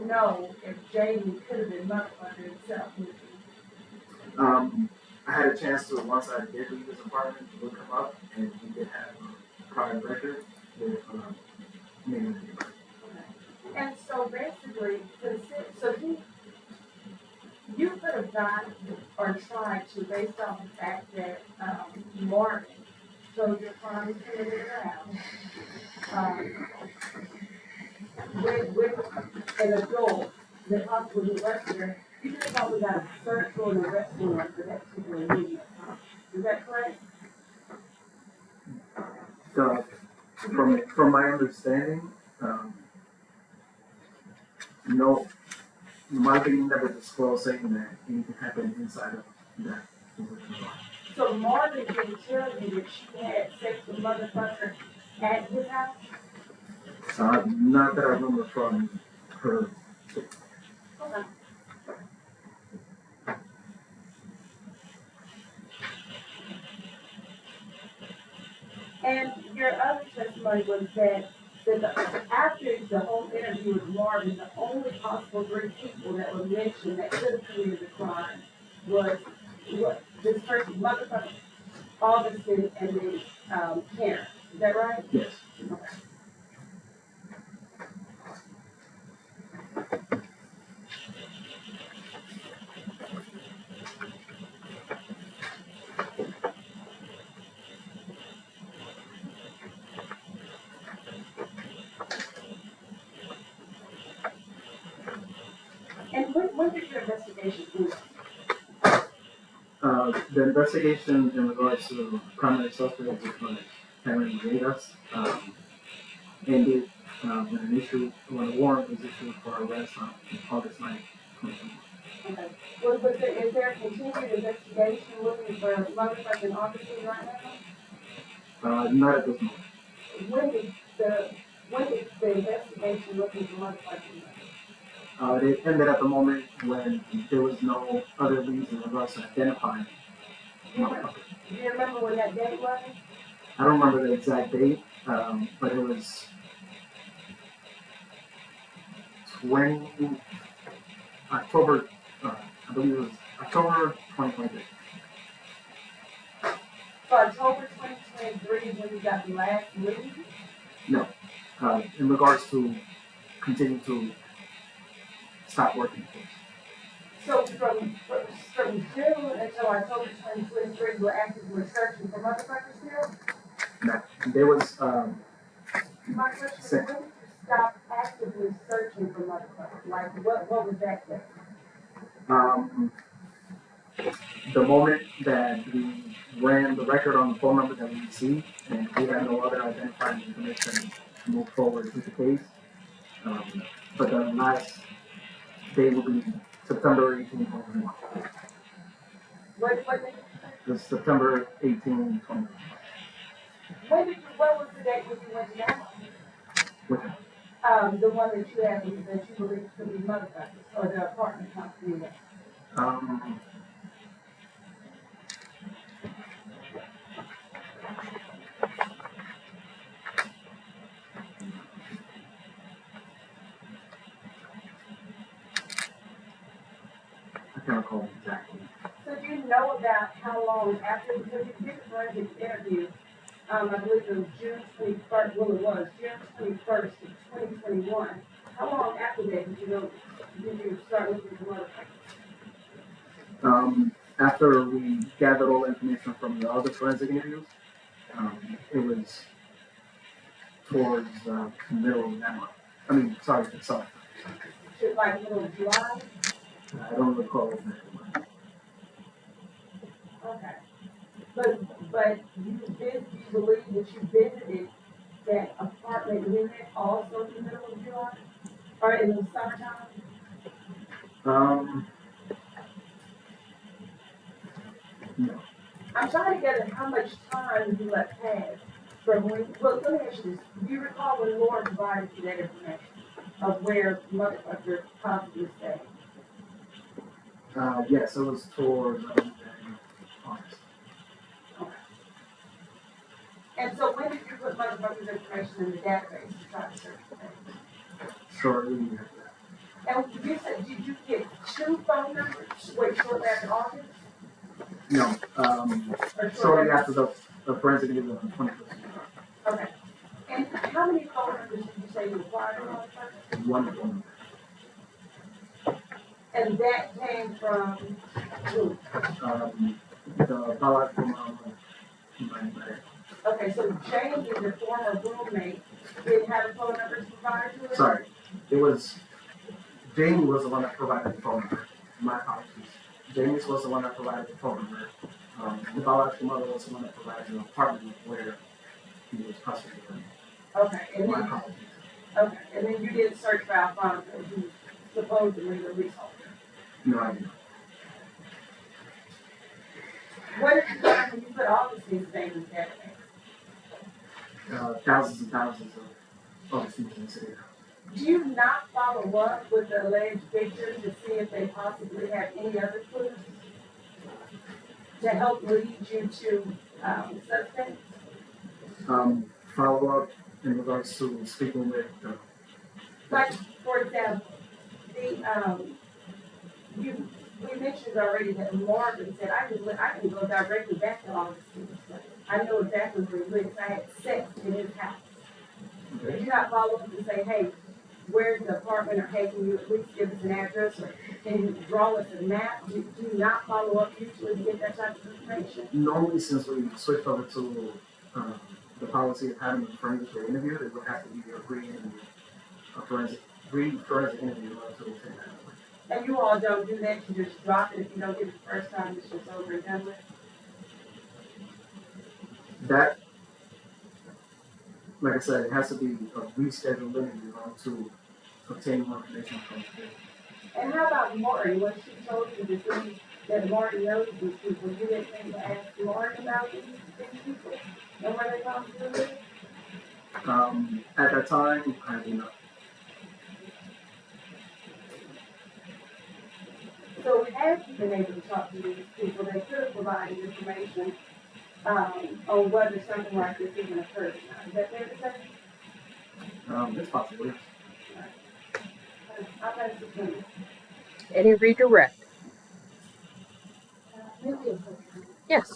know if Jamie could have been motherfucker himself. I had a chance to, once I did leave his apartment, to look him up, and he did have a prior record with me. And so basically, you could have gone or tried to, based on the fact that Martin showed your crime committed around with an adult that possibly arrested her. You could have probably got a search for an arrest warrant for that particular media. Is that correct? From my understanding, no, Martin never disclosed saying that anything happened inside of that. So Marvin can tell you that she had sex with motherfucker at his house? Not that I remember from her. Okay. And your other testimony was that after the whole interview with Marvin, the only possible three people that were mentioned that could have committed the crime was this person, motherfucker, Augustine, and then Karen. Is that right? Yes. Okay. And when did your investigation end? The investigation in regards to primary suspect, which was Karen Vegas, ended when a warrant was issued for arrest on August 9th, 2021. Okay. Is there a continued investigation looking for motherfucking Augustine right now? Not at this moment. When did the investigation looking for motherfucking? It ended at the moment when there was no other leads in regards to identifying motherfuckers. Do you remember when that date was? I don't remember the exact date, but it was 20 October. I believe it was October 2023. So October 2023 is when you got the last lead? No. In regards to continue to stop working. So from June until October 2023, you were actively searching for motherfuckers still? No. There was My question is, when did you stop actively searching for motherfuckers? Like, what was that thing? the moment that we ran the record on the phone number that we received, and we had no other identifying information to move forward with the case. But the last day will be September 18, 2021. What did It's September 18, 2021. what was the date when you went to that one? The one that you had that you believed to be motherfuckers, or the apartment company. I can't recall exactly. So do you know about how long after, because you did the forensic interview, I believe it was June 21st, well it was, June 21st of 2021. How long after that did you start looking for motherfuckers? After we gathered all the information from the other forensic interviews, it was towards the middle of that month. I mean, sorry. Like middle of July? I don't recall exactly. Okay. But you believe that you visited that apartment unit also in the middle of July? Or in the summertime? No. I'm trying to get at how much time you let pass from when, well, let me ask you this. Do you recall when Laura provided you that information of where motherfucker possibly stayed? Yes, it was towards August. Okay. And so when did you put motherfucker's information in the database to try to search for things? Shortly after that. And you said, did you get 2 phone numbers, shortly after August? No, Or shortly after the forensic is on 21st. Okay. And how many phone numbers did you say you acquired on the first? One phone And that came from who? the biological mom my Okay, so James is your former roommate, didn't have a phone number to provide to him? Sorry, it was Jamie was the one that provided the phone number. My apologies. Jamie was the one that provided the phone number. The biological mother was the one that provided an apartment where he was custody of. Okay, and My then, apologies. okay, and then you did search for Alfonso, who's supposedly the leaseholder. No, I didn't. What did you find when you put all of these things in the database? Thousands and thousands of things in the city. Do you not follow up with the alleged victims to see if they possibly have any other clues to help lead you to suspects? Follow up in regards to speaking with Like, for example, we mentioned already that Marvin said, I can go directly back to all this stuff. I know exactly where he lives. I had sex in his house. Did you not follow up and say, hey, where's the apartment, or hey, can you at least give us an address, or can you draw us a map? Do you not follow up usually to get that type of information? normally since we switched over to the policy of having a forensic interview, it would have to be a re-interview, a forensic interview in order to obtain that. And you all don't do that, you just drop it if you don't get it the first time, it's just over and done with? That, like I said, it has to be a rescheduled interview in order to obtain more information from the And how about Marty? When she told you to see that Marty knows these people, you didn't think to ask Marty about these people and where they come from? At that time, I did not. So had you been able to talk to these people, they could have provided information on whether something like this even occurred or not. Is that fair to say? It's possible, yes. I'll pass it to you. Any redirect? Maybe it's Yes.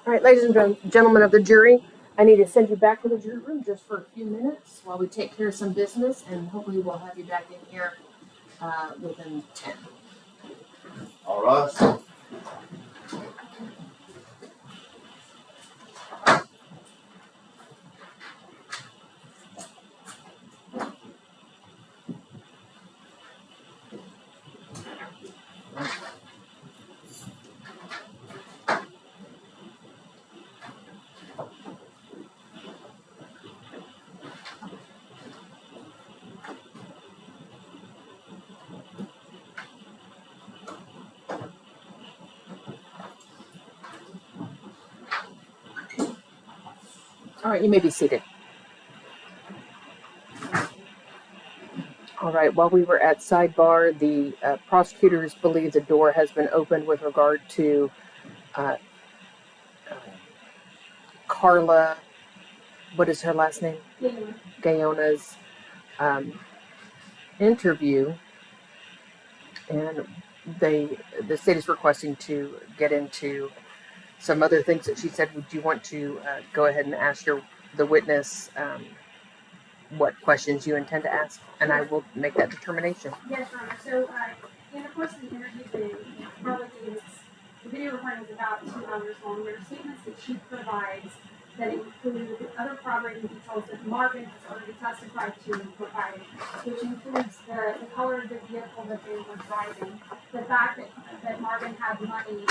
All right, ladies and gentlemen of the jury, I need to send you back to the jury room just for a few minutes while we take care of some business, and hopefully we'll have you back in here within 10. All right. All right, you may be seated. All right, while we were at sidebar, the prosecutors believe the door has been opened with regard to Carla, what is her last name? Gayona's interview, and the state is requesting to get into some other things that she said. Would you want to go ahead and ask the witness what questions you intend to ask, and I will make that determination. Yes, Your Honor. So, in the course of the interview, the video recording is about 2 hours long. There are statements that she provides that include other corroborating details that Marvin has already testified to and provided, which includes the color of the vehicle that they were driving, the fact that Marvin had money.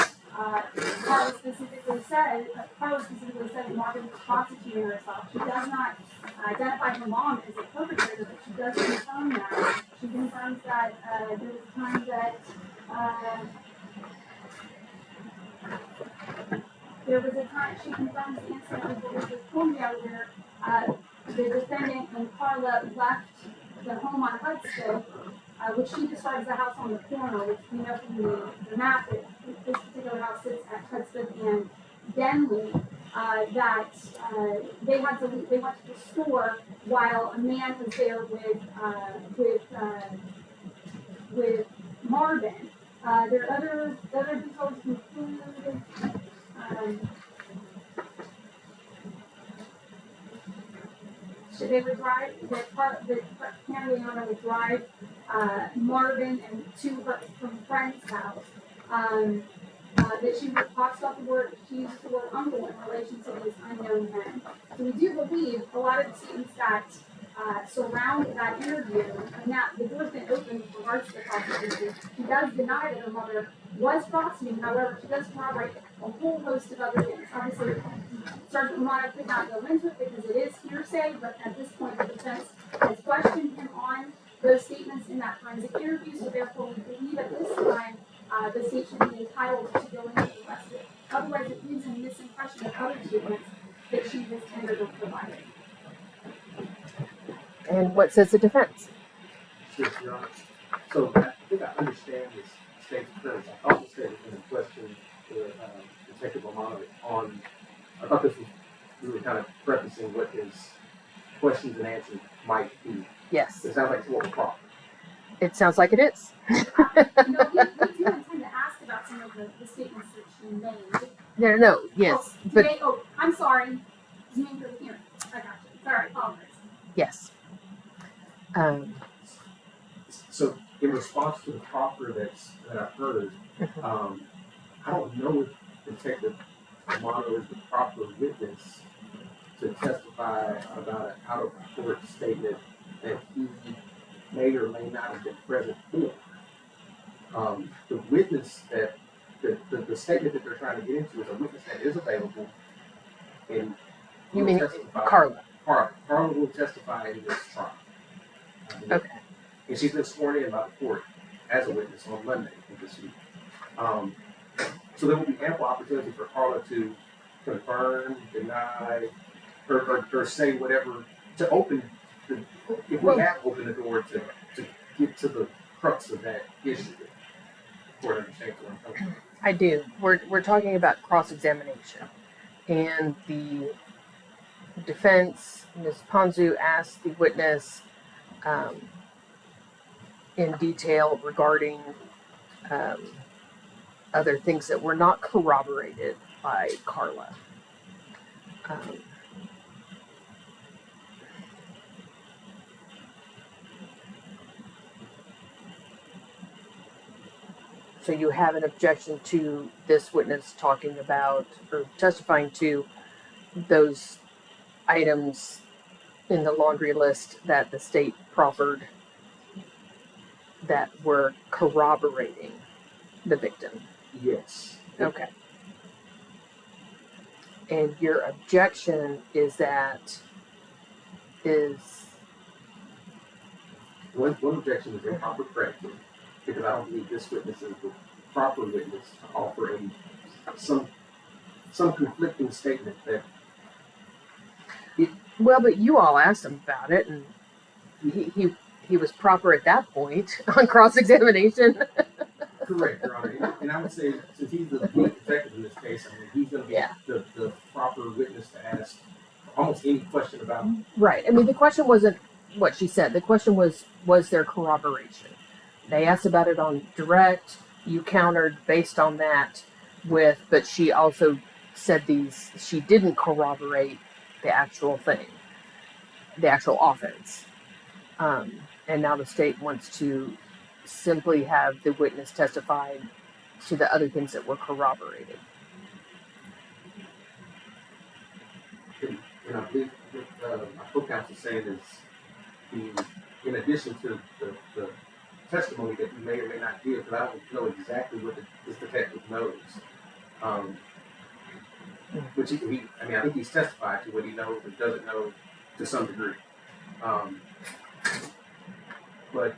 Carla specifically said that Marvin was prostituting herself. She does not identify her mom as a perpetrator, but she does confirm that. She confirms that there was a time that she confirms the incident with Elizabeth Columbia where the defendant and Carla left the home on Hudson, which she describes the house on the corner, which we know from the map that this particular house sits at Hudson and Denley, that they went to the store while a man was there with Marvin. There are other details included. So they would drive, the Canadiana would drive Marvin and from a friend's house. That she talks about she uses the word uncle in relation to these unknown men. So we do believe a lot of the statements that surround that interview, and that the door's been open with regards to the prostitution. She does deny that her mother was prostituting, however, she does corroborate a whole host of other things. Obviously, Sergeant Romano could not go into it because it is hearsay, but at this point the defense has questioned him on those statements in that forensic interview, so therefore we believe at this time the state should be entitled to go into the rest of it. Otherwise, it leaves a misimpression of other statements that she has tendered or provided. And what says the defense? Yes, Your Honor. So I think I understand this state's premise. I thought the state was going to question Detective Romano on. I thought we were kind of prefacing what his questions and answers might be. Yes. It sounds like it's more of a problem. It sounds like it is. We do intend to ask about some of the statements that she made. No, yes. I'm sorry. You mean for the hearing? I got you. Sorry, apologize. Yes. So in response to the proffer that I've heard, I don't know if Detective Romano is the proper witness to testify about an out-of-court statement that he may or may not have been present for. The witness that the statement that they're trying to get into is a witness that is available, and You mean Carla? Carla will testify in this trial. Okay. And she's been sworn in by the court as a witness on Monday of this week. So there will be ample opportunity for Carla to confirm, deny, or say whatever, to open, if we have opened the door to get to the crux of that issue. For understanding what I'm talking about. I do. We're talking about cross-examination, and the defense, Ms. Ponzu, asked the witness in detail regarding other things that were not corroborated by Carla. So you have an objection to this witness talking about or testifying to those items in the laundry list that the state proffered that were corroborating the victim? Yes. Okay. And your objection is One objection is improper predicate, because I don't believe this witness is the proper witness to offer some conflicting statement that Well, but you all asked him about it, and he was proper at that point on cross-examination. Correct, Your Honor. And I would say, since he's the lead detective in this case, I mean, he's going to be Yeah. the proper witness to ask almost any question about. Right. I mean, the question wasn't what she said. The question was there corroboration? They asked about it on direct. You countered based on that with, but she also said she didn't corroborate the actual thing, the actual offense. And now the state wants to simply have the witness testify to the other things that were corroborated. And I believe what my co-counsel is saying is in addition to the testimony that he may or may not give, but I don't know exactly what this detective knows. Which I think he's testified to what he knows and doesn't know to some degree. But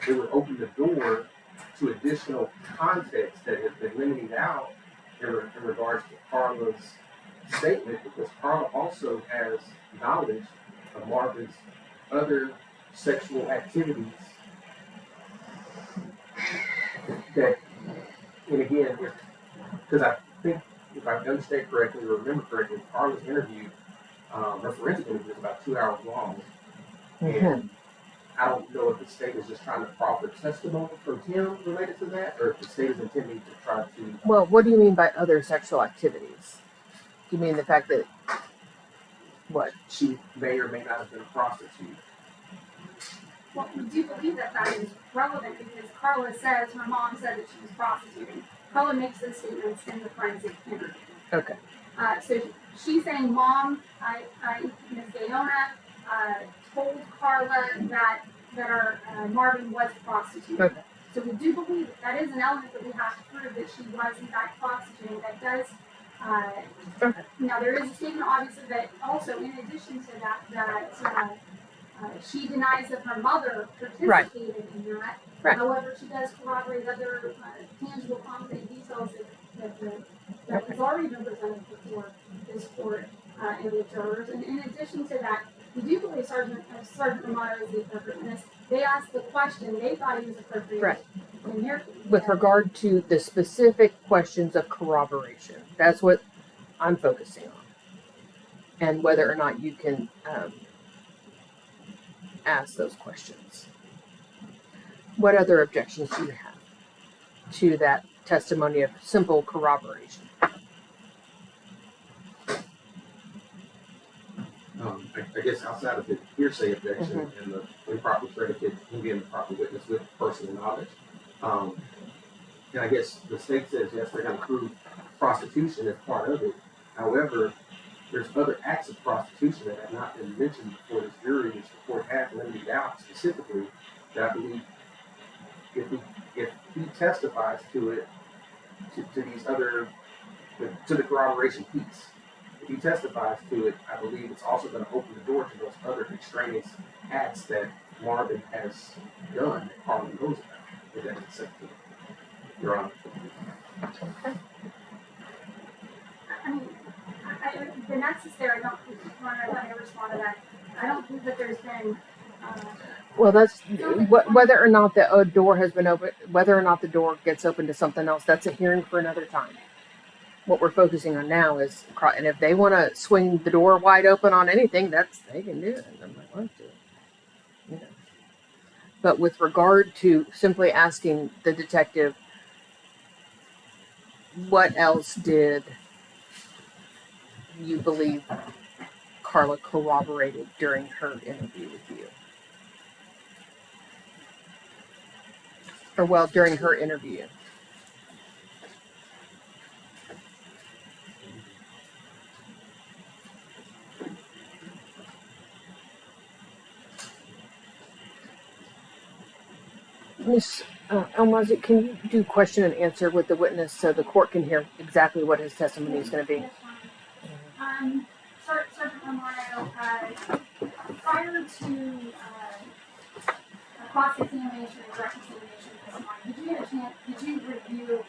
it would open the door to additional context that has been limited out in regards to Carla's statement, because Carla also has knowledge of Marvin's other sexual activities that, and again, because I think, if I understand correctly or remember correctly, Carla's interview, her forensic interview was about 2 hours long. Mm-hmm. And I don't know if the state is just trying to proffer testimony from him related to that, or if the state is intending to try to. Well, what do you mean by other sexual activities? Do you mean the fact that what? She may or may not have been a prostitute. Well, we do believe that is relevant because Carla says her mom said that she was prostituting. Carla makes those statements in the forensic interview. Okay. So she's saying, Mom, Ms. Gayona, told Carla that our Marvin was prostituting. Okay. So we do believe that is an element that we have to prove that she was in fact prostituting. That does. Okay. Now there is a statement, obviously, that also, in addition to that, she denies that her mother participated in that. Right. However, she does corroborate other tangible, concrete details that has already been presented before this court and the jurors. And in addition to that, we do believe Sergeant Romano is the appropriate witness. They asked the question; they thought he was appropriate. Right. In their With regard to the specific questions of corroboration, that's what I'm focusing on, and whether or not you can ask those questions. What other objections do you have to that testimony of simple corroboration? I guess outside of the hearsay objection and the improper predicate, him being the proper witness with personal knowledge, and I guess the state says yes, they're going to prove prostitution as part of it. However, there's other acts of prostitution that have not been mentioned before this jury, which the court has limited out specifically. That I believe, if he testifies to it, to these other, to the corroboration piece. If he testifies to it, I believe it's also going to open the door to those other extraneous acts that Marvin has done that Carla knows about. If that makes sense to Your Honor. I mean, the nexus there, I don't think, let me respond to that. I don't think that there's been. Well, that's whether or not the door has been open, whether or not the door gets open to something else. That's a hearing for another time. What we're focusing on now is, and if they want to swing the door wide open on anything, they can do it. I'm not going to. You know. But with regard to simply asking the detective, what else did you believe Carla corroborated during her interview with you? Or during her interview. Ms. Almazi, can you do question and answer with the witness so the court can hear exactly what his testimony is going to be? Sergeant Romano, prior to cross-examination and direct examination testimony, did you get a chance, did you review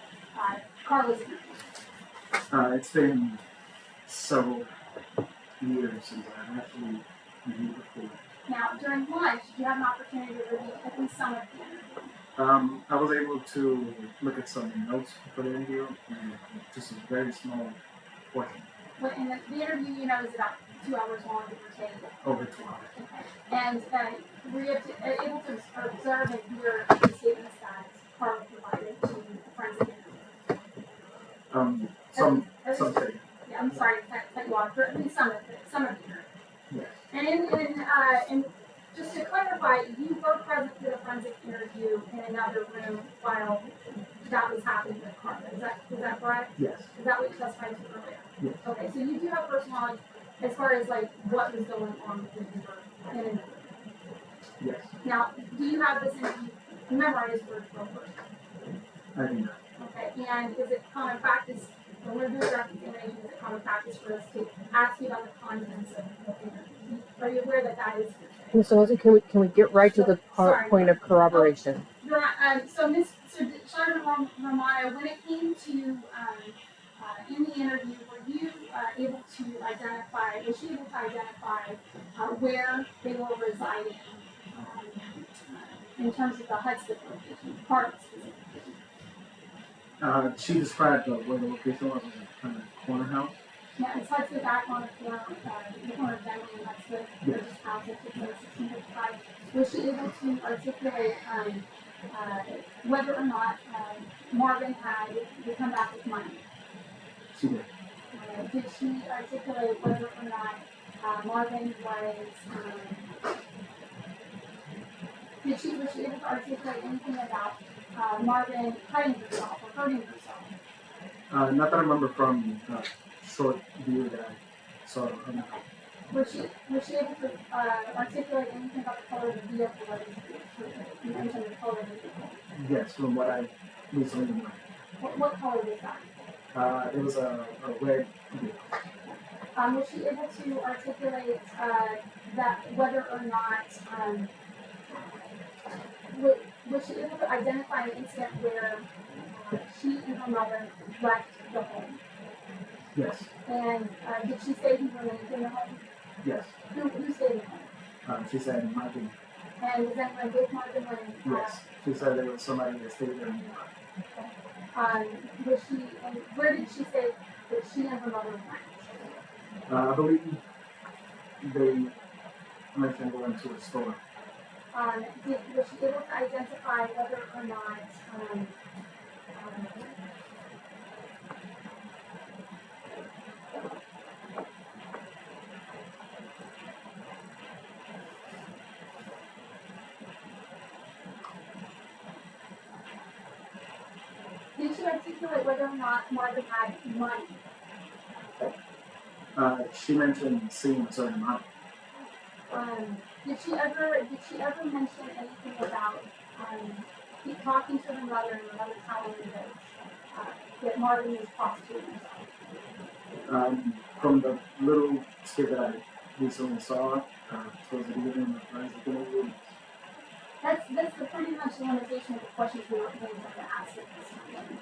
Carla's interview? It's been several years since I've actually reviewed the full. Now, during lunch, did you have an opportunity to review at least some of the interview? I was able to look at some notes for the interview and just a very small portion, And the interview, you know, is about 2 hours long, give or take. over 2 hours. Okay. And were you able to observe and hear the statements that Carla provided to the forensic interview? Some say Yeah, I'm sorry to cut you off, but at least some of the interview. yes. And just to clarify, you were present for the forensic interview in another room while that was happening with Carla. Is that correct? Yes. Is that what you testified to earlier? Yes. Okay, so you do have personal knowledge as far as like what was going on with you in another room. Yes. Now, do you have this interview memorized word for word? I do not. Okay, and is it common practice when we're doing direct examination? Is it common practice for us to ask you about the contents of the interview? Are you aware that that is? Ms. Olsen, can we get right to the point of corroboration? So Sergeant Romano, when it came to in the interview, were you able to identify? Was she able to identify where they were residing in terms of the Hudson location, part specifically? She described where the location was a corner house. Yeah, it's Hudson back on the corner of Bentley and Hudson. Yes. Just house at 1655. Was she able to articulate whether or not Marvin had come back with money? She did. Did she articulate whether or not Marvin was? Was she able to articulate anything about Marvin cutting herself or hurting herself? Not that I remember from short view that I saw. Was she able to articulate anything about the color of the vehicle? You mentioned the color of the vehicle. Yes, from what I recently learned. What color was that? It was a red vehicle. Was she able to articulate that whether or not was she able to identify an incident where she and her mother left the home? Yes. And did she say who remained in the home? Yes. Who stayed in the home? She said Marvin. And was anyone with Marvin when? Yes. She said there was somebody that stayed there. Was she? And where did she say that she and her mother went? I believe they mentioned going to a store. Was she able to identify whether or not did she articulate whether or not Marvin had money? She mentioned seeing a certain amount. Did she ever mention anything about talking to her mother and her mother telling her that Marvin was prostituting himself? From the little skit that I recently saw, towards the beginning of the forensic interview. That's the pretty much the limitation of the questions we were going to ask at this time.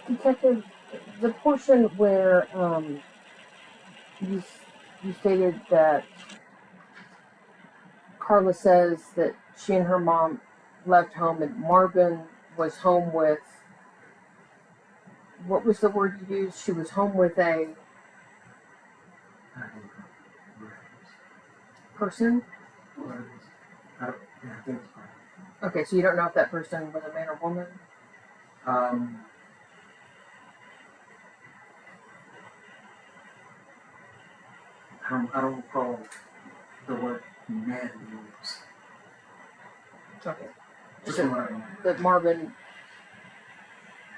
Detective, the portion where you stated that Carla says that she and her mom left home and Marvin was home with, what was the word you used? She was home with a person? I think it's fine. Okay, so you don't know if that person was a man or woman? I don't recall the word man used. Okay. Just from what I remember. That Marvin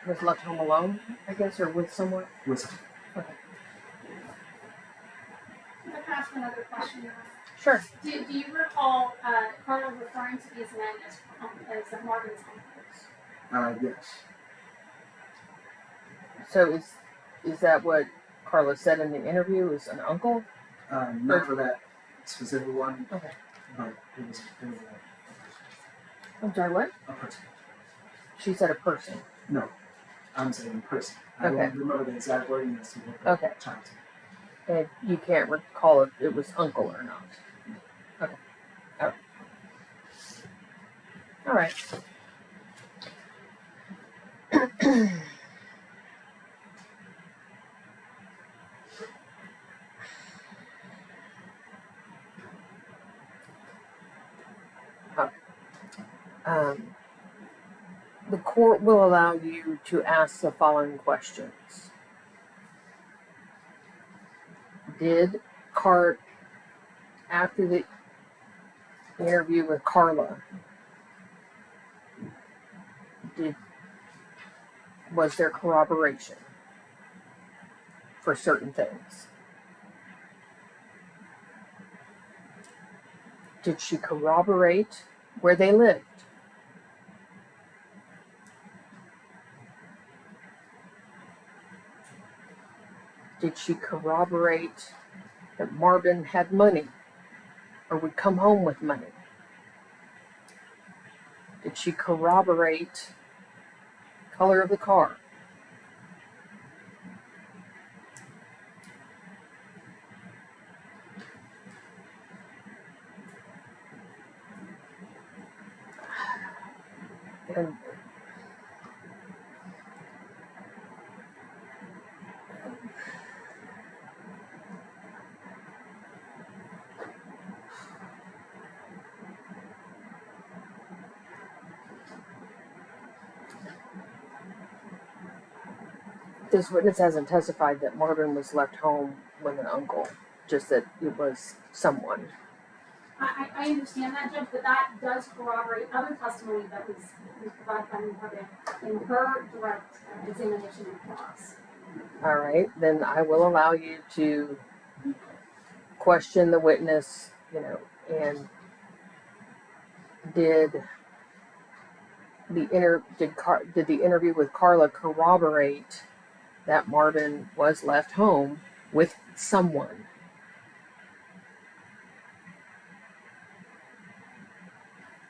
was left home alone, I guess, or with someone? Was Okay. Can I ask another question? Sure. Do you recall Carla referring to these men as Marvin's uncles? yes. So is that what Carla said in the interview? Is an uncle? Not for that specific one, Okay. but it was I'm sorry, what? a person. She said a person. No. I'm saying person. I Okay. don't remember the exact wording as to what the Okay. child said. And you can't recall if it was uncle or not. Okay. All right. Um, the court will allow you to ask the following questions. Did Cart, after the interview with Carla, was there corroboration for certain things? Did she corroborate where they lived? Did she corroborate that Marvin had money or would come home with money? Did she corroborate color of the car? And this witness hasn't testified that Marvin was left home with an uncle, just that it was someone. I understand that, Judge, but that does corroborate other testimony that was provided by Mulder in her direct examination of cross. All right, then I will allow you to question the witness, and did the interview with Carla corroborate that Marvin was left home with someone?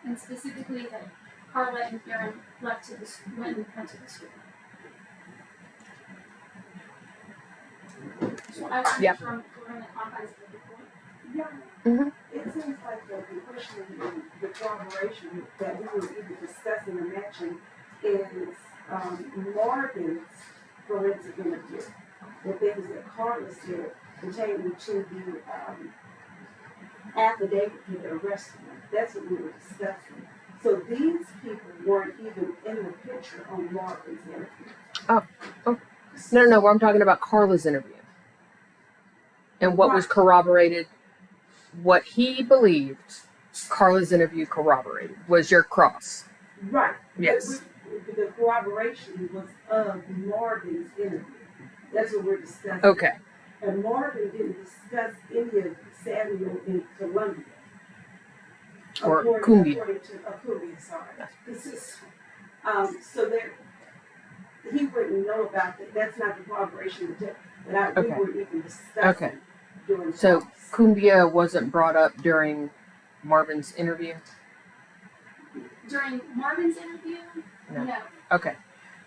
And specifically that Carla and Karen went to the school. So I want to make sure we're in the confines of the report. Yeah. Mm-hmm. It seems like the question in the corroboration that we were even discussing and mentioning is Morgan's forensic interview. The things that Carlos did pertaining to the affidavit for the arrest warrant. That's what we were discussing. So these people weren't even in the picture on Morgan's interview. Oh. No. I'm talking about Carla's interview. And what was corroborated, what he believed Carla's interview corroborated was your cross. Right. Yes. The corroboration was of Morgan's interview. That's what we're discussing. Okay. And Morgan didn't discuss any of Samuel in Columbia. Or Cumbia. According to Cumbia, sorry. This is, so there, he wouldn't know about that. That's not the corroboration that we were even discussing. Okay. During So talks. Cumbia wasn't brought up during Marvin's interview? During Marvin's interview? No. Okay.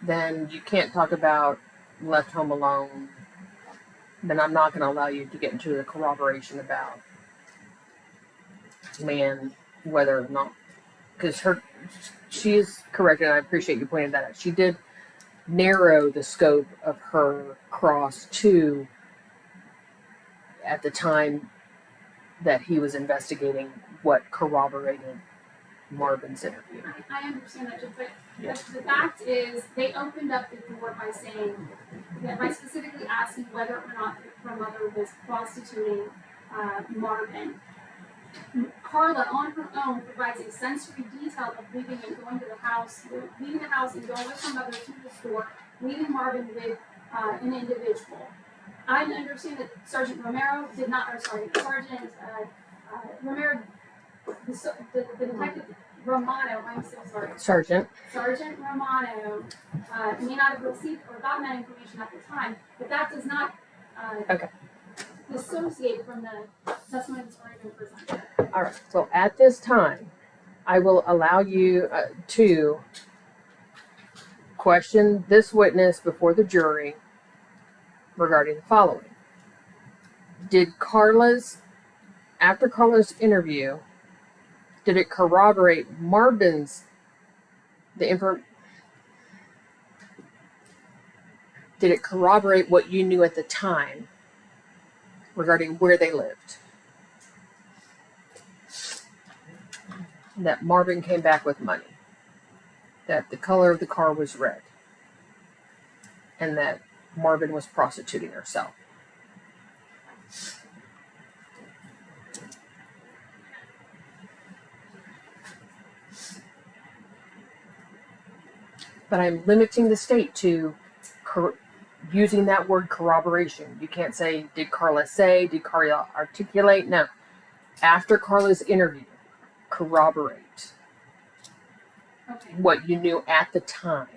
Then you can't talk about left home alone. Then I'm not going to allow you to get into the corroboration about whether or not, because she is correct, and I appreciate you pointing that out. She did narrow the scope of her cross to at the time that he was investigating what corroborated Marvin's interview. I understand that, but the fact is they opened up the door by saying, by specifically asking whether or not her mother was prostituting Marvin. Carla, on her own, provides a sensory detail of leaving and going to the house, leaving the house and going with her mother to the store, leaving Marvin with an individual. I understand that Sergeant Romero did not, Sergeant Romero, the detective Romano, I'm so sorry. Sergeant Romano may not have received or gotten that information at the time, but that does not dissociate from the testimony that's already been presented. All right. So at this time, I will allow you to questioned this witness before the jury regarding the following. After Carla's interview, did it corroborate did it corroborate what you knew at the time regarding where they lived? That Marvin came back with money. That the color of the car was red. And that Marvin was prostituting herself. But I'm limiting the state to using that word corroboration. You can't say, did Carla say, did Carla articulate? No. After Carla's interview, corroborate Okay. what you knew at the time.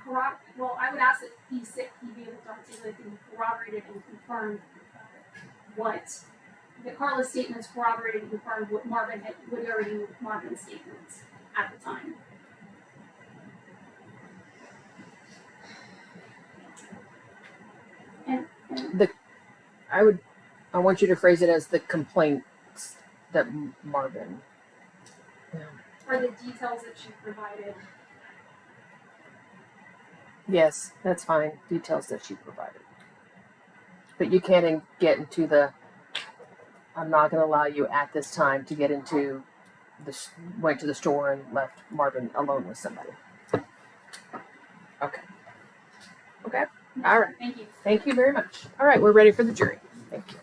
Well, I would ask that he be able to articulate and corroborate it and confirm what the Carla statements corroborated and confirmed what Marvin would already knew Marvin's statements at the time. And I want you to phrase it as the complaints that Marvin. or the details that she provided. Yes, that's fine. Details that she provided. But you can't get into I'm not going to allow you at this time to get into went to the store and left Marvin alone with somebody. Okay. Okay. All right. Thank you. Thank you very much. All right, we're ready for the jury. Thank you.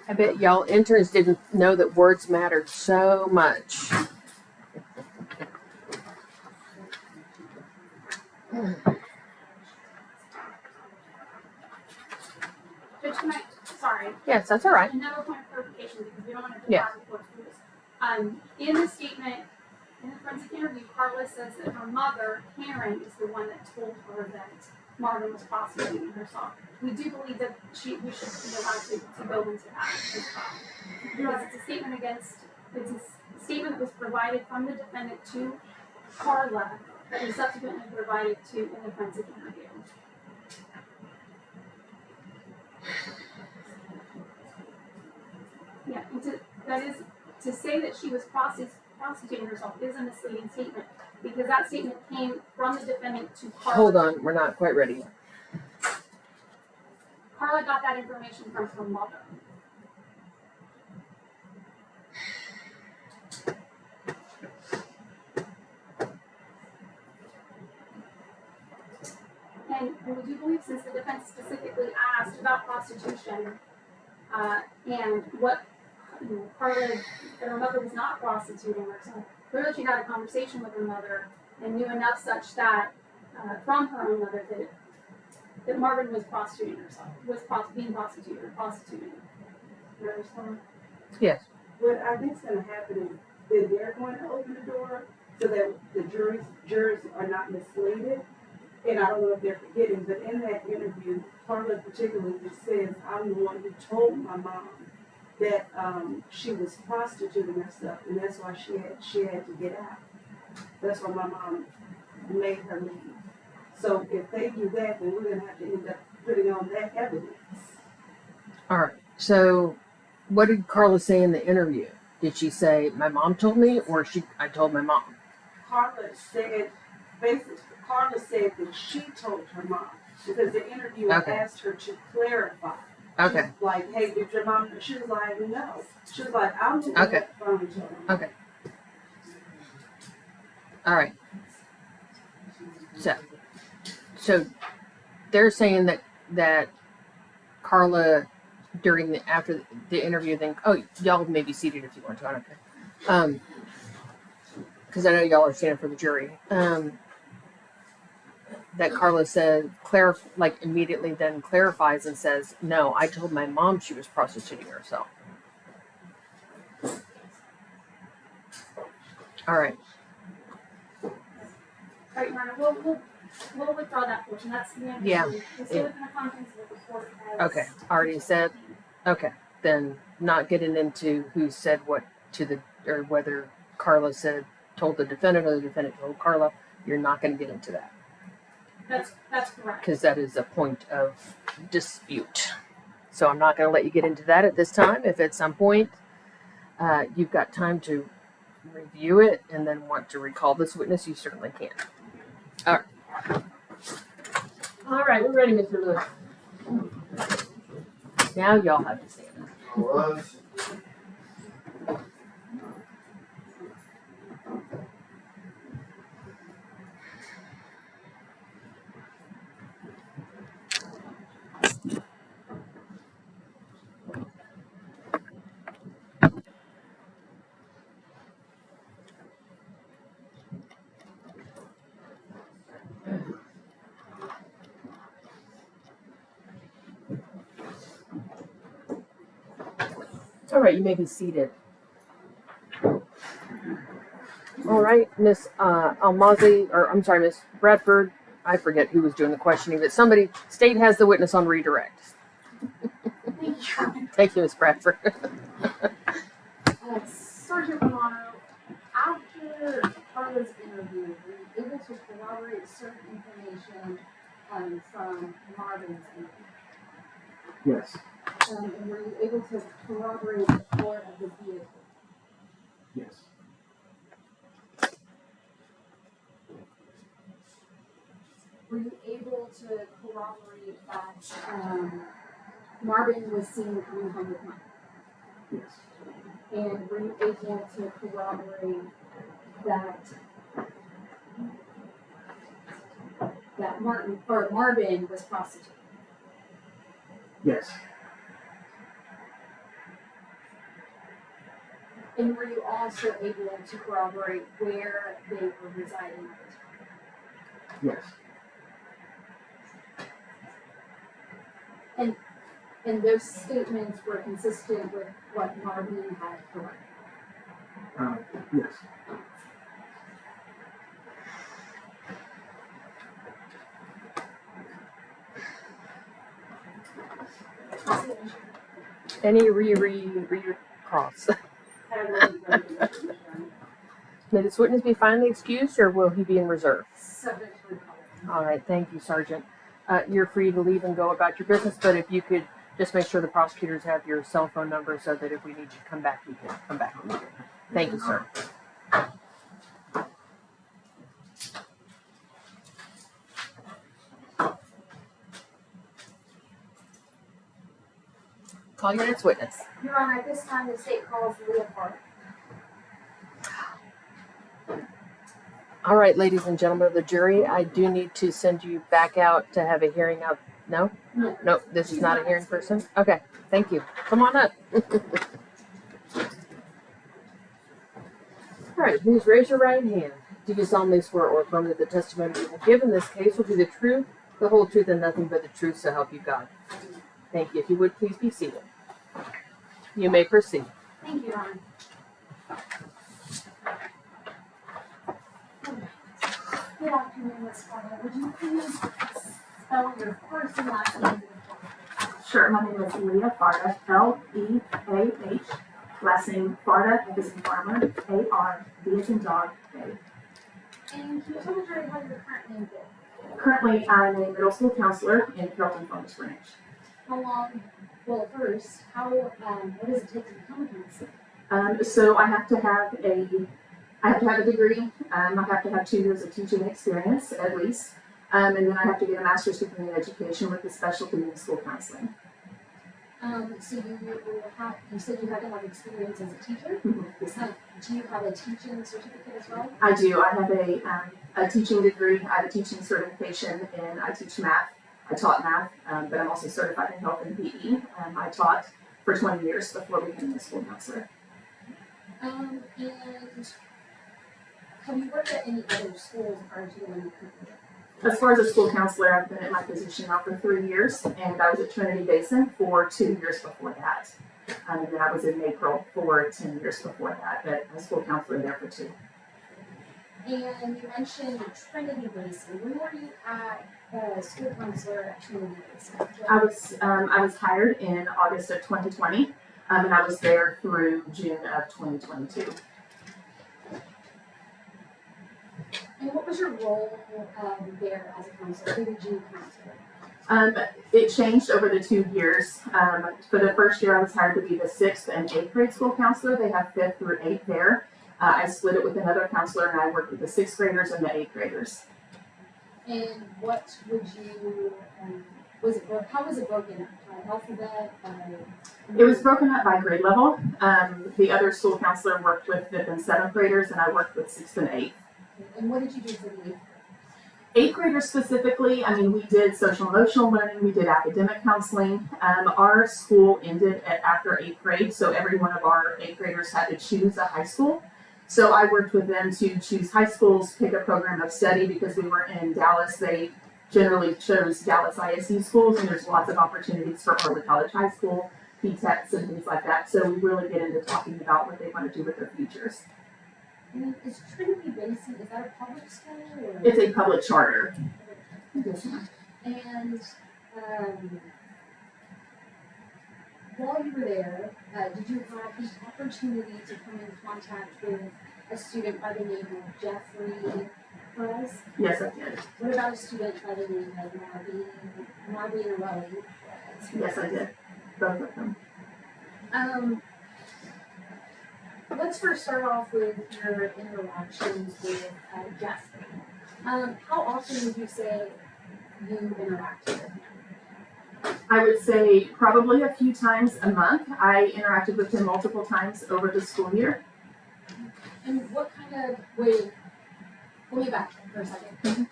I bet y'all interns didn't know that words mattered so much. Judge, sorry. Yes, that's all right. Another point of clarification because we don't want to Yes. divide the court's rules. In the statement, in the forensic interview, Carla says that her mother, Karen, is the one that told her that Marvin was prostituting herself. We do believe that we should be allowed to go into that as well. Because it's a statement that was provided from the defendant to Carla that was subsequently provided to in the forensic interview. Yeah, and to say that she was prostituting herself is a misleading statement because that statement came from the defendant to Carla. Hold on, we're not quite ready yet. Carla got that information from her mother. And we do believe, since the defense specifically asked about prostitution and what Carla, that her mother was not prostituting herself, clearly she had a conversation with her mother and knew enough such that from her own mother that Marvin was prostituting herself, being prostituted or prostituting. You understand? Yes. What I think is going to happen is that they're going to open the door so that the jurors are not misled. And I don't know if they're forgetting, but in that interview, Carla particularly says, I'm the one who told my mom that she was prostituting herself, and that's why she had to get out. That's why my mom made her leave. So if they do that, then we're going to have to end up putting on that evidence. All right. So what did Carla say in the interview? Did she say, my mom told me, or I told my mom? Carla said that she told her mom, because the interviewer asked her to clarify. Okay. She's like, hey, did your mom? She was like, no. She was like, I'm the one that phone told her. Okay. All right. So they're saying that Carla after the interview then y'all may be seated if you want to, I don't care. Because I know y'all are standing for the jury. That Carla said immediately then clarifies and says, no, I told my mom she was prostituting herself. All right. Right, Marna, we'll We'll withdraw that portion, that's the end. Yeah. The state within the contents of the report as. Okay, already said. Okay, then not getting into who said what to the, or whether Carla told the defendant or the defendant told Carla, you're not going to get into that That's correct. because that is a point of dispute. So I'm not going to let you get into that at this time. If at some point you've got time to review it and then want to recall this witness, you certainly can. All right. All right, we're ready, Mr. Lewis. Now y'all have to stand up. All rise. All right, you may be seated. All right, Miss Almazi, or I'm sorry, Miss Bradford. I forget who was doing the questioning, but state has the witness on redirect. Thank you, Miss Bradford. Sergeant Romano, after Carla's interview, were you able to corroborate certain information from Marvin's interview? Yes. And were you able to corroborate the floor of the vehicle? Yes. Were you able to corroborate that Marvin was seen coming home with money? Yes. And were you able to corroborate that Marvin was prostituted? Yes. And were you also able to corroborate where they were residing at the time? Yes. And those statements were consistent with what Marvin had provided? Yes. Any cross. May this witness be finally excused, or will he be in reserve? Subject to recall. All right, thank you, Sergeant. You're free to leave and go about your business, but if you could just make sure the prosecutors have your cell phone number so that if we need you to come back, you can come back. Thank you, sir. Call your next witness. Your Honor, at this time, the state calls Leah Park. All right, ladies and gentlemen of the jury, I do need to send you back out to have a hearing out. No? No, this is not a hearing person? Okay, thank you. Come on up. All right, please raise your right hand. Do you solemnly swear or affirm that the testimony you will give in this case will be the truth, the whole truth, and nothing but the truth, so help you God? Thank you. If you would, please be seated. You may proceed. Thank you, Your Honor. Good afternoon, Ms. Farmer. Would you please spell your first and last name? Sure, my name is Leah Farda, L-E-A-H, last name Farda, as in farmer, A-R-D as in dog, A. And can you tell the jury what your current name is? Currently, I'm a middle school counselor in Carrollton Farmers Branch. How long, well, first, what does it take to become a counselor? So I have to have a degree, I have to have 2 years of teaching experience at least, and then I have to get a master's degree in education with a specialty in school counseling. So you said you had a lot of experience as a teacher? Mm-hmm. Do you have a teaching certificate as well? I do. I have a teaching degree, I have a teaching certification, and I teach math. I taught math, but I'm also certified in health and PE. I taught for 20 years before becoming a school counselor. And have you worked at any other schools prior to when you currently? As far as a school counselor, I've been at my position now for 3 years, and I was at Trinity Basin for 2 years before that. And then I was in April for 10 years before that, but a school counselor there for 2. And you mentioned Trinity Basin. When were you at school counselor at Trinity Basin? I was hired in August of 2020, and I was there through June of 2022. And what was your role there as a counselor? Who did you counsel? It changed over the 2 years. For the first year, I was hired to be the 6th and 8th grade school counselor. They have 5th through 8th there. I split it with another counselor, and I worked with the 6th graders and the 8th graders. And what would you, how was it broken up? By alphabet? It was broken up by grade level. The other school counselor worked with 5th and 7th graders, and I worked with 6th and 8th. And what did you do for the 8th? 8th graders specifically, I mean, we did social emotional learning, we did academic counseling. Our school ended after 8th grade, so every one of our 8th graders had to choose a high school. So I worked with them to choose high schools, pick a program of study because we were in Dallas. They generally chose Dallas ISD schools, and there's lots of opportunities for early college high school, PTECs, and things like that. So we really get into talking about what they want to do with their futures. And is Trinity Basin, is that a public school? Or? It's a public charter. Yes, ma'am. And while you were there, did you have the opportunity to come in contact with a student by the name of Jeffrey Perez? Yes, I did. What about a student by the name of Marby and Raleigh? Yes, I did. Both of them. Let's first start off with your interactions with Jeffrey. How often would you say you interacted with him? I would say probably a few times a month. I interacted with him multiple times over the school year. And what kind of, let me back for a second.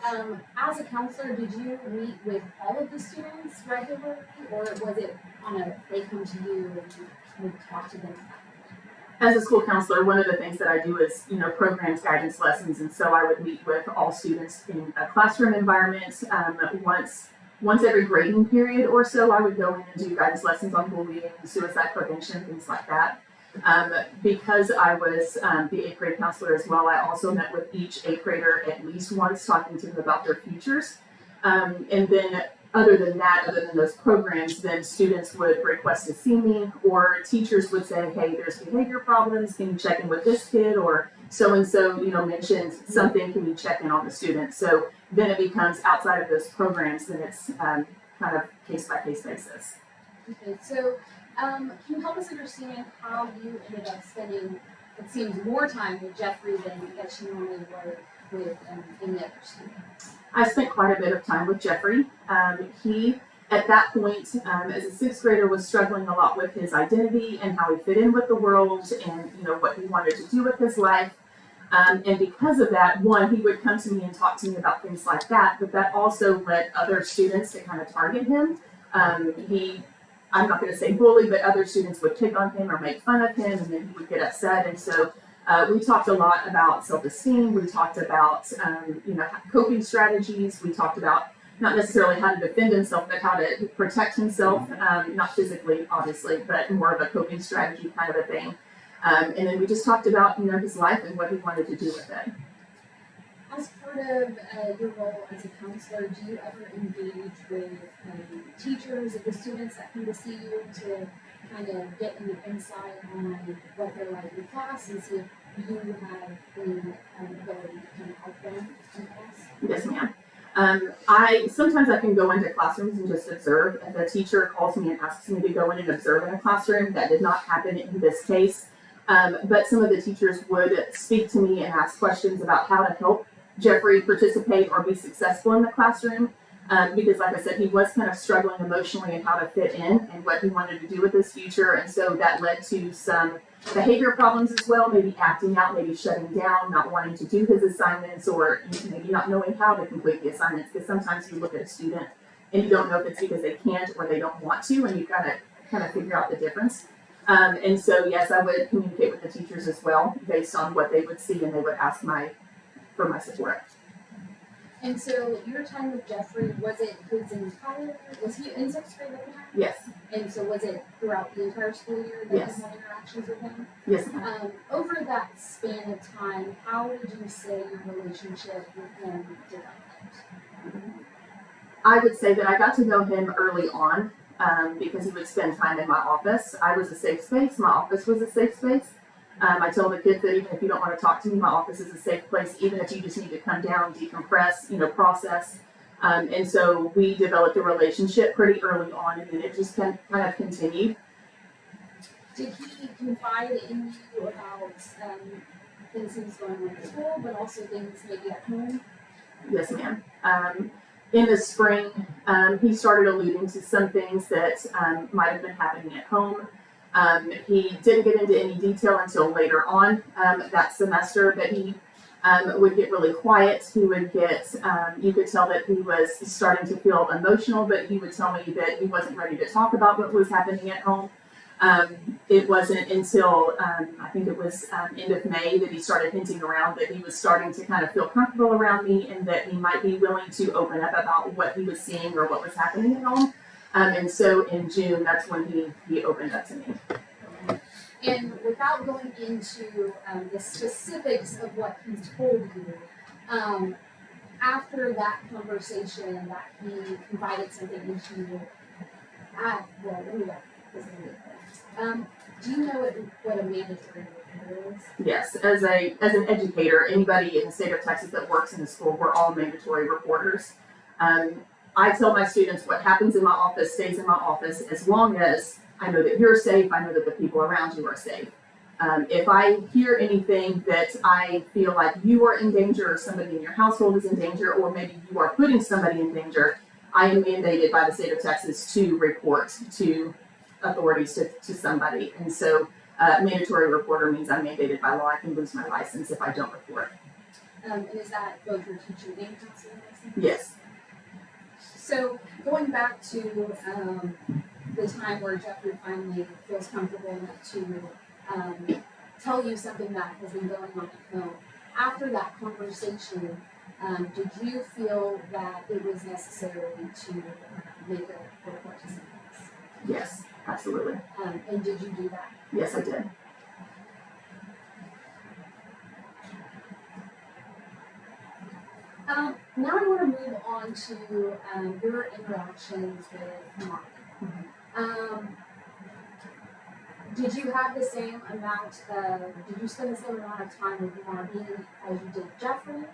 As a counselor, did you meet with all of the students regularly, or was it they come to you and you would talk to them? As a school counselor, one of the things that I do is, programs, guidance lessons, and so I would meet with all students in a classroom environment. Once every grading period or so, I would go in and do guidance lessons on bullying, suicide prevention, things like that. Because I was the 8th grade counselor as well, I also met with each 8th grader at least once, talking to them about their futures. And then other than those programs, then students would request to see me, or teachers would say, hey, there's behavior problems, can you check in with this kid? Or so-and-so, mentioned something, can you check in on the student? So then it becomes outside of those programs, then it's kind of case-by-case basis. Okay, so can you help us understand how you ended up spending, it seems, more time with Jeffrey than you normally would with any other student? I spent quite a bit of time with Jeffrey. He, at that point, as a 6th grader, was struggling a lot with his identity and how he fit in with the world and, what he wanted to do with his life. And because of that, one, he would come to me and talk to me about things like that, but that also led other students to kind of target him. I'm not going to say bully, but other students would pick on him or make fun of him, and then he would get upset. And so we talked a lot about self-esteem. We talked about, coping strategies. We talked about not necessarily how to defend himself, but how to protect himself, not physically, obviously, but more of a coping strategy kind of a thing. And then we just talked about, his life and what he wanted to do with it. As part of your role as a counselor, do you ever engage with teachers of the students that come to see you to kind of get an insight on what they're like in class and see if you have the ability to kind of help them in class? Yes, ma'am. Sometimes I can go into classrooms and just observe. If a teacher calls me and asks me to go in and observe in a classroom, that did not happen in this case. But some of the teachers would speak to me and ask questions about how to help Jeffrey participate or be successful in the classroom. Because like I said, he was kind of struggling emotionally and how to fit in and what he wanted to do with his future. And so that led to some behavior problems as well, maybe acting out, maybe shutting down, not wanting to do his assignments, or maybe not knowing how to complete the assignments. Because sometimes you look at a student and you don't know if it's because they can't or they don't want to, and you've got to kind of figure out the difference. And so, yes, I would communicate with the teachers as well based on what they would see, and they would ask for my support. And so your time with Jeffrey, was it his entire, was he in sixth grade at the time? Yes. And so was it throughout the entire school year that Yes. you had interactions with him? Yes, ma'am. Over that span of time, how would you say your relationship with him developed? I would say that I got to know him early on because he would spend time in my office. I was a safe space. My office was a safe space. I tell the kids that even if you don't want to talk to me, my office is a safe place. Even if you just need to come down, decompress, process. And so we developed a relationship pretty early on, and then it just kind of continued. Did he confide in you about things he was going on at school, but also things maybe at home? Yes, ma'am. In the spring, he started alluding to some things that might have been happening at home. He didn't get into any detail until later on that semester, but he would get really quiet. He would get, you could tell that he was starting to feel emotional, but he would tell me that he wasn't ready to talk about what was happening at home. It wasn't until I think it was end of May that he started hinting around that he was starting to kind of feel comfortable around me and that he might be willing to open up about what he was seeing or what was happening at home. And so in June, that's when he opened up to me. And without going into the specifics of what he told you, after that conversation that he confided something into you, do you know what a mandatory reporter is? Yes, as an educator, anybody in the state of Texas that works in the school, we're all mandatory reporters. I tell my students what happens in my office stays in my office as long as I know that you're safe, I know that the people around you are safe. If I hear anything that I feel like you are in danger or somebody in your household is in danger or maybe you are putting somebody in danger, I am mandated by the state of Texas to report to authorities to somebody. And so mandatory reporter means I'm mandated by law. I can lose my license if I don't report. And is that both your teacher and counselor license? Yes. So going back to the time where Jeffrey finally feels comfortable enough to tell you something that has been going on at home, after that conversation, did you feel that it was necessary to make a report to someone else? Yes, absolutely. And did you do that? Yes, I did. Now I want to move on to your interactions with Mark. Did you have the same amount did you spend the same amount of time with Marvin as you did Jeffrey?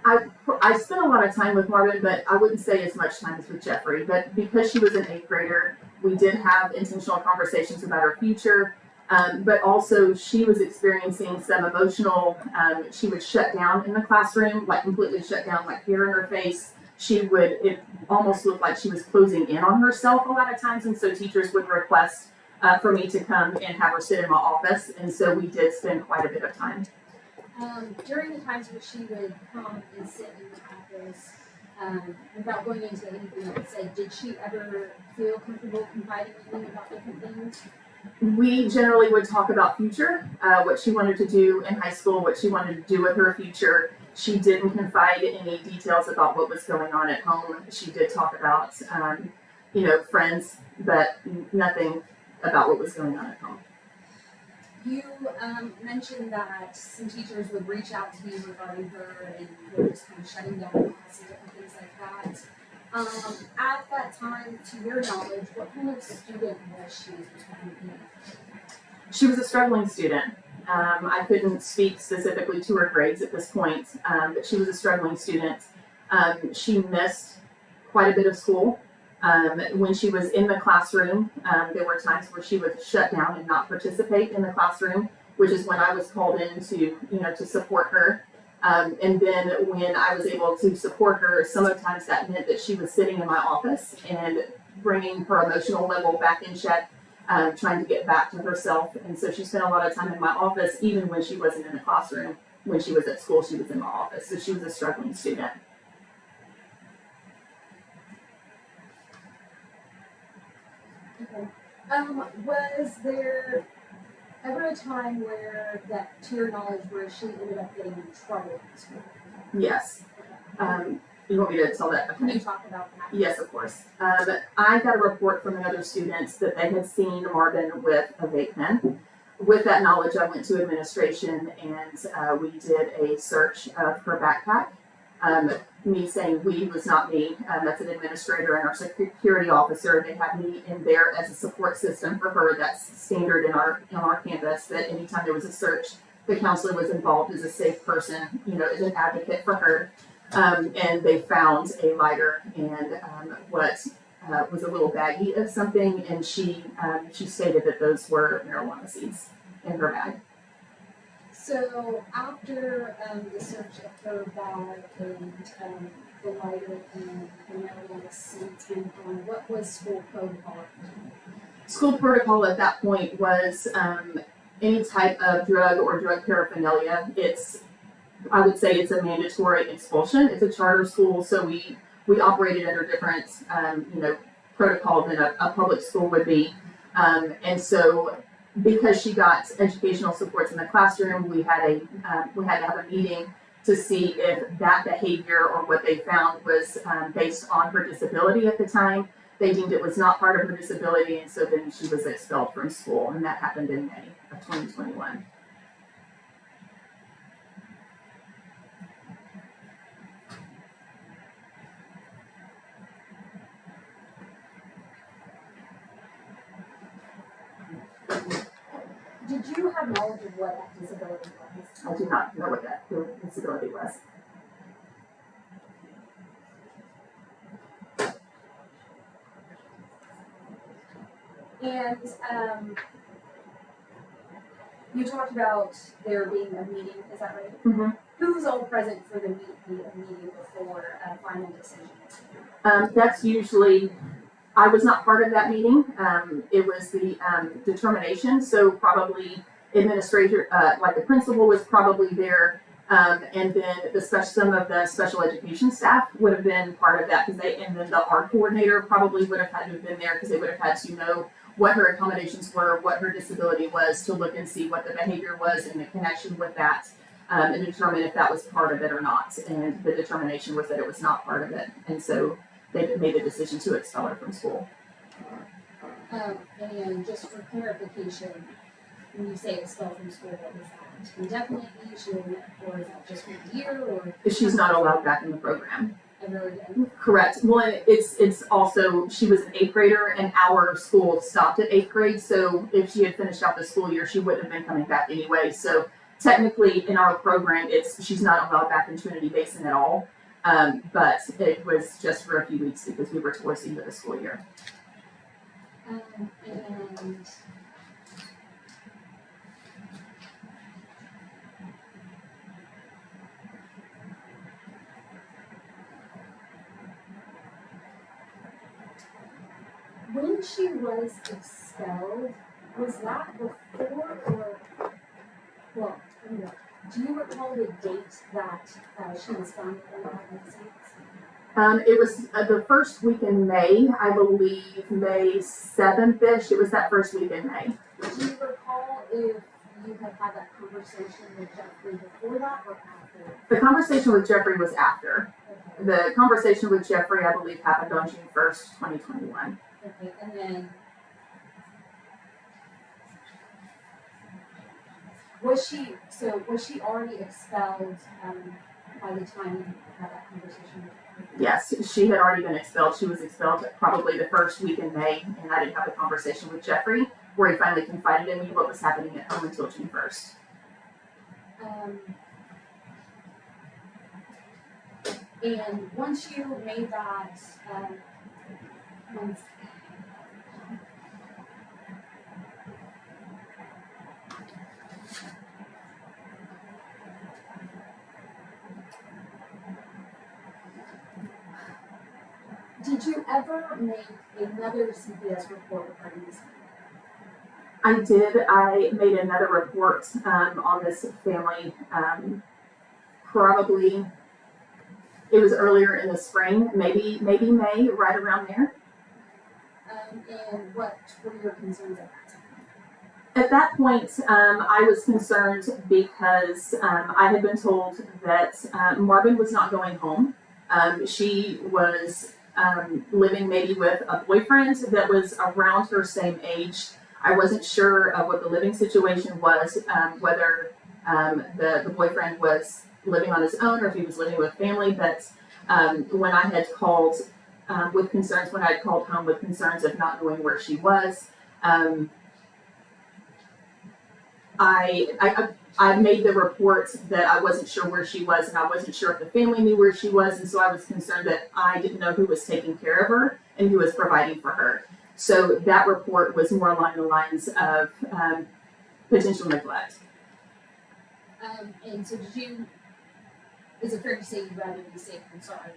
I spent a lot of time with Marvin, but I wouldn't say as much time as with Jeffrey. But because she was an 8th grader, we did have intentional conversations about her future. But also she was experiencing some emotional, she would shut down in the classroom, like completely shut down, like hair in her face. It almost looked like she was closing in on herself a lot of times. And so teachers would request for me to come and have her sit in my office. And so we did spend quite a bit of time. During the times where she would come and sit in the office, without going into anything that was said, did she ever feel comfortable confiding with you about different things? We generally would talk about future, what she wanted to do in high school, what she wanted to do with her future. She didn't confide any details about what was going on at home. She did talk about, friends, but nothing about what was going on at home. You mentioned that some teachers would reach out to you regarding her and were just kind of shutting down classes and things like that. At that time, to your knowledge, what kind of student was she? She was a struggling student. I couldn't speak specifically to her grades at this point, but she was a struggling student. She missed quite a bit of school. When she was in the classroom, there were times where she would shut down and not participate in the classroom, which is when I was called in to support her. And then when I was able to support her, sometimes that meant that she was sitting in my office and bringing her emotional level back in check, trying to get back to herself. And so she spent a lot of time in my office, even when she wasn't in the classroom. When she was at school, she was in my office. So she was a struggling student. Okay. Was there ever a time where that, to your knowledge, where she ended up getting in trouble in school? Yes. You want me to tell that? Can Okay. you talk about that? Yes, of course. I got a report from another student that they had seen Marvin with a vape pen. With that knowledge, I went to administration and we did a search of her backpack. Me saying we was not me. That's an administrator and our security officer. They had me in there as a support system for her. That's standard in our campus. That anytime there was a search, the counselor was involved as a safe person, as an advocate for her. And they found a lighter and what was a little baggie of something, and she stated that those were marijuana seeds in her bag. So after the search of her bag and the lighter and the marijuana seeds being found, what was school protocol? School protocol at that point was any type of drug or drug paraphernalia. I would say it's a mandatory expulsion. It's a charter school, so we operated under different, protocol than a public school would be. And so because she got educational supports in the classroom, we had to have a meeting to see if that behavior or what they found was based on her disability at the time. They deemed it was not part of her disability, and so then she was expelled from school, and that happened in May of 2021. Did you have knowledge of what that disability was? I do not know what that disability was. And you talked about there being a meeting, is that right? Mm-hmm. Who was all present for the meeting before a final decision? That's usually, I was not part of that meeting. It was the determination, so probably administrator, like the principal was probably there, and then some of the special education staff would have been part of that, and then the art coordinator probably would have had to have been there because they would have had to know what her accommodations were, what her disability was, to look and see what the behavior was and the connection with that, and determine if that was part of it or not. And the determination was that it was not part of it, and so they made the decision to expel her from school. And just for clarification, when you say expelled from school, what was that? Indefinitely, or is that just 1 year, or? She's not allowed back in the program. Ever again? Correct. Well, it's also, she was an 8th grader and our school stopped at 8th grade. So if she had finished out the school year, she wouldn't have been coming back anyway. So technically in our program, she's not allowed back in Trinity Basin at all. But it was just for a few weeks because we were towards the end of the school year. And when she was expelled, was that before or, well, do you recall the date that she was found in the United States? It was the first week in May, I believe, May 7th-ish. It was that first week in May. Do you recall if you had had that conversation with Jeffrey before that or after? The conversation with Jeffrey was after. Okay. The conversation with Jeffrey, I believe, happened on June 1st, 2021. Okay, and then was she already expelled by the time you had that conversation with her? Yes, she had already been expelled. She was expelled probably the first week in May, and I didn't have a conversation with Jeffrey where he finally confided in me what was happening at home until June 1st. And once you made that, did you ever make another CPS report regarding this? I did. I made another report on this family. Probably it was earlier in the spring, maybe May, right around there. And what were your concerns at that time? At that point, I was concerned because I had been told that Marvin was not going home. She was living maybe with a boyfriend that was around her same age. I wasn't sure of what the living situation was, whether the boyfriend was living on his own or if he was living with family. But when I had called with concerns, when I had called home with concerns of not knowing where she was, I made the report that I wasn't sure where she was, and I wasn't sure if the family knew where she was, and so I was concerned that I didn't know who was taking care of her and who was providing for her. So that report was more along the lines of potential neglect. And so is it fair to say you'd rather be safe than sorry?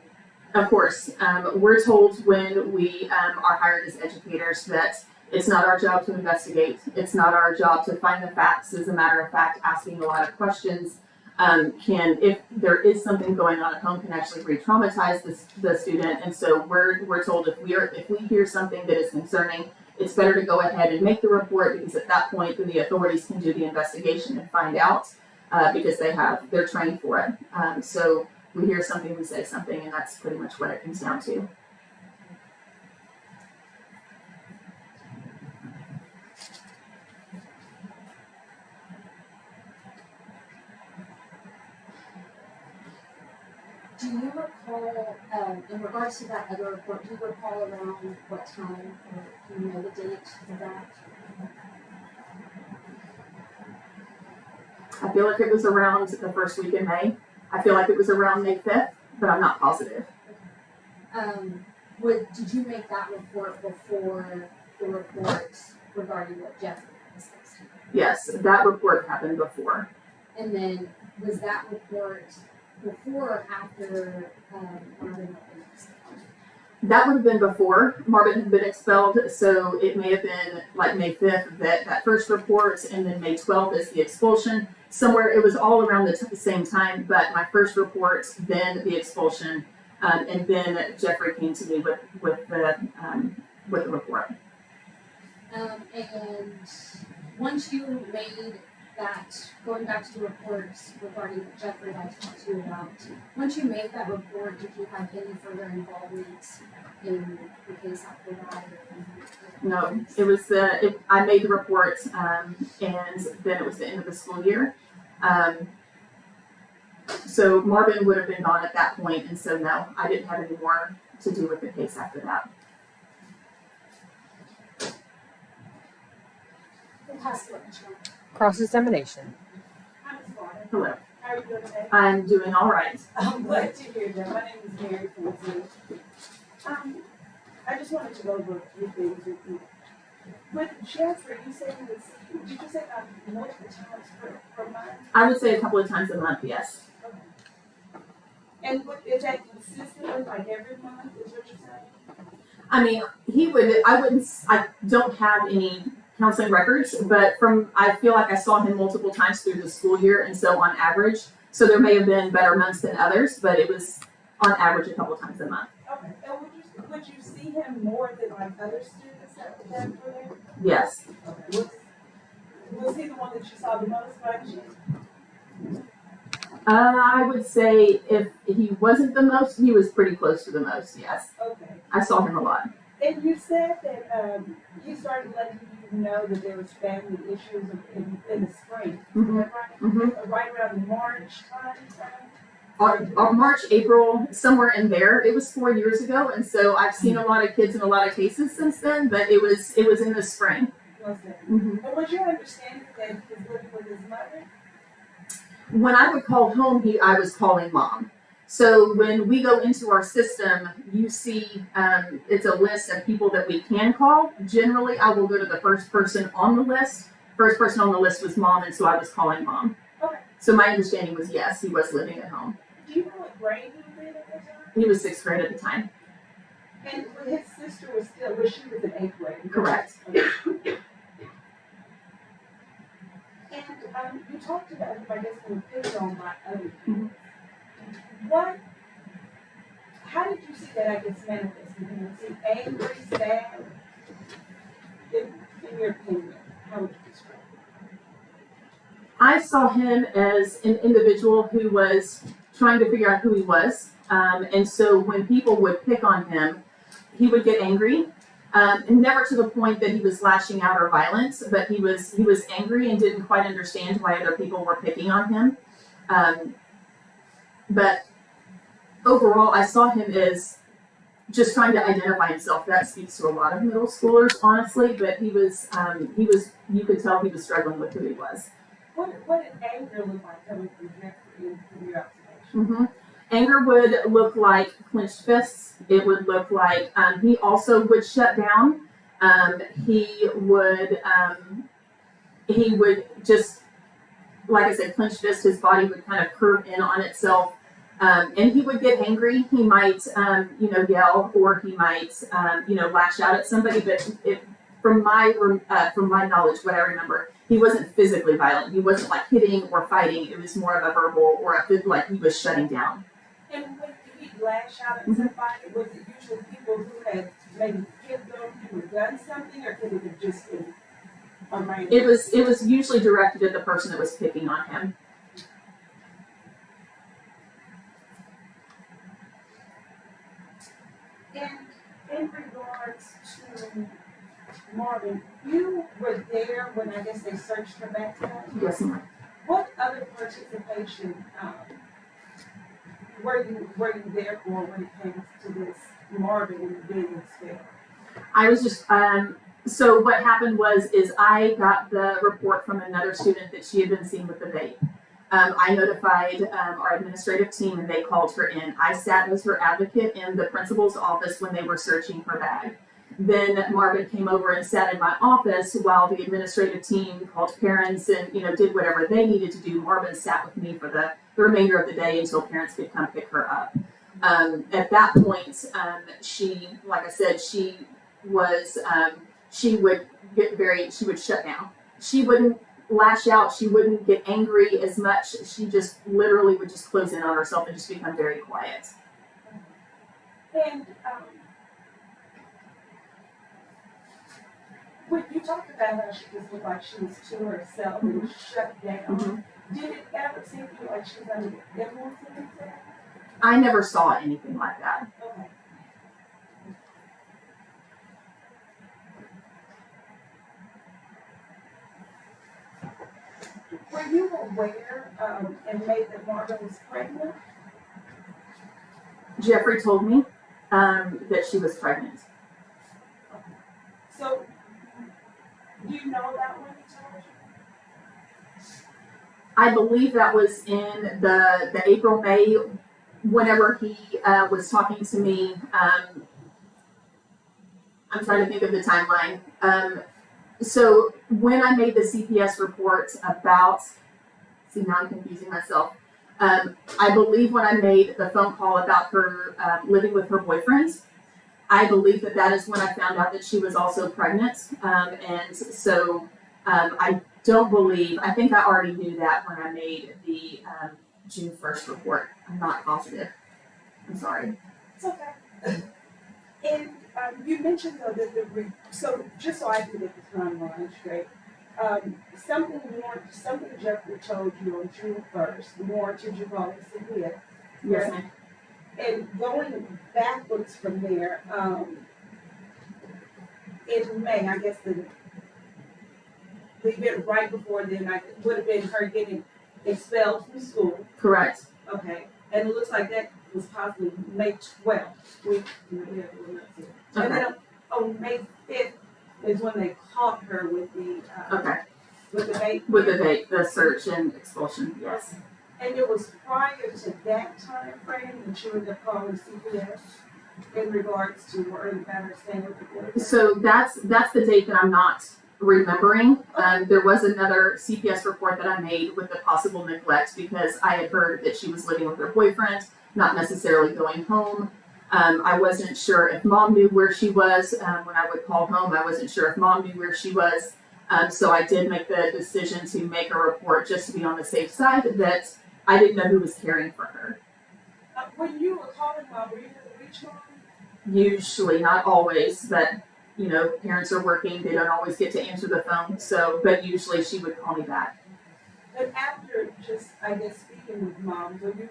Of course, we're told when we are hired as educators that it's not our job to investigate. It's not our job to find the facts. As a matter of fact, asking a lot of questions if there is something going on at home, can actually re-traumatize the student. And so we're told if we hear something that is concerning, it's better to go ahead and make the report, because at that point, then the authorities can do the investigation and find out because they're trained for it. So we hear something, we say something, and that's pretty much what it comes down to. Do you recall, in regards to that other report, do you recall around what time, or do you know the date of that? I feel like it was around the first week in May. I feel like it was around May 5th, but I'm not positive. Did you make that report before the report regarding what Jeffrey discussed? Yes, that report happened before. And then was that report before or after Marvin had been expelled? That would have been before Marvin had been expelled, so it may have been like May 5th that first report, and then May 12th is the expulsion. Somewhere it was all around the same time, but my first report, then the expulsion, and then Jeffrey came to me with the report. And once you made that, going back to the reports regarding what Jeffrey had talked to you about, once you made that report, did you have any further involvement in the case after that? No, it was I made the report, and then it was the end of the school year. So Marvin would have been gone at that point, and so no, I didn't have any more to do with the case after that. Cross-examination. Hello. How are you doing today? I'm doing all right. I'm glad to hear that. My name is Mary from Zoo. I just wanted to go over a few things with you. With Jeffrey, you said you would see, did you say multiple times per month? I would say a couple of times a month, yes. Okay. And is that consistent, like every month, is what you're saying? I mean, I don't have any counseling records, but I feel like I saw him multiple times through the school year, and so on average, so there may have been better months than others, but it was on average a couple times a month. Okay, and would you see him more than like other students that were there? Yes. Okay, was he the one that you saw the most by chance? I would say if he wasn't the most, he was pretty close to the most, yes. Okay. I saw him a lot. And you said that he started letting you know that there was family issues in the spring. Mhm. Is that right? Mhm. Right around March time? March, April, somewhere in there. It was 4 years ago, and so I've seen a lot of kids in a lot of cases since then, but it was in the spring. Okay. Mhm. And was your understanding that he was living with his mother? When I would call home, I was calling mom. So when we go into our system, you see it's a list of people that we can call. Generally, I will go to the first person on the list. First person on the list was mom, and so I was calling mom. Okay. So my understanding was yes, he was living at home. Do you know what grade he was in at that time? He was 6th grade at the time. And his sister was she was in 8th grade? Correct. Okay. And you talked about, I guess, being picked on by other people. How did you see that, I guess, manifested? Was he angry, sad? In your opinion, how would you describe it? I saw him as an individual who was trying to figure out who he was. And so when people would pick on him, he would get angry. And never to the point that he was lashing out or violent, but he was angry and didn't quite understand why other people were picking on him. But overall, I saw him as just trying to identify himself. That speaks to a lot of middle schoolers, honestly. But he was, you could tell he was struggling with who he was. What did anger look like coming from Jeffrey from your observation? Mm-hmm. Anger would look like clenched fists. It would look like he also would shut down. He would just, like I said, clenched fist. His body would kind of curve in on itself, and he would get angry. He might, yell, or he might, lash out at somebody. But from my knowledge, what I remember, he wasn't physically violent. He wasn't like hitting or fighting. It was more of a verbal or like he was shutting down. And when he lash out at somebody, was it usually people who had maybe hit them, who had done something, or could it have just been a random? It was usually directed at the person that was picking on him. And in regards to Marvin, you were there when I guess they searched her backpack? Yes, ma'am. What other participation were you there for when it came to this Marvin and being expelled? I was just, so what happened is I got the report from another student that she had been seen with the vape. I notified our administrative team and they called her in. I sat as her advocate in the principal's office when they were searching her bag. Then Marvin came over and sat in my office while the administrative team called parents and, did whatever they needed to do. Marvin sat with me for the remainder of the day until parents could come pick her up. At that point, she, like I said, she was, she would shut down. She wouldn't lash out. She wouldn't get angry as much. She just literally would just close in on herself and just become very quiet. And when you talked about how she just looked like she was to herself and shut down, did it ever seem to you like she was under the influence of anything? I never saw anything like that. Okay. Were you aware and made that Marvin was pregnant? Jeffrey told me that she was pregnant. Okay. So, do you know that when he told you? I believe that was in the April, May, whenever he was talking to me. I'm trying to think of the timeline. So when I made the CPS report about, now I'm confusing myself. I believe when I made the phone call about her living with her boyfriend, I believe that is when I found out that she was also pregnant. And so I don't believe, I think I already knew that when I made the June 1st report. I'm not positive. I'm sorry. It's okay. And you mentioned though that so just so I can get this timeline straight, something Jeffrey told you on June 1st warranted you calling CPS. Yes, ma'am. And going backwards from there, in May, I guess the event right before then would have been her getting expelled from school. Correct. Okay. And it looks like that was possibly May 12th. And then on May 5th is when they caught her with the vape. With the vape, the search and expulsion, yes. And it was prior to that time frame that you ended up calling CPS in regards to worrying about her staying with the boyfriend? So that's the date that I'm not remembering. There was another CPS report that I made with the possible neglect because I had heard that she was living with her boyfriend, not necessarily going home. I wasn't sure if mom knew where she was when I would call home. I wasn't sure if mom knew where she was. So I did make the decision to make a report just to be on the safe side that I didn't know who was caring for her. When you were calling mom, were you able to reach mom? Usually, not always, but parents are working. They don't always get to answer the phone. So, but usually she would call me back. But after just, I guess, speaking with mom, did you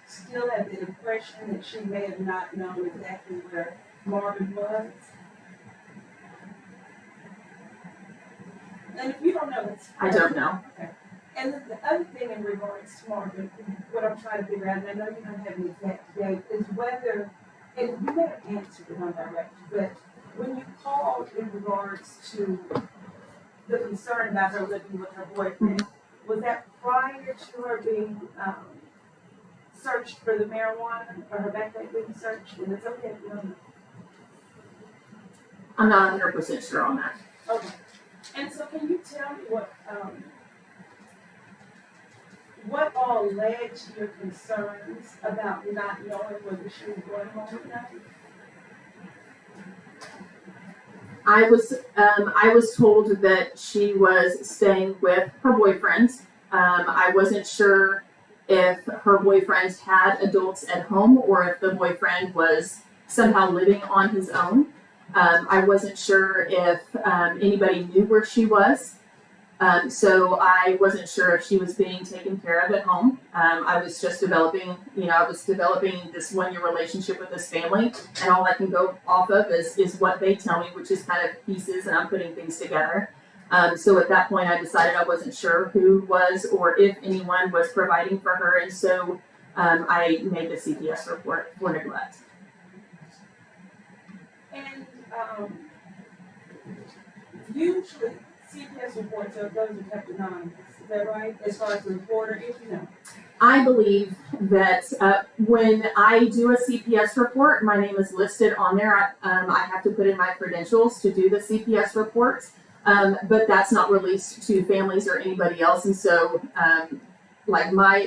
still have the impression that she may have not known exactly where Marvin was? And if you don't know, it's. I don't know. Okay. And then the other thing in regards to Marvin, what I'm trying to figure out, and I know you don't have an exact date, is whether, and you may have answered it on direct, but when you called in regards to the concern about her living with her boyfriend, was that prior to her being searched for the marijuana, or her backpack being searched? And it's okay if you don't know. I'm not 100% sure on that. Okay. And so can you tell me what all led to your concerns about not knowing whether she was going home or not? I was told that she was staying with her boyfriend. I wasn't sure if her boyfriend had adults at home or if the boyfriend was somehow living on his own. I wasn't sure if anybody knew where she was. So I wasn't sure if she was being taken care of at home. I was just developing this 1-year relationship with this family, and all I can go off of is what they tell me, which is kind of pieces, and I'm putting things together. So at that point, I decided I wasn't sure who was or if anyone was providing for her, and so I made the CPS report for neglect. And usually CPS reports those are kept anonymous. Is that right? As far as the reporter, if you know. I believe that when I do a CPS report, my name is listed on there. I have to put in my credentials to do the CPS reports, but that's not released to families or anybody else, and so like my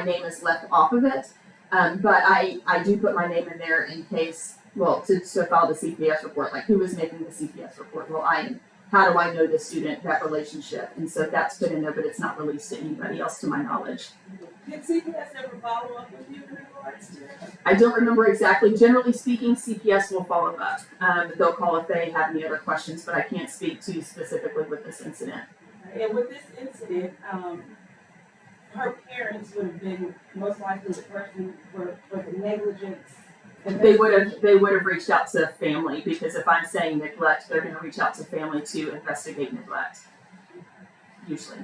name is left off of it. But I do put my name in there in case, well, to file the CPS report, like who is making the CPS report? Well, how do I know the student, that relationship? And so that's put in there, but it's not released to anybody else to my knowledge. Did CPS ever follow up with you in regards to that? I don't remember exactly. Generally speaking, CPS will follow up. They'll call if they have any other questions, but I can't speak to specifically with this incident. And with this incident, her parents would have been most likely the person for the negligence. They would have reached out to family, because if I'm saying neglect, they're going to reach out to family to investigate neglect. Usually.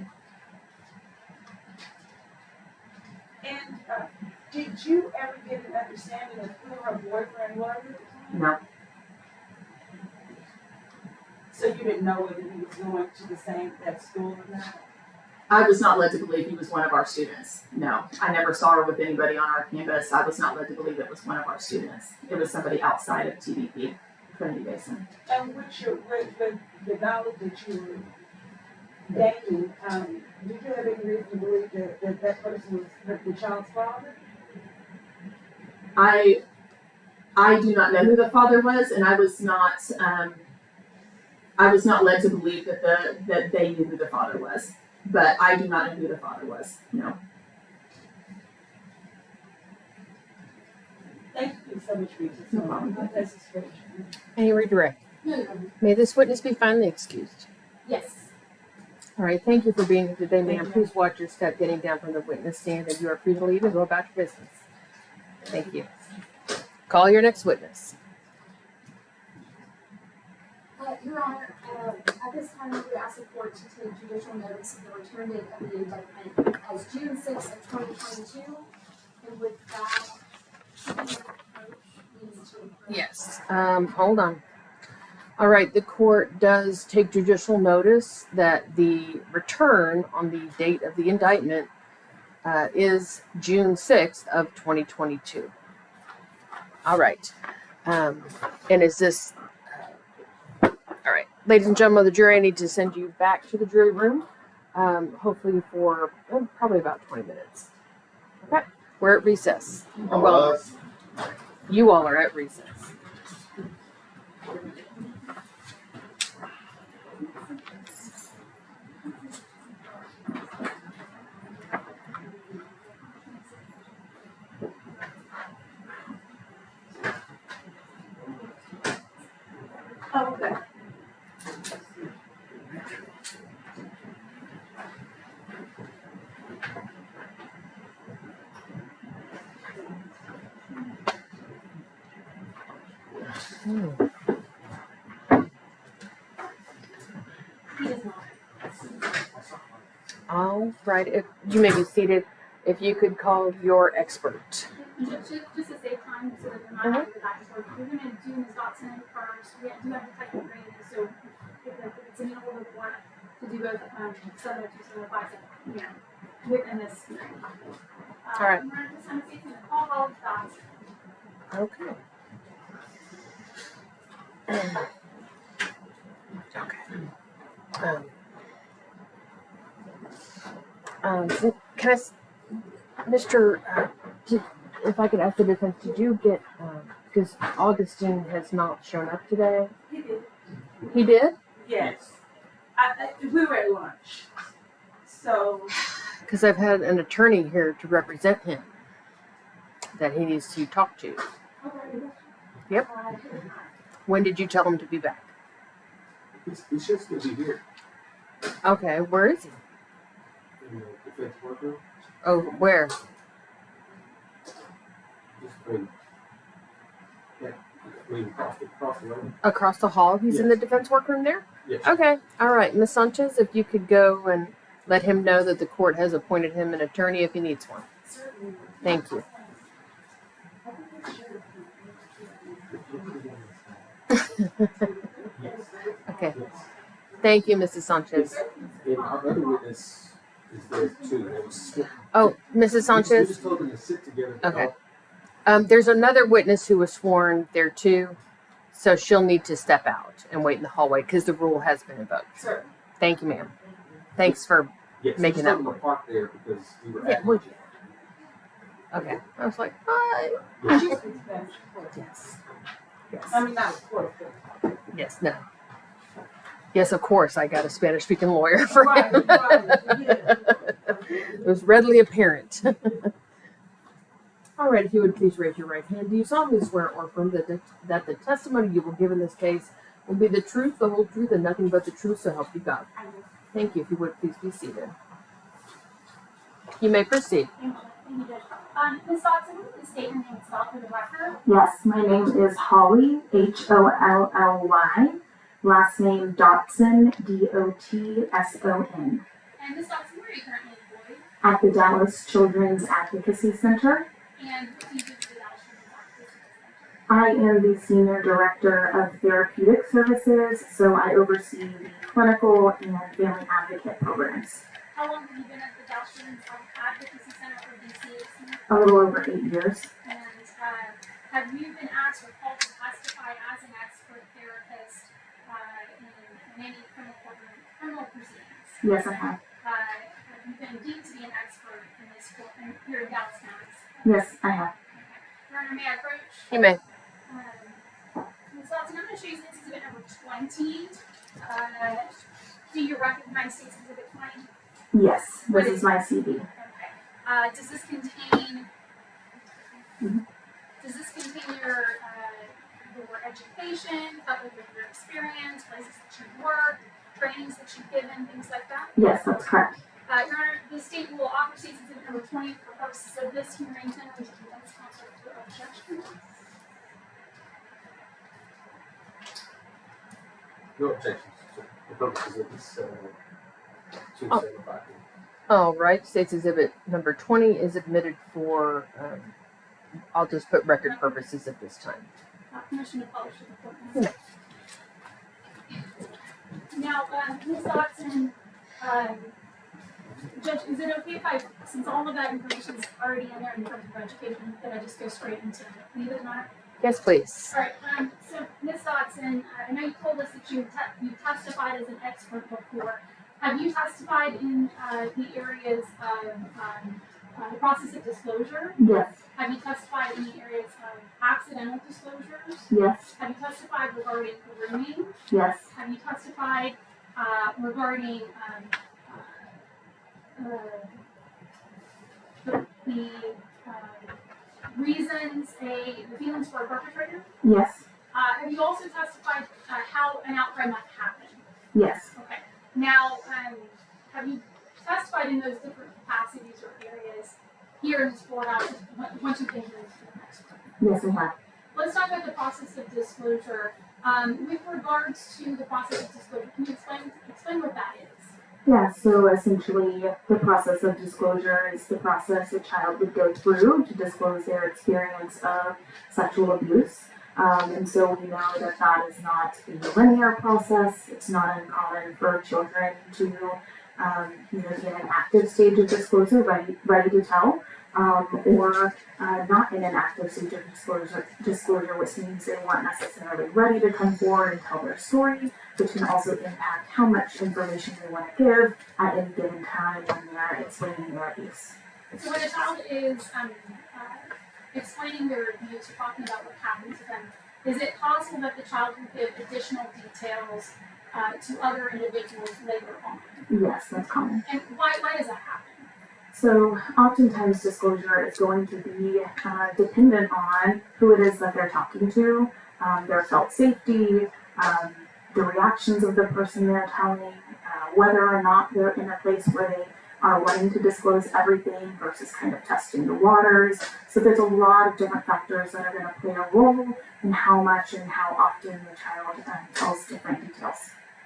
And did you ever get an understanding of who her boyfriend was at the time? No. So you didn't know whether he was going to that school or not? I was not led to believe he was one of our students. No, I never saw her with anybody on our campus. I was not led to believe it was one of our students. It was somebody outside of TVP, Trinity Basin. And with the knowledge that you were gaining, did you have any reason to believe that person was the child's father? I do not know who the father was, and I was not led to believe that they knew who the father was. But I do not know who the father was. No. Thank you so much for your No problem. Any redirect? No. May this witness be finally excused. Yes. All right, thank you for being here today, ma'am. Please watch your step getting down from the witness stand, and you are free to leave and go about your business. Thank you. Call your next witness. Your Honor, at this time, we ask the court to take judicial notice of the return date of the indictment as June 6th of 2022. And with that, Yes. Hold on. All right, the court does take judicial notice that the return on the date of the indictment is June 6th of 2022. All right. And is this... all right, ladies and gentlemen of the jury, I need to send you back to the jury room, hopefully for probably about 20 minutes. Okay, we're at recess. Well, you all are at recess. Oh, okay. He does not. All right, if you may be seated, if you could call your expert. Just to save time so that they're not having to back and forth, we're gonna do Ms. Dotson first. We do have the technical training, so if it's an old report to do both, 702, 705, you know, within this hearing. All right. I'm gonna just, I'm gonna call all of Dotson. Okay. Can I, Mr. If I could ask the defense, did you get, because Augustine has not shown up today? He did. He did? Yes. We were at lunch. So, Because I've had an attorney here to represent him that he needs to talk to. Yep. When did you tell him to be back? He should still be here. Okay, where is he? In the defense worker. Oh, where? Just bring. Yeah. Bring across the road. Across the hall? He's in the defense workroom there? Yes. Okay, all right. Ms. Sanchez, if you could go and let him know that the court has appointed him an attorney if he needs one. Thank you. Okay. Thank you, Mrs. Sanchez. And our other witness is there too. It was, Oh, Mrs. we Sanchez? just told them to sit together. Okay. There's another witness who was sworn there too, so she'll need to step out and wait in the hallway because the rule has been invoked. sir. Thank you, ma'am. Thanks for Yes, making we just that told them to park there because we were Yeah, at. would you? Okay. I was like, hi. Yes. She speaks Spanish. Yes. Yes. I mean, not of course, but. Yes, no. Yes, of course, I got a Spanish-speaking lawyer for Right, him. right, yeah. It was readily apparent. All right, if you would please raise your right hand. Do you solemnly swear or affirm that the testimony you will give in this case will be the truth, the whole truth, and nothing but the truth, so help you God? I do. Thank you. If you would please be seated. You may proceed. Thank you, Judge. Ms. Dotson, please state your name and spell for the record. Yes, my name is Holly, Holly. Last name Dotson, Dotson. And Ms. Dotson, where are you currently employed? At the Dallas Children's Advocacy Center. And what do you do for the Dallas Children's Advocacy Center? I am the Senior Director of Therapeutic Services, so I oversee the clinical and family advocate programs. How long have you been at the Dallas Children's Advocacy Center or DCAC? A little over 8 years. And have you been asked or called to testify as an expert therapist in any criminal proceedings? Yes, I have. Have you been deemed to be an expert in this court here in Dallas County? Yes, I have. Your Honor, may I approach? You may. Ms. Dotson, I'm going to show you State's Exhibit number 20. Do you recognize State's Exhibit 20? Yes, this is my CV. Okay. Does this contain your education, coupled with your experience, places that you've worked, trainings that you've given, things like that? Yes, that's correct. Your Honor, the state will offer State's Exhibit number 20 for purposes of this hearing. Tender is defense counsel to objection. No objections for purposes of this 275. All right. State's Exhibit number 20 is admitted for, I'll just put record purposes at this time. Permission to publish the report. Now, Ms. Dotson, Judge, is it okay if since all of that information is already in there in terms of education, that I just go straight into leave it not? Yes, please. All right. So, Ms. Dotson, I know you told us that you testified as an expert before. Have you testified in the areas of the process of disclosure? Yes. Have you testified in the areas of accidental disclosures? Yes. Have you testified regarding grooming? Yes. Have you testified regarding the reasons, the feelings for a perpetrator? Yes. Have you also testified how an outcry might happen? Yes. Okay. Now, have you testified in those different capacities or areas here in this courthouse once you've been here as an expert? Yes, I have. let's talk about the process of disclosure. With regards to the process of disclosure, can you explain what that is? Yeah, so essentially the process of disclosure is the process a child would go through to disclose their experience of sexual abuse. And so we know that that is not a linear process. It's not uncommon for children to be in an active stage of disclosure, ready to tell, or not in an active stage of disclosure, which means they weren't necessarily ready to come forward and tell their story, which can also impact how much information they want to give at any given time when they're explaining their abuse. So when a child is explaining their abuse or talking about what happened to them, is it possible that the child will give additional details to other individuals later on? Yes, that's common. And why does that happen? So oftentimes disclosure is going to be dependent on who it is that they're talking to, their felt safety, the reactions of the person they're telling, whether or not they're in a place where they are wanting to disclose everything versus kind of testing the waters. So there's a lot of different factors that are going to play a role in how much and how often the child tells different details.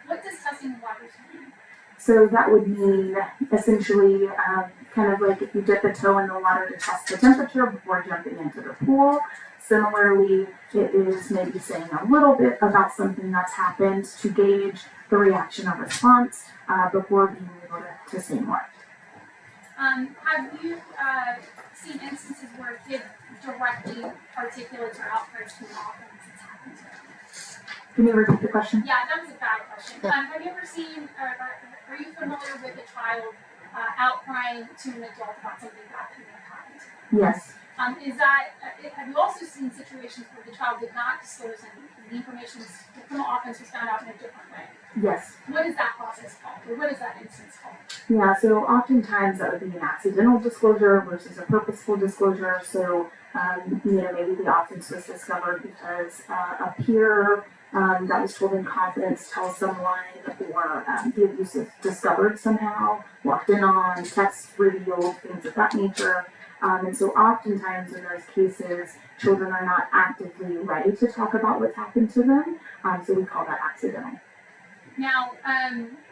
What does testing the waters mean? So that would mean essentially kind of like if you dip a toe in the water to test the temperature before jumping into the pool. Similarly, it is maybe saying a little bit about something that's happened to gauge the reaction or response before being able to say more. Have you seen instances where a kid directly articulates or outbursts from the offense that's happened to them? Can you repeat the question? Yeah, that was a bad question. Have you ever seen, are you familiar with a child outcrying to an adult about something bad that may have happened to them? Yes. Have you also seen situations where the child did not disclose and the information, the criminal offense was found out in a different way? Yes. What is that process called, or what is that instance called? Yeah, so oftentimes that would be an accidental disclosure versus a purposeful disclosure. So, maybe the offense was discovered because a peer that was told in confidence tells someone, or the abuse is discovered somehow, walked in on, text revealed, things of that nature. And so oftentimes in those cases, children are not actively ready to talk about what's happened to them, so we call that accidental. Now,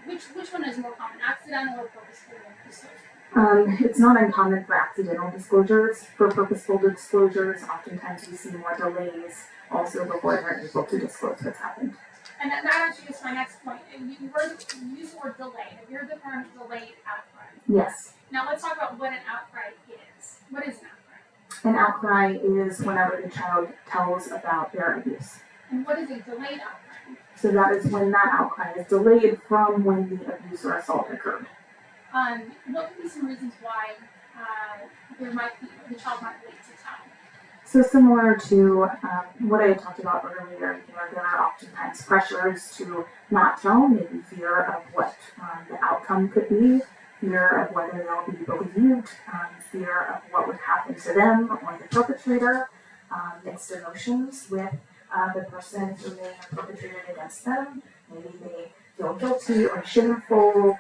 which one is more common, accidental or purposeful disclosure? It's not uncommon for accidental disclosures. For purposeful disclosures, oftentimes we see more delays also before they're able to disclose what's happened. And that actually is my next point. You use the word delay. Have you heard the term delayed outcry? Yes. Now let's talk about what an outcry is. What is an outcry? An outcry is whenever the child tells about their abuse. And what is a delayed outcry? So that is when that outcry is delayed from when the abuse or assault occurred. What would be some reasons why the child might wait to tell? So similar to what I had talked about earlier, there are oftentimes pressures to not tell, maybe fear of what the outcome could be, fear of whether they'll be believed, fear of what would happen to them or the perpetrator, mixed emotions with the person who may have perpetrated against them. Maybe they feel guilty or shameful,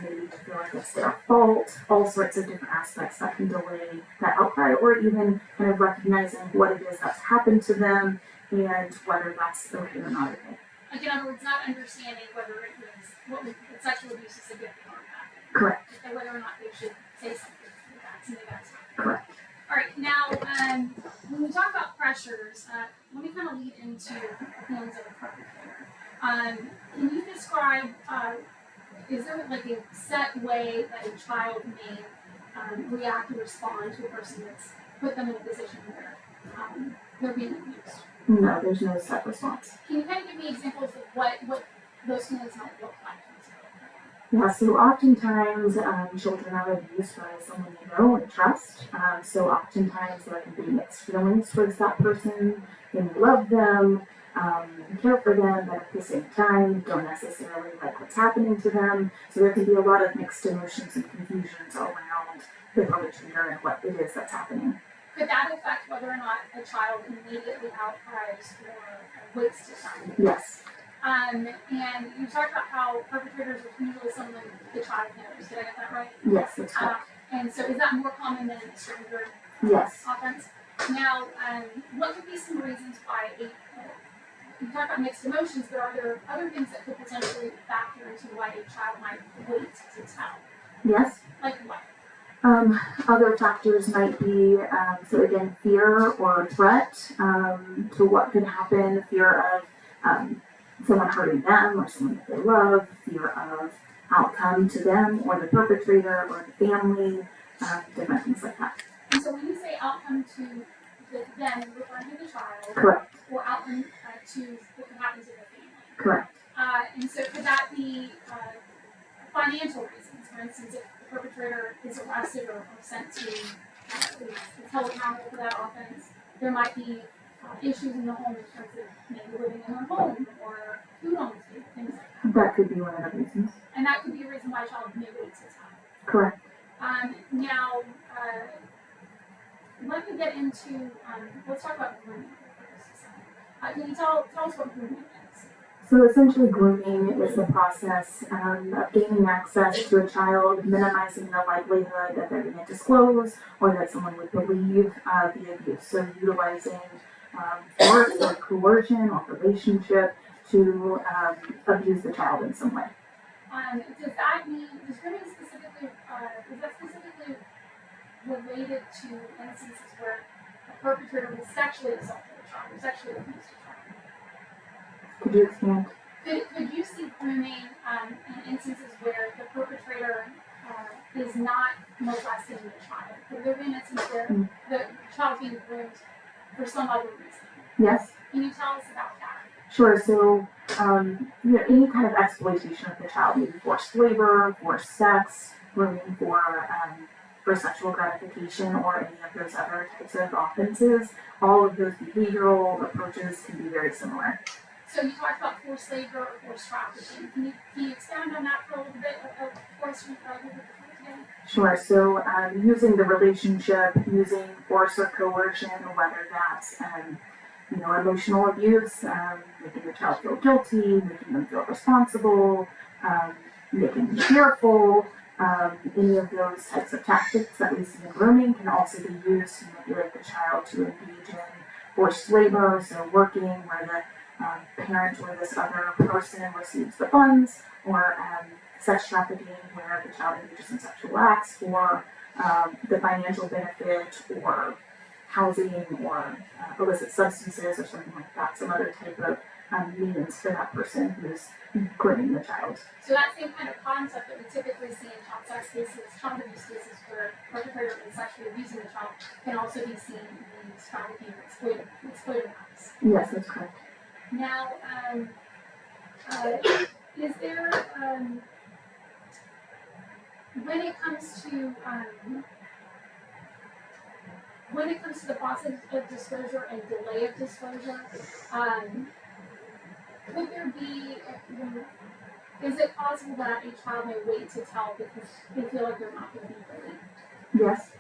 maybe they feel like it's their fault, all sorts of different aspects that can delay that outcry, or even kind of recognizing what it is that's happened to them and whether that's okay or not okay. Like, in other words, not understanding whether it is what sexual abuse is a good thing or bad thing. Correct. And whether or not they should say something that's not. Correct. All right, now when we talk about pressures, let me kind of lead into the feelings of a perpetrator. Can you describe, is there like a set way that a child may react or respond to a person that's put them in a position where they're being abused? No, there's no set response. Can you kind of give me examples of what those feelings might look like? Yeah, so oftentimes children are abused by someone they know and trust. So oftentimes there can be mixed feelings towards that person. They may love them, and care for them, but at the same time don't necessarily like what's happening to them. So there can be a lot of mixed emotions and confusions around the perpetrator and what it is that's happening. Could that affect whether or not a child immediately outcries or waits to tell? Yes. And you talked about how perpetrators are usually someone the child knows. Did I get that right? Yes, that's correct. And so is that more common than a stranger Yes. offense? Now, what could be some reasons why you talk about mixed emotions, but are there other things that could potentially factor into why a child might wait to tell? Yes. Like what? Other factors might be, so again, fear or threat to what could happen, fear of someone hurting them or someone that they love, fear of outcome to them or the perpetrator or the family, different things like that. And so when you say outcome to them, you're referring to the child. Correct. Or outcome to what can happen to the family. Correct. And so could that be financial reasons? For instance, if the perpetrator is arrested or sent to is held accountable for that offense, there might be issues in the home in terms of maybe living in their home or food on the table, things like that. That could be one of the reasons. And that could be a reason why a child may wait to tell. Correct. Now, let me get into, let's talk about grooming. Can you tell us what grooming is? So essentially grooming is the process of gaining access to a child, minimizing the likelihood that they're going to disclose or that someone would believe the abuse. So utilizing force or coercion or relationship to abuse the child in some way. Does that mean, does grooming specifically, is that specifically related to instances where a perpetrator was sexually assaulted a child or sexually abused a child? Could you expand? Could you see grooming in instances where the perpetrator is not molesting the child? Could there be an instance where the child being groomed for some other reason? Yes. Can you tell us about that? Sure. So, any kind of exploitation of the child, maybe forced labor, forced sex, grooming for sexual gratification, or any of those other types of offenses, all of those behavioral approaches can be very similar. So you talked about forced labor or forced trafficking. Can you expand on that for a little bit of forced trafficking? Sure. So using the relationship, using force or coercion, whether that's emotional abuse, making the child feel guilty, making them feel responsible, making them fearful. Any of those types of tactics that we see in grooming can also be used to manipulate the child to engage in forced labor, so working where the parent or this other person receives the funds, or sex trafficking where the child engages in sexual acts for the financial benefit, or housing, or illicit substances, or something like that, some other type of means for that person who's grooming the child. So that same kind of concept that we typically see in child sex cases, child abuse cases where perpetrator is sexually abusing the child, can also be seen in these trafficking or exploitive acts. Yes, that's correct. Now, is there, when it comes to the process of disclosure and delay of disclosure, could there be, is it possible that a child may wait to tell because they feel like they're not going to be believed? Yes.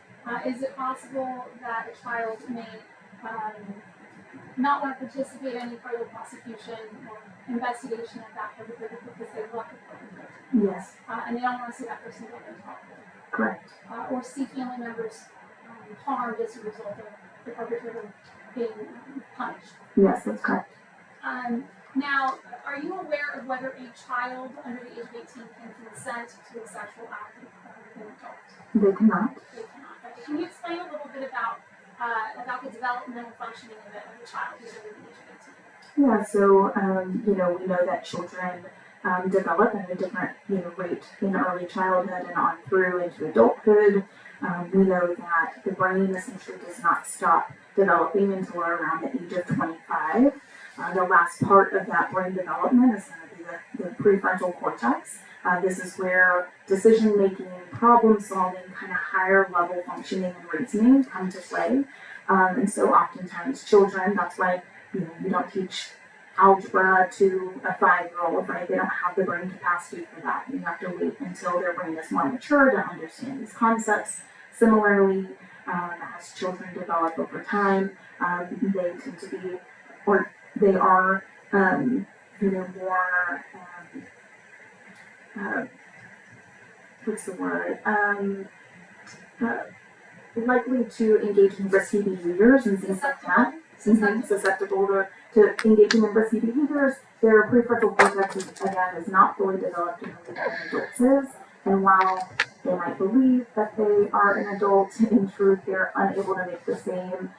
Is it possible that a child may not want to participate in any further prosecution or investigation of that perpetrator because they love the perpetrator? Yes. And they don't want to see that person get in trouble? Correct. Or see family members harmed as a result of the perpetrator being punished? Yes, that's correct. Now, are you aware of whether a child under the age of 18 can consent to a sexual act with an adult? They cannot. They cannot. Okay. Can you explain a little bit about the developmental functioning of a child who's under the age of 18? Yeah, so we know that children develop at a different rate in early childhood and on through into adulthood. We know that the brain essentially does not stop developing until around the age of 25. The last part of that brain development is going to be the prefrontal cortex. This is where decision making, problem solving, kind of higher level functioning and reasoning come to play. And so oftentimes children, that's why you don't teach algebra to a 5-year-old, right? They don't have the brain capacity for that. You have to wait until their brain is more mature to understand these concepts. Similarly, as children develop over time, they tend to be, or they are, more, what's the word? likely to engage in risky behaviors and things like that. Susceptible to engaging in risky behaviors. Their prefrontal cortex is not fully developed in the way that an adult is, and while they might believe that they are an adult, in truth they're unable to make the same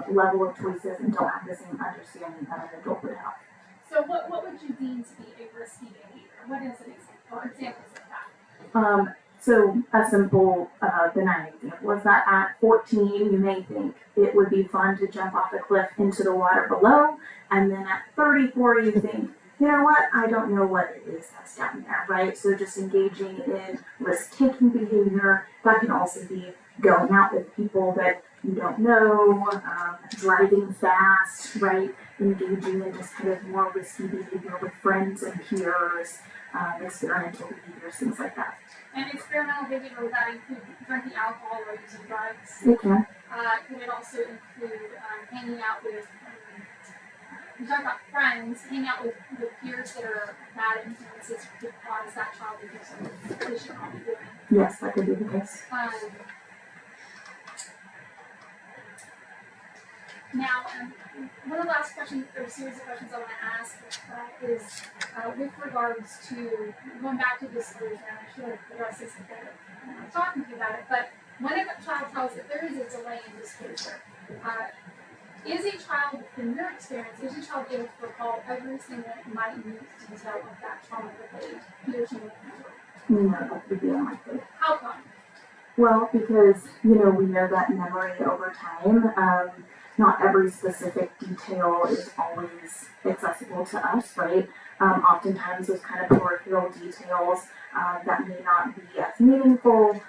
level of choices and don't have the same understanding that an adult would have. So what would you deem to be a risky behavior? What is an example or examples of that? So a simple, benign example is that at 14, you may think it would be fun to jump off a cliff into the water below, and then at 34, you think, you know what, I don't know what it is that's down there, right? So just engaging in risk-taking behavior, that can also be going out with people that you don't know, driving fast, right? Engaging in just kind of more risky behavior with friends and peers, experimental behaviors, things like that. And experimental behavior, would that include drinking alcohol or using drugs? It can. Could it also include hanging out with, you talk about friends, hanging out with peers that are bad influences could cause that child to do something they should not be doing? Yes, that could be the case. Now, one of the last questions, or series of questions I want to ask is with regards to, going back to disclosure, and I should have addressed this before I was talking to you about it, but when a child tells that there is a delay in disclosure, is a child, in your experience, is a child able to recall every single minute detail of that trauma that he or she went through? No, that would be unlikely. How come? Well, because, we know that memory over time, not every specific detail is always accessible to us, right? Oftentimes those kind of peripheral details that may not be as meaningful,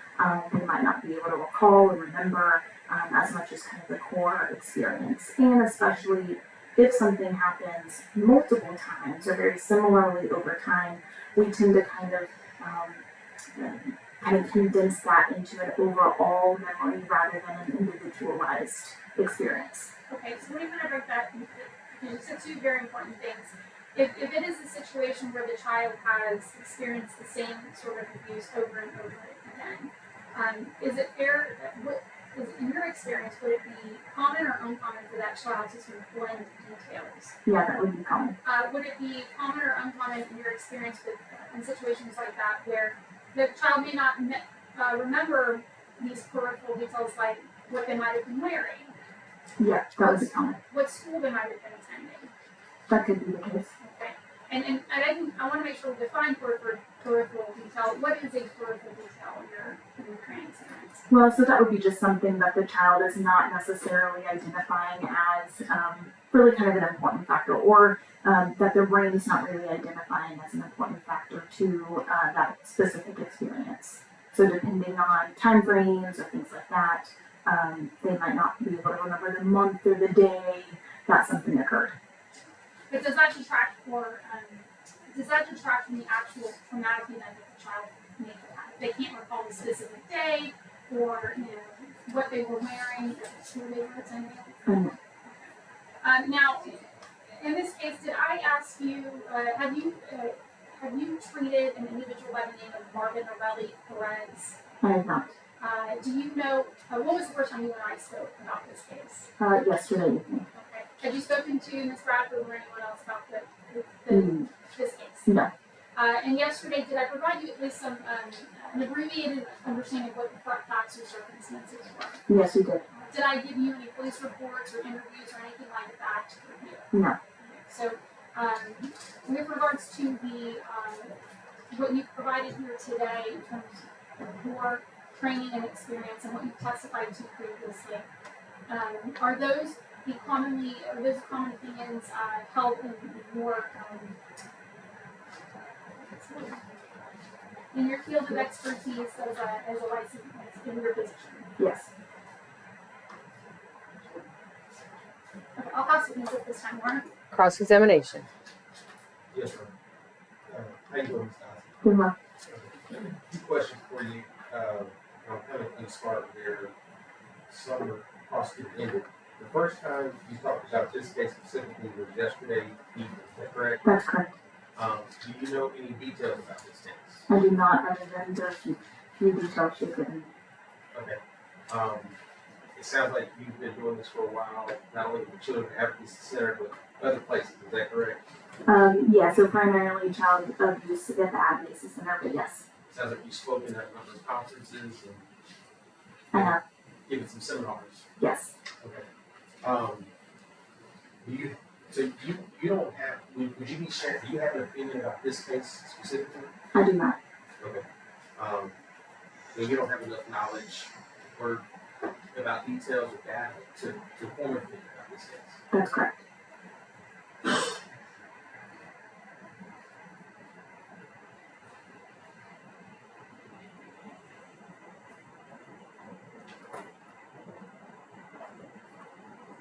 we might not be able to recall and remember as much as kind of the core experience. And especially if something happens multiple times or very similarly over time, we tend to kind of condense that into an overall memory rather than an individualized experience. Okay, so let me kind of break that into, you said two very important things. If it is a situation where the child has experienced the same sort of abuse over and over again, is it fair, in your experience, would it be common or uncommon for that child to sort of blend details? Yeah, that would be common. Would it be common or uncommon in your experience with, in situations like that where the child may not remember these peripheral details like what they might have been wearing? Yeah, that would be common. What school they might have been attending? That could be the case. Okay. And I want to make sure we define peripheral detail. What is a peripheral detail in your training experience? Well, so that would be just something that the child is not necessarily identifying as really kind of an important factor, or that their brain is not really identifying as an important factor to that specific experience. So depending on time frames or things like that, they might not be able to remember the month or the day that something occurred. But does that detract from the actual traumatic event that the child may have had? They can't recall the specific day or what they were wearing, the school they were attending. Now, in this case, did I ask you, have you treated an individual by the name of Marvin Morelli Perez? I have not. Do you know, what was the first time you and I spoke about this case? Yesterday evening. Okay. Have you spoken to Ms. Bradford or anyone else about this case? No. And yesterday, did I provide you at least some an abbreviated understanding of what the facts or circumstances were? Yes, you did. Did I give you any police reports or interviews or anything like that to review? No. So, with regards to the what you provided here today in terms of your training and experience and what you testified to previously, are those common opinions held in your field of expertise as a licensed in your position? Yes. Okay, I'll pass it at this time, Warren. Cross-examination. Yes, sir. How you doing, Ms. Dawson? Good luck. Two questions for you. I'm kind of inspired here. Summer prosecutor ended. The first time you talked about this case specifically was yesterday evening. Is that correct? That's correct. Do you know any details about this case? I do not, other than the few details she's given. Okay. it sounds like you've been doing this for a while, not only with the Children Advocacy Center, but other places. Is that correct? Yeah, so primarily child abuse at the Advocacy Center, but yes, Sounds like you've spoken at a number of conferences I and have, given some seminars. yes. Okay. You don't have, would you be sharing, do you have an opinion about this case specifically? I do not. Okay. And you don't have enough knowledge or about details or data to form an opinion about this case? That's correct.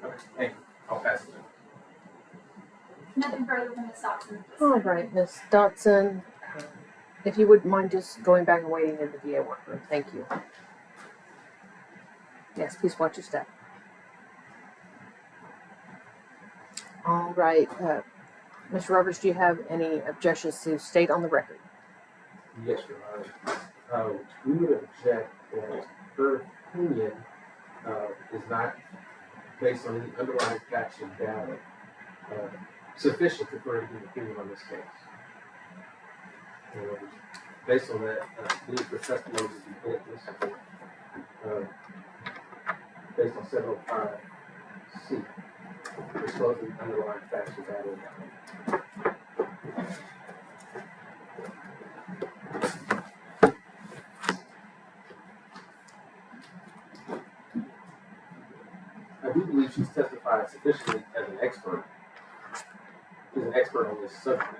Okay, thank you. I'll pass it on. Nothing further from Ms. Dodson. All right, Ms. Dotson, if you wouldn't mind just going back and waiting in the VA workroom, thank you. Yes, please watch your step. All right, Mr. Roberts, do you have any objections to state on the record? Yes, Your Honor. We would object that her opinion is not based on any underlying facts and data sufficient to further an opinion on this case. Based on that, we need for testimony to be witnessed based on 705C, disclosing underlying facts or data. I do believe she's testified sufficiently as an expert. She's an expert on this subject matter.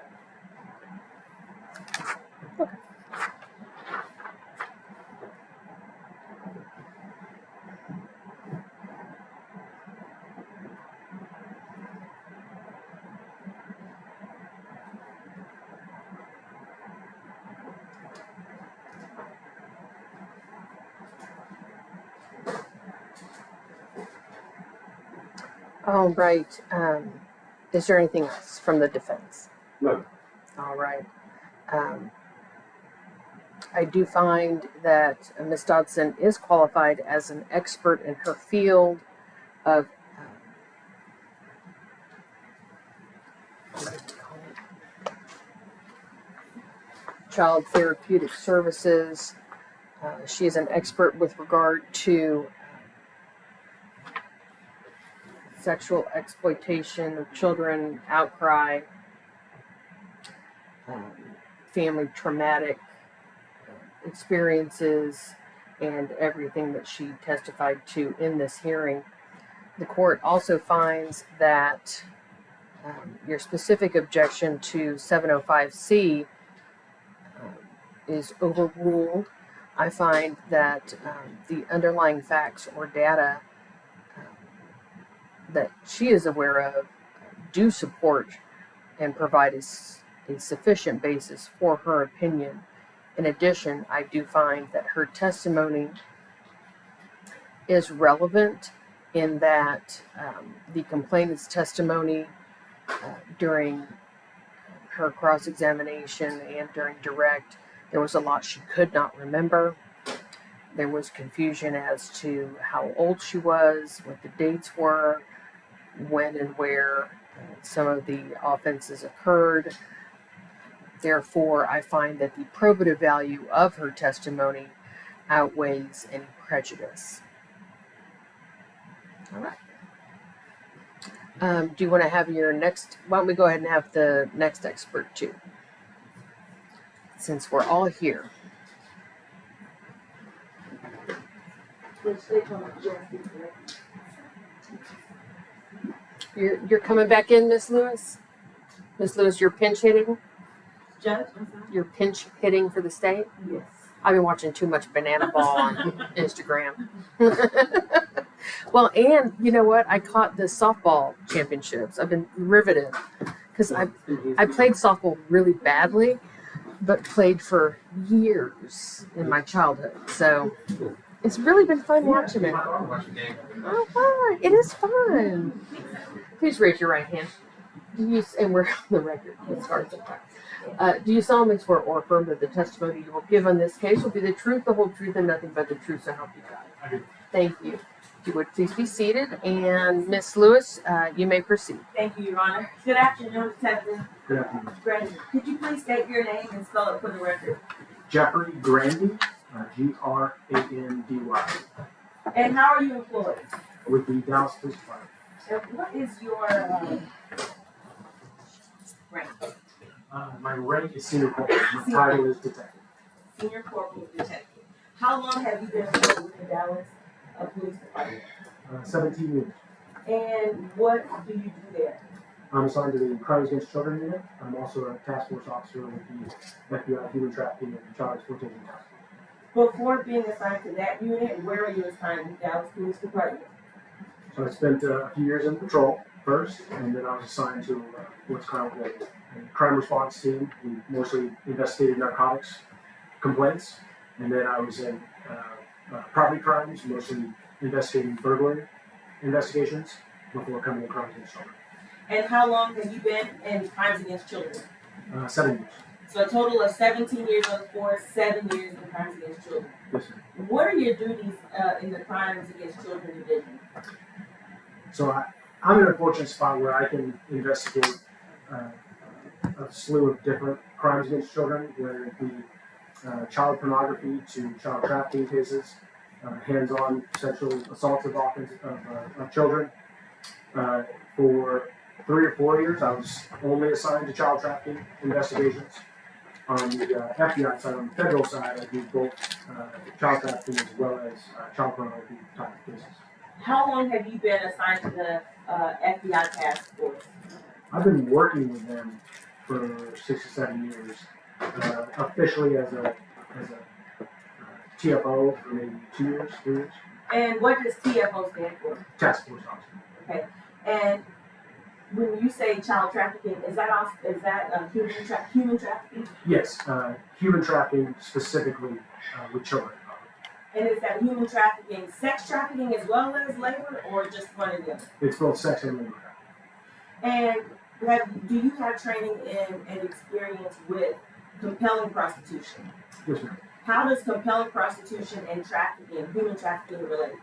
All right, is there anything else from the defense? No. All right. I do find that Ms. Dodson is qualified as an expert in her field of child therapeutic services. She is an expert with regard to sexual exploitation of children, outcry, family traumatic experiences, and everything that she testified to in this hearing. The court also finds that your specific objection to 705C is overruled. I find that the underlying facts or data that she is aware of do support and provide a sufficient basis for her opinion. In addition, I do find that her testimony is relevant in that the complainant's testimony during her cross-examination and during direct, there was a lot she could not remember. There was confusion as to how old she was, what the dates were, when and where some of the offenses occurred. Therefore, I find that the probative value of her testimony outweighs any prejudice. All right. Do you want to have your next, why don't we go ahead and have the next expert too, since we're all here. You're coming back in, Miss Lewis? Miss Lewis, you're pinch hitting? Judge, You're pinch hitting for the state? yes. I've been watching too much Banana Ball on Instagram. Well, and you know what? I caught the softball championships. I've been riveted because I played softball really badly, but played for years in my childhood. So it's really been fun watching it. Oh, fun. It is fun. Please raise your right hand. And we're on the record. It's hard sometimes. Do you solemnly swear or affirm that the testimony you will give on this case will be the truth, the whole truth, and nothing but the truth, so help you God? I do. Thank you. If you would please be seated, and Miss Lewis, you may proceed. Thank you, Your Honor. Good afternoon, Detective Good afternoon. Grandy. Could you please state your name and spell it for the record? Jeffrey Grandy, Grandy, And how are you employed? with the Dallas Police Department. And what is your rank? My rank is senior corporal. My title is detective. Senior Corporal Detective. How long have you been employed with the Dallas Police Department? 17 years. And what do you do there? I'm assigned to the Crimes Against Children unit. I'm also a task force officer with the FBI Human Trafficking and Child Exploitation Task Force. Before being assigned to that unit, where were you assigned to the Dallas Police Department? So I spent a few years in patrol first, and then I was assigned to what's called a crime response team. We mostly investigated narcotics complaints, and then I was in property crimes, mostly investigating burglary investigations before coming to crimes against children. And how long have you been in crimes against children? 7 years. So a total of 17 years on the force, 7 years in crimes against children. Yes, sir. What are your duties in the crimes against children division? So I'm in a fortunate spot where I can investigate a slew of different crimes against children, whether it be child pornography to child trafficking cases, hands-on sexual assaults of children. For 3 or 4 years, I was only assigned to child trafficking investigations. On the FBI side, on the federal side, I do both child trafficking as well as child pornography type cases. How long have you been assigned to the FBI task force? I've been working with them for 6 or 7 years, officially as a TFO for maybe 2 years, 3 years. And what does TFO stand for? Task force officer. Okay. And when you say child trafficking, is that human trafficking? Yes, human trafficking specifically with children. And is that human trafficking sex trafficking as well as labor, or just one or the other? It's both sex and labor. And do you have training in and experience with compelling prostitution? Yes, ma'am. How does compelling prostitution and trafficking, human trafficking, relate?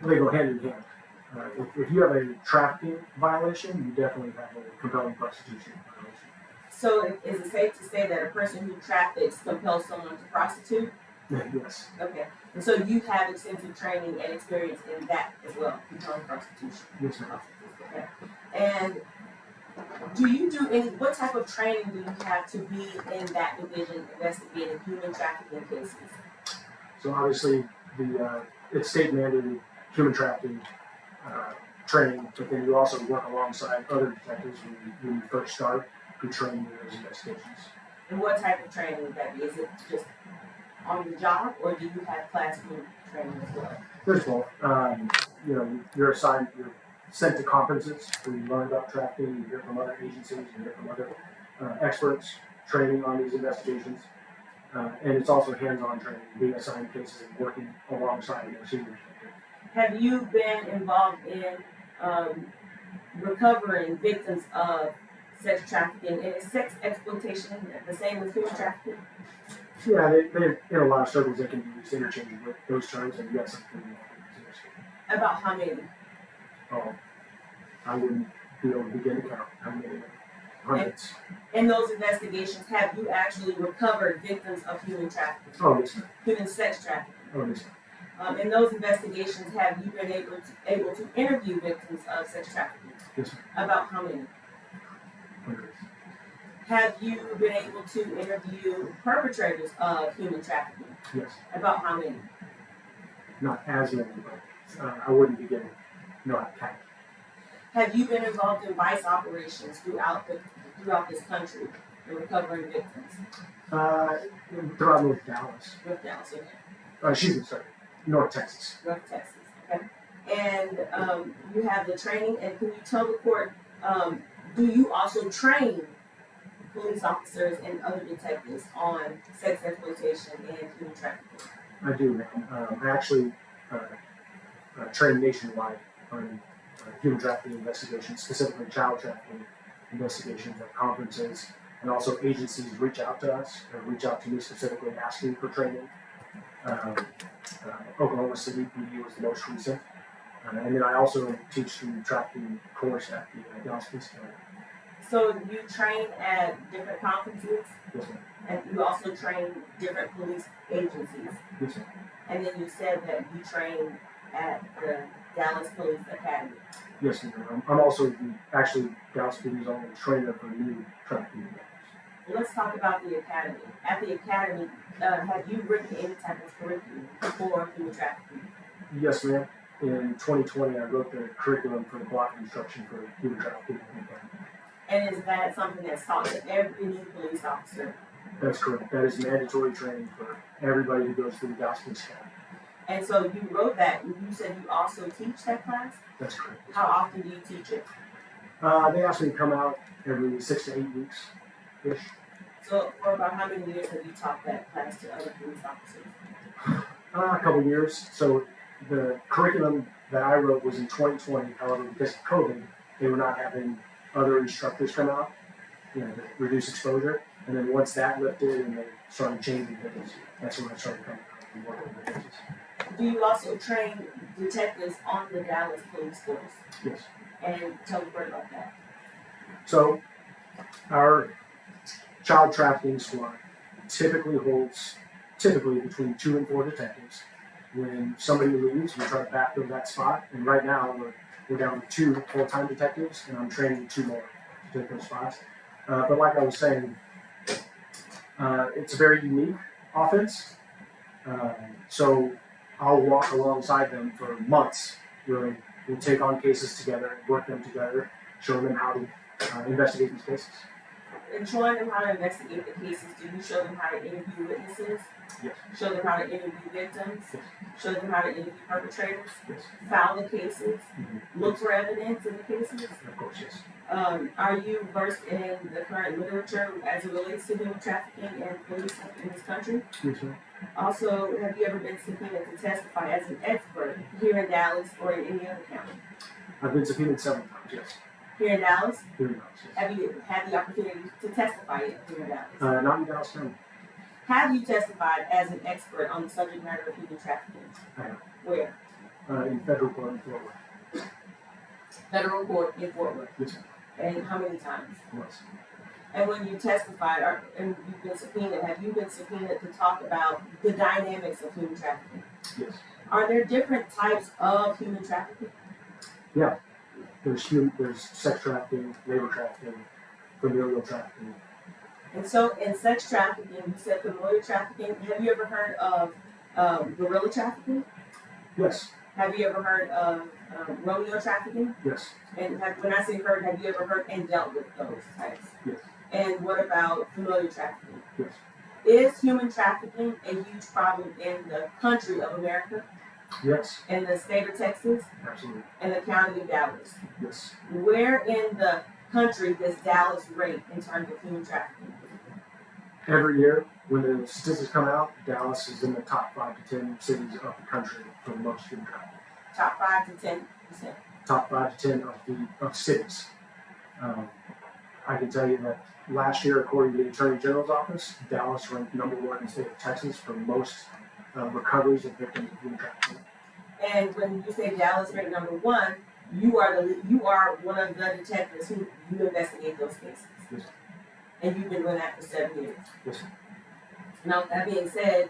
They go hand in hand. If you have a trafficking violation, you definitely have a compelling prostitution violation. So is it safe to say that a person who traffics compels someone to prostitute? Yes. Okay. And so you have extensive training and experience in that as well, compelling prostitution. Yes, ma'am. Okay. And do you do what type of training do you have to be in that division investigating human trafficking cases? So obviously, it's state mandated human trafficking training, but then you also work alongside other detectives when you first start who train you in those investigations. And what type of training would that be? Is it just on the job, or do you have classroom training as well? There's both. You're sent to conferences where you learn about trafficking, you hear from other agencies, you hear from other experts training on these investigations. And it's also hands-on training, being assigned cases and working alongside your seniors. Have you been involved in recovering victims of sex trafficking? And is sex exploitation the same as human trafficking? Yeah, they in a lot of circles they can be used interchangeably with those terms, and yes, I'm pretty involved. About how many? Oh, I wouldn't be able to begin to count how many. Hundreds. In those investigations, have you actually recovered victims of human trafficking? Oh, yes, ma'am. Human sex trafficking? Oh, yes, ma'am. In those investigations, have you been able to interview victims of sex trafficking? Yes, ma'am. About how many? Hundreds. Have you been able to interview perpetrators of human trafficking? Yes. About how many? Not as many, but I wouldn't begin. No, I can't. Have you been involved in vice operations throughout this country in recovering victims? Throughout North Dallas. North Dallas, okay. North Texas. North Texas, okay. And you have the training, and can you tell the court, do you also train police officers and other detectives on sex exploitation and human trafficking? I do, ma'am. I actually train nationwide on human trafficking investigations, specifically child trafficking investigations at conferences, and also agencies reach out to us, or reach out to me specifically asking for training. Oklahoma City PD was the most recent. And then I also teach the trafficking course at the Dallas Police Academy. So you train at different conferences, Yes, ma'am. and you also train different police agencies. Yes, ma'am. And then you said that you train at the Dallas Police Academy. Yes, ma'am. I'm also actually Dallas PD's only trainer for new trafficking members. Let's talk about the academy. At the academy, have you written any type of curriculum for human trafficking? Yes, ma'am. In 2020, I wrote the curriculum for the block of instruction for human trafficking. And is that something that's taught to every new police officer? That's correct. That is mandatory training for everybody who goes through the Dallas Police Academy. And so you wrote that, and you said you also teach that class? That's correct. How often do you teach it? They asked me to come out every 6 to 8 weeks-ish. So for about how many years have you taught that class to other police officers? A couple years. So the curriculum that I wrote was in 2020. However, because of COVID, they were not having other instructors come out, to reduce exposure. And then once that lifted and they started changing things, that's when I started coming out and working with the cases. Do you also train detectives on the Dallas Police Force? Yes. And tell me more about that. So our child trafficking squad typically holds between 2 and 4 detectives. When somebody leaves, we try to backfill that spot. And right now we're down to 2 full-time detectives, and I'm training 2 more to take those spots. But like I was saying, it's a very unique offense. So I'll walk alongside them for months. We'll take on cases together, work them together, show them how to investigate these cases. In showing them how to investigate the cases, do you show them how to interview witnesses? Yes. Show them how to interview victims? Yes. Show them how to interview perpetrators? Yes. File the cases? Mm-hmm. Look for evidence in the cases? Of course, yes. Are you versed in the current literature as it relates to human trafficking and police in this country? Yes, ma'am. Also, have you ever been subpoenaed to testify as an expert here in Dallas or in any other county? I've been subpoenaed several times, yes. Here in Dallas? Here in Dallas, yes. Have you had the opportunity to testify yet here in Dallas? Not in Dallas County. Have you testified as an expert on the subject matter of human trafficking? I have. Where? In federal court in Fort Worth. Federal court in Fort Worth. Yes, ma'am. And how many times? Once. And when you testified and you've been subpoenaed, have you been subpoenaed to talk about the dynamics of human trafficking? Yes. Are there different types of human trafficking? Yeah. There's sex trafficking, labor trafficking, familial trafficking. And so in sex trafficking, you said familial trafficking. Have you ever heard of guerrilla trafficking? Yes. Have you ever heard of rodeo trafficking? Yes. And when I say heard, have you ever heard and dealt with those types? Yes. And what about familial trafficking? Yes. Is human trafficking a huge problem in the country of America, Yes. in the state of Texas, Absolutely. and the county of Dallas? Yes. Where in the country does Dallas rate in terms of human trafficking? Every year, when the statistics come out, Dallas is in the top 5 to 10 cities of the country for the most human trafficking. Top 5 to 10%. Top 5 to 10 of cities. I can tell you that last year, according to the Attorney General's office, Dallas ranked #1 in the state of Texas for most recoveries of victims of human trafficking. And when you say Dallas ranked #1, you are one of the detectives who you investigate those cases. Yes. And you've been doing that for 7 years. Yes. Now, that being said,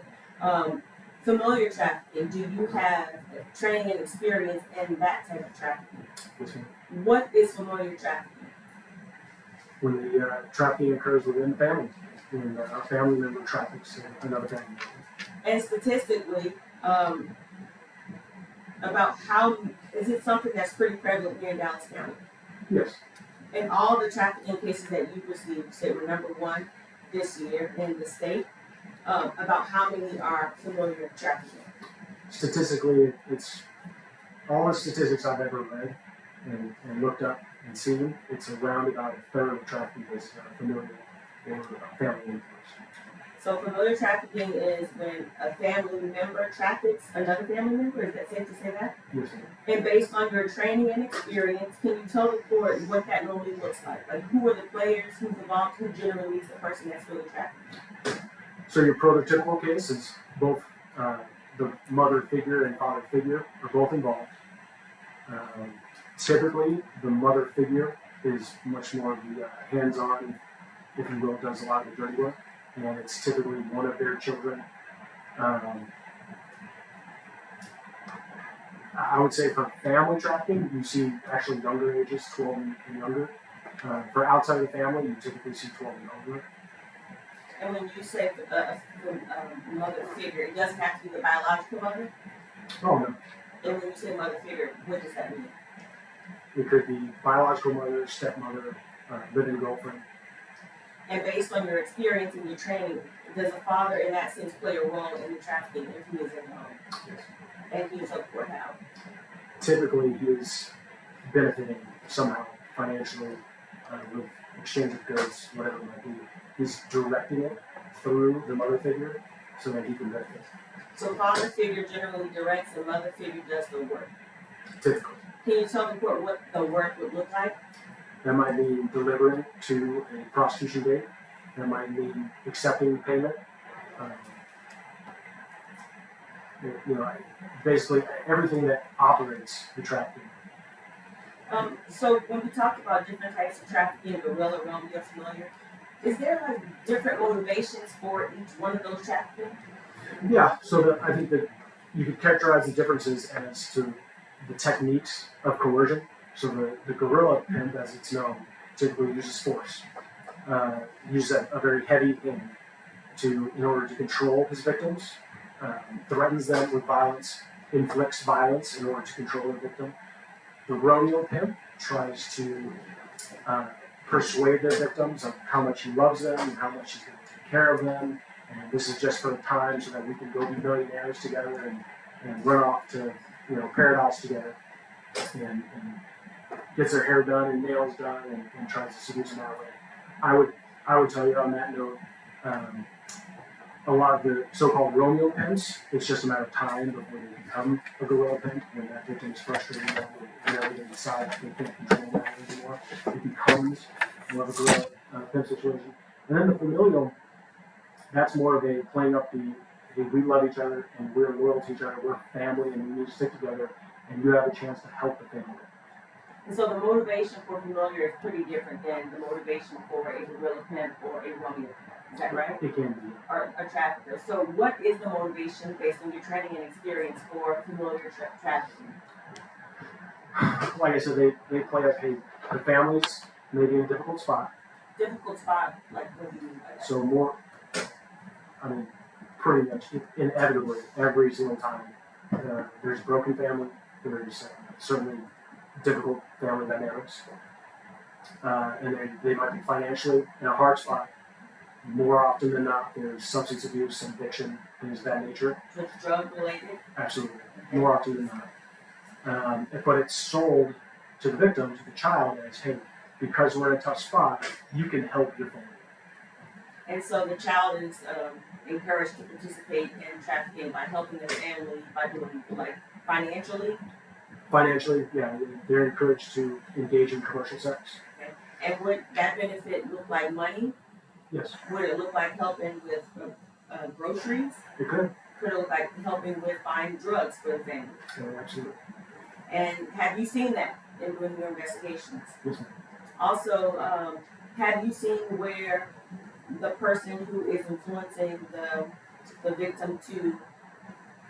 familiar trafficking, do you have training and experience in that type of trafficking? Yes, ma'am. What is familiar trafficking? When the trafficking occurs within the family, when a family member traffics another family member. And statistically, about how, is it something that's pretty prevalent here in Dallas County? Yes. In all the trafficking cases that you've received, you said we're #1 this year in the state. About how many are familiar trafficking? Statistically, it's all the statistics I've ever read and looked up and seen. It's around about a third of trafficking is familial or family members. So familiar trafficking is when a family member traffics another family member. Is that safe to say that? Yes, ma'am. And based on your training and experience, can you tell the court what that normally looks like? Like who are the players, who's involved, who generally is the person that's really trafficking? So your prototypical case is both the mother figure and father figure are both involved. Typically, the mother figure is much more of the hands-on, if you will, does a lot of the dirty work, and it's typically one of their children. I would say for family trafficking, you see actually younger ages, 12 and younger. For outside of the family, you typically see 12 and over. And when you say mother figure, it doesn't have to be the biological mother? Oh, no. And when you say mother figure, what does that mean? It could be biological mother, stepmother, living girlfriend. And based on your experience and your training, does a father in that sense play a role in the trafficking if he is in the home? Yes. And he is up for how? Typically, he is benefiting somehow financially with exchange of goods, whatever it might be. He's directing it through the mother figure so that he can benefit. So father figure generally directs, and mother figure does the work. Typically. Can you tell the court what the work would look like? That might mean delivering to a prostitution date. That might mean accepting payment. Basically everything that operates the trafficking. So when we talk about different types of trafficking, guerrilla realm, you're familiar. Is there like different motivations for each one of those trafficking? Yeah. So I think that you could characterize the differences as to the techniques of coercion. So the guerrilla pimp, as it's known, typically uses force. Uses a very heavy hand in order to control his victims, threatens them with violence, inflicts violence in order to control the victim. The Romeo pimp tries to persuade their victims of how much he loves them and how much he's going to take care of them, and this is just for the time so that we can go be millionaires together and run off to paradise together, and gets their hair done and nails done and tries to seduce them that way. I would tell you on that note, a lot of the so-called Romeo pimps, it's just a matter of time before they become a guerrilla pimp. When that victim is frustrated and they decide they can't control that anymore, it becomes more of a guerrilla pimp situation. And then the familial, that's more of a playing up the, hey, we love each other and we're loyal to each other, we're family and we need to stick together, and you have a chance to help the family. And so the motivation for familiar is pretty different than the motivation for a guerrilla pimp or a Romeo pimp. Is that right? It can be. Or a trafficker. So what is the motivation based on your training and experience for familiar trafficking? Like I said, they play up, hey, the families may be in a difficult spot. Difficult spot, like what do you mean by that? So pretty much inevitably every single time there's a broken family, there's certainly difficult family dynamics, and they might be financially in a hard spot. More often than not, there's substance abuse, addiction, things of that nature. So it's drug related? Absolutely, more often than not. But it's sold to the victim, to the child, as, hey, because we're in a tough spot, you can help your family. And so the child is encouraged to participate in trafficking by helping the family by doing like financially? Financially, yeah, they're encouraged to engage in commercial sex. Okay. And would that benefit look like money? Yes. Would it look like helping with groceries? It could. Could it look like helping with buying drugs for the family? Yeah, absolutely. And have you seen that in doing your investigations? Yes, ma'am. Also, have you seen where the person who is influencing the victim to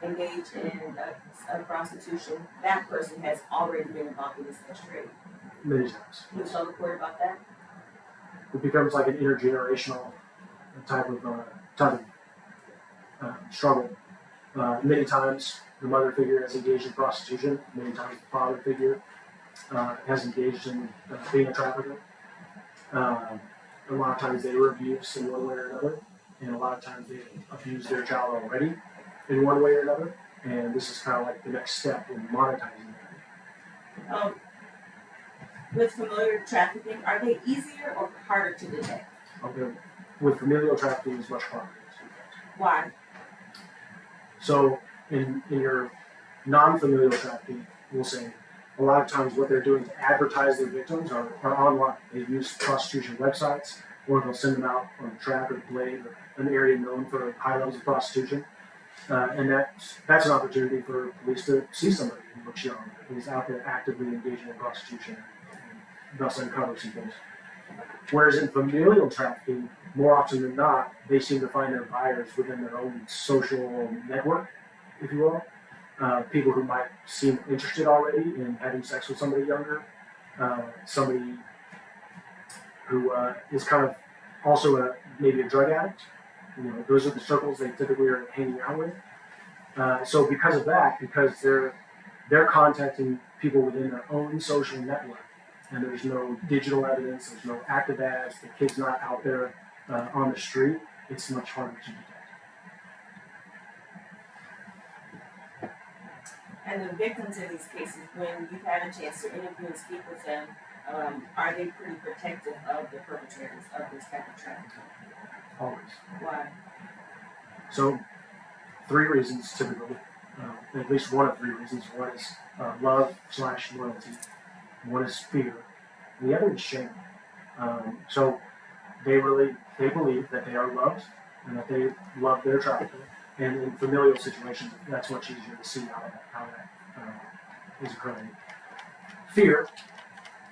engage in prostitution, that person has already been involved in this sex trade? Many times. Can you tell the court about that? It becomes like an intergenerational type of struggle. Many times the mother figure has engaged in prostitution. Many times the father figure has engaged in being a trafficker. A lot of times they were abused in one way or another, and a lot of times they abused their child already in one way or another. And this is kind of like the next step in monetizing that. With familiar trafficking, are they easier or harder to detect? Okay. With familial trafficking, it's much harder. Why? So in your non-familial trafficking, we'll say a lot of times what they're doing to advertise their victims are online. They use prostitution websites, or they'll send them out on a track or blade or an area known for high levels of prostitution. And that's an opportunity for police to see somebody who looks young, who's out there actively engaging in prostitution, and thus uncover some things. Whereas in familial trafficking, more often than not, they seem to find their buyers within their own social network, if you will. People who might seem interested already in having sex with somebody younger, somebody who is kind of also maybe a drug addict. Those are the circles they typically are hanging out with. So because of that, because they're contacting people within their own social network, and there's no digital evidence, there's no active ads, the kid's not out there on the street, it's much harder to detect. And the victims in these cases, when you've had a chance to interview and speak with them, are they pretty protective of the perpetrators of this type of trafficking? Always. Why? So, 3 reasons typically, at least one of 3 reasons. One is love/loyalty, one is fear, and the other is shame. So they believe that they are loved and that they love their trafficker. And in familial situations, that's much easier to see how that is occurring. Fear,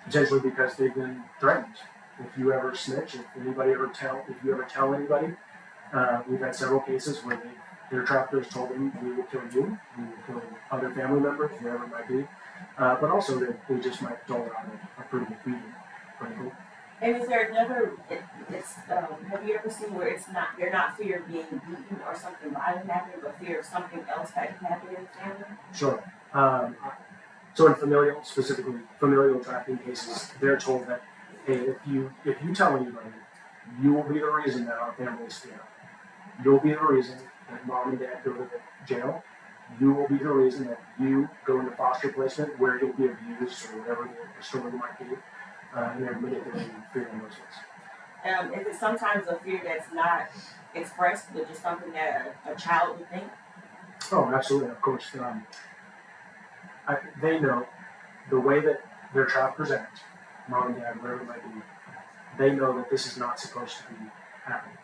potentially because they've been threatened. If you ever snitch, if you ever tell anybody, we've had several cases where their traffickers told them, we will kill you, we will kill other family members, whoever it might be. But also they just might dole out a pretty good beating, frankly. And is there never, have you ever seen where they're not fear of being beaten or something violent happening, but fear of something else that can happen in the family? Sure. So in specifically familial trafficking cases, they're told that, hey, if you tell anybody, you will be the reason that our family is split up. You'll be the reason that mom and dad go to jail. You will be the reason that you go into foster placement where you'll be abused or whatever the story might be. And they're manipulating fear in those ways. Is it sometimes a fear that's not expressed, but just something that a child would think? Oh, absolutely, of course. They know the way that their traffickers act, mom and dad, whatever it might be, they know that this is not supposed to be happening.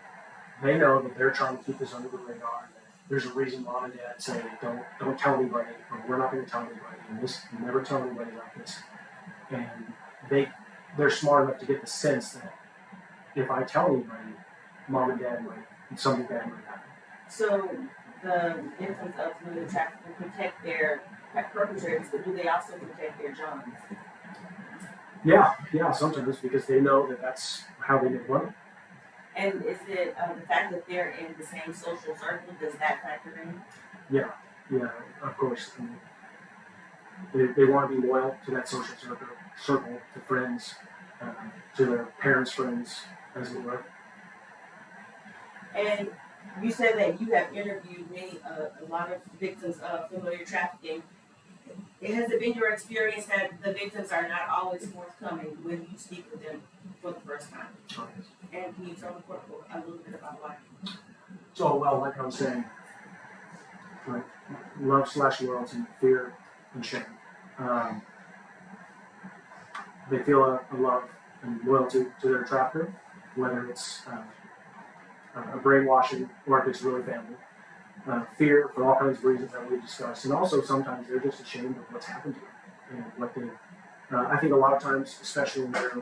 They know that they're trying to keep this under the radar. There's a reason mom and dad say, don't tell anybody, or we're not going to tell anybody, and you never tell anybody like this. And they're smart enough to get the sense that if I tell anybody, mom and dad might, something bad might happen. So the victims of familial trafficking protect their perpetrators, but do they also protect their Johns? Yeah, sometimes, because they know that that's how they make money. And is it the fact that they're in the same social circle, does that factor in? Yeah, of course. I mean, they want to be loyal to that social circle, to friends, to their parents' friends, as it were. And you said that you have interviewed a lot of victims of familiar trafficking. Has it been your experience that the victims are not always forthcoming when you speak with them for the first time? And can you tell the court a little bit about why? So, well, like I was saying, like love/loyalty, fear, and shame. They feel a love and loyalty to their trafficker, whether it's a brainwashing or if it's really family. Fear for all kinds of reasons that we've discussed, and also sometimes they're just ashamed of what's happened to them and what they. I think a lot of times, especially in their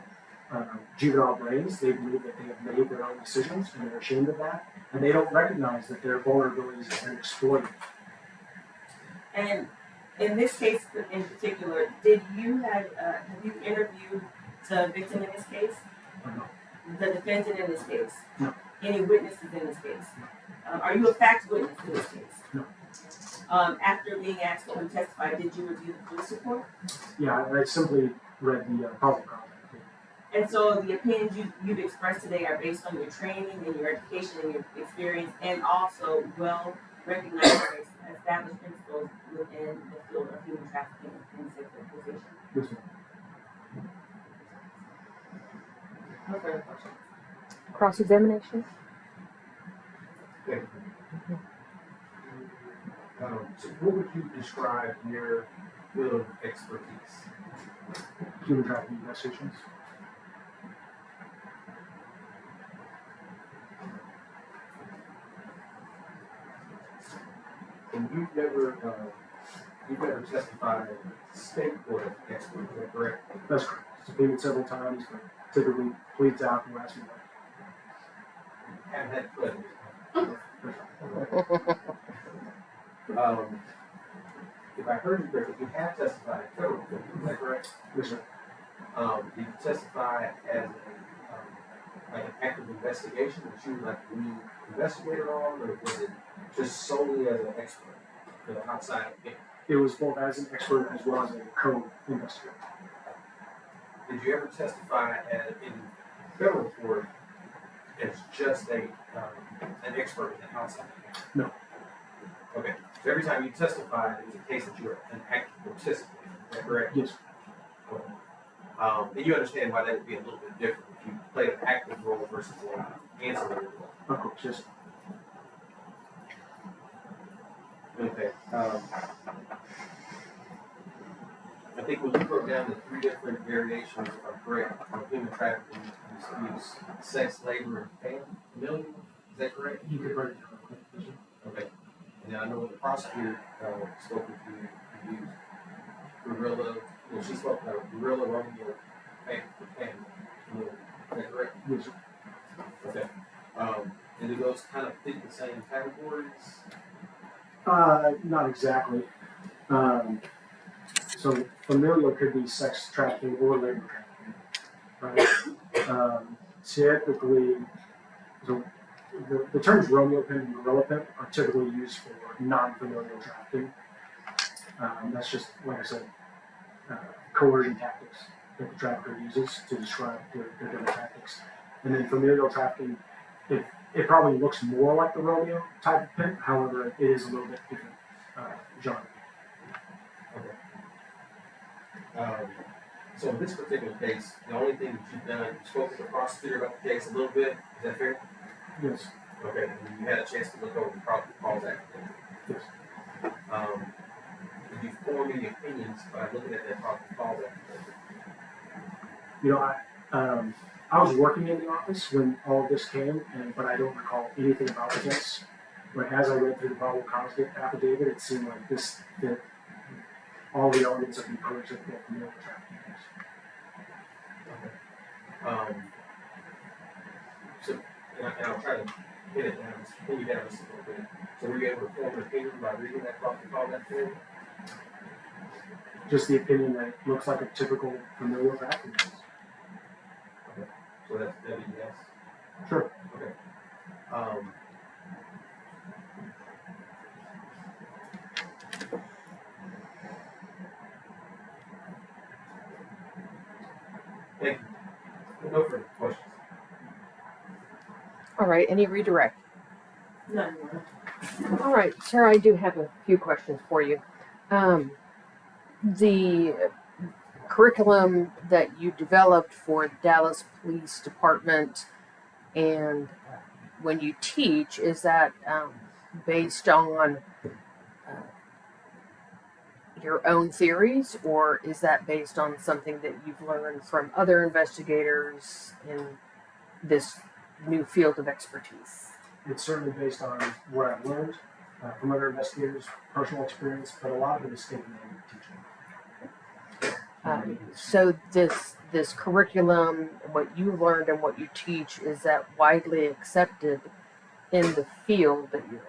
juvenile brains, they believe that they have made their own decisions and they're ashamed of that, and they don't recognize that their vulnerabilities have been exploited. And in this case in particular, have you interviewed the victim in this case? No. The defendant in this case? No. Any witnesses in this case? Are you a fact witness in this case? No. After being asked to come testify, did you review the police report? Yeah, I simply read the public comment. And so the opinions you've expressed today are based on your training and your education and your experience, and also well recognized as established principles within the field of human trafficking and sexual exploitation. Yes, ma'am. No further questions. Cross-examination? Thank you. So what would you describe your field of expertise? Human trafficking investigations. And you've never testified as a state court expert, is that correct? That's correct. Subpoenaed several times, but typically pleads out and asks me Haven't had pleasure. If I heard you correctly, you have testified in federal court, is that correct? yes, sir. Did you testify as like an active investigation that you were like the lead investigator on, or was it just solely as an expert for the outside opinion? It was both as an expert as well as a co-investigator. Did you ever testify in federal court as just an expert in the outside opinion? No. Okay, so every time you testified, it was a case that you were an active participant, is that correct? Yes. Okay. And you understand why that would be a little bit different if you played an active role versus an ancillary role. Of course, yes. Okay. I think when you broke down the 3 different variations of rape on human trafficking, you use sex, labor, and familial. Is that correct? You could break it down. Yes, sir. Okay. And then I know when the prosecutor spoke with you, you used guerrilla. Well, she spoke about guerrilla, Romeo, and is that correct? Yes, sir. Okay. And do those kind of fit the same categories? Not exactly. So familial could be sex trafficking or labor trafficking, right? Typically, so the terms Romeo pimp and gorilla pimp are typically used for non-familial trafficking. That's just, like I said, coercion tactics that the trafficker uses to describe their different tactics. And then familial trafficking, it probably looks more like the Romeo type of pimp, however, it is a little bit different genre. Okay. So in this particular case, the only thing that you've done, you spoke to the prosecutor about the case a little bit. Is that fair? Yes. Okay. And you had a chance to look over the probable cause affidavit. Yes. Did you form any opinions by looking at that probable cause affidavit? You know, I was working in the office when all of this came, but I don't recall anything about the case. But as I read through the probable cause affidavit, it seemed like this fit all the elements of the approach of the familial trafficking case. Okay. So, and I'll try to pin it down, pin you down just a little bit. So were you able to form an opinion by reading that probable cause affidavit? Just the opinion that it looks like a typical familial trafficking case. Okay. So that'd be yes? Sure. Okay. Thank you. No further questions. All right, any redirect? None more. All right, Sarah, I do have a few questions for you. The curriculum that you developed for the Dallas Police Department and when you teach, is that based on your own theories, or is that based on something that you've learned from other investigators in this new field of expertise? It's certainly based on what I've learned from other investigators, personal experience, but a lot of it is taken in teaching. So this curriculum, what you learned and what you teach, is that widely accepted in the field that you're in?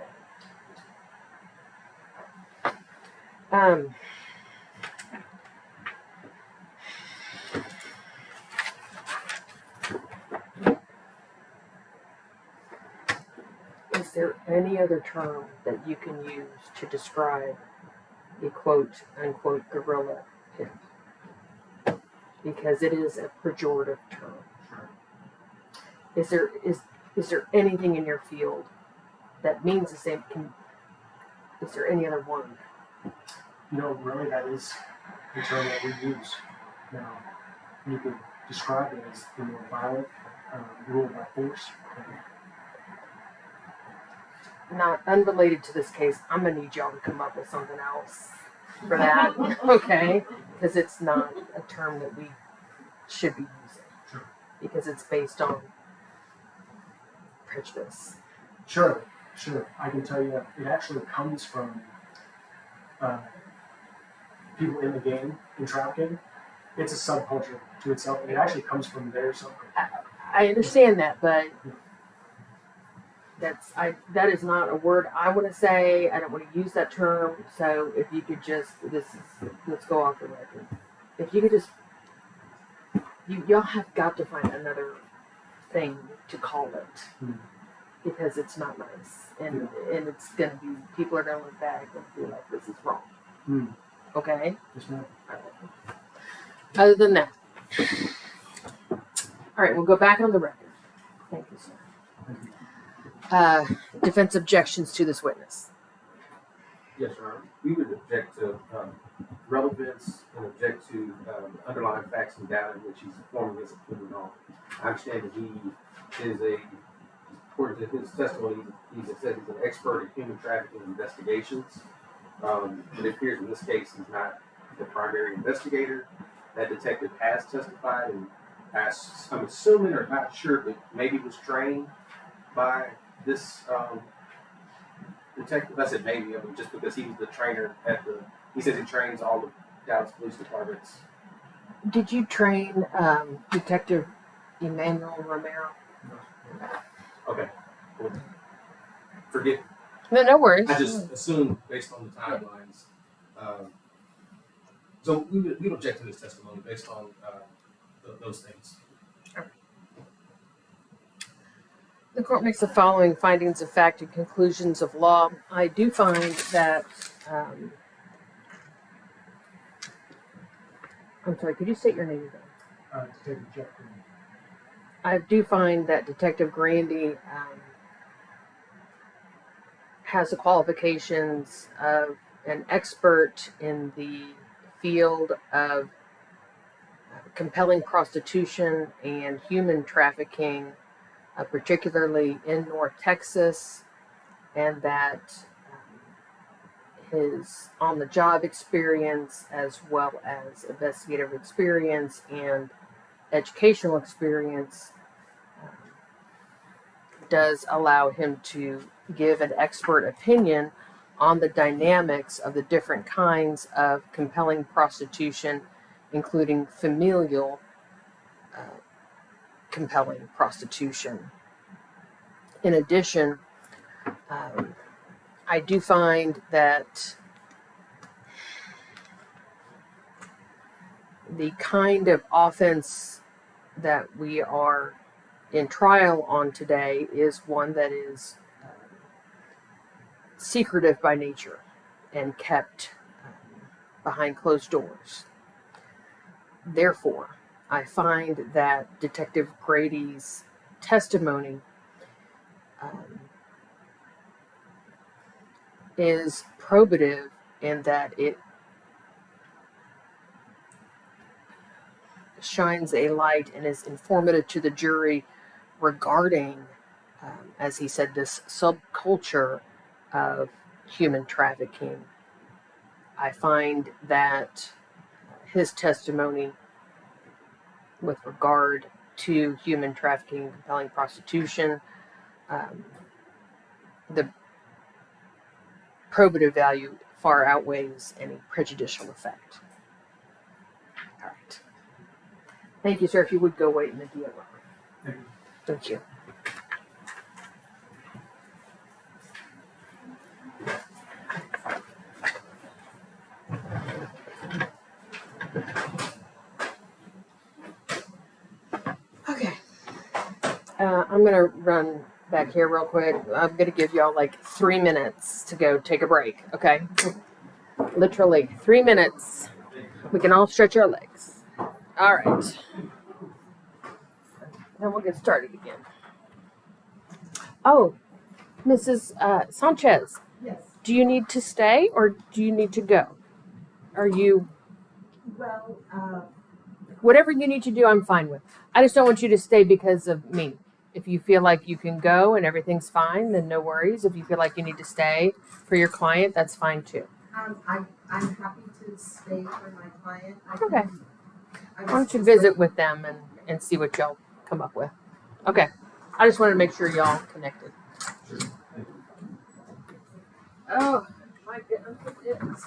Is there any other term that you can use to describe a quote unquote guerrilla pimp? Because it is a pejorative term. Is there anything in your field that means the same? Is there any other word? You know, really, that is the term that we use. Now, you could describe it as the more violent, ruled by force. Not unrelated to this case, I'm gonna need y'all to come up with something else for that, okay? Because it's not a term that we should be using. Sure. Because it's based on prejudice. Sure. I can tell you that it actually comes from people in the game in trafficking. It's a subculture to itself, and it actually comes from their subculture. I understand that, but that is not a word I want to say. I don't want to use that term. So if you could just let's go off the record. If you could just y'all have got to find another thing to call it because it's not nice, and it's gonna be people are gonna look back and feel like this is wrong. Okay. Yes, ma'am. Other than that, all right, we'll go back on the record. Thank you, sir. Defense objections to this witness. Yes, Your Honor. We would object to relevance and object to underlying facts and data in which he's forming his opinion on. I understand that he is according to his testimony, he said he's an expert in human trafficking investigations. But it appears in this case he's not the primary investigator. That detective has testified, and I'm assuming or not sure, but maybe was trained by this detective. I said maybe, I mean, just because he was the trainer he says he trains all the Dallas Police Departments. Did you train Detective Emmanuel Romero? Okay. Well, forget. No worries. I just assumed based on the timelines. So we object to this testimony based on those things. The court makes the following findings of fact and conclusions of law. I do find that, I'm sorry, could you state your name again? Detective Jeff Green. I do find that Detective Grandy has the qualifications of an expert in the field of compelling prostitution and human trafficking, particularly in North Texas, and that his on-the-job experience as well as investigative experience and educational experience does allow him to give an expert opinion on the dynamics of the different kinds of compelling prostitution, including familial compelling prostitution. In addition, I do find that the kind of offense that we are in trial on today is one that is secretive by nature and kept behind closed doors. Therefore, I find that Detective Grady's testimony is probative in that it shines a light and is informative to the jury regarding, as he said, this subculture of human trafficking. I find that his testimony with regard to human trafficking and compelling prostitution, the probative value far outweighs any prejudicial effect. All right. Thank you, sir. If you would go wait in the DOR. Thank you. Okay. I'm going to run back here real quick. I'm going to give y'all like 3 minutes to go take a break, okay? Literally 3 minutes. We can all stretch our legs. All right. Then we'll get started again. Oh, Mrs. Sanchez. Yes. Do you need to stay or do you need to go? Are you... Well, Whatever you need to do, I'm fine with. I just don't want you to stay because of me. If you feel like you can go and everything's fine, then no worries. If you feel like you need to stay for your client, that's fine too. I'm happy to stay for my client. Okay. Why don't you visit with them and see what y'all come up with? Okay. I just wanted to make sure y'all connected. Oh, my goodness.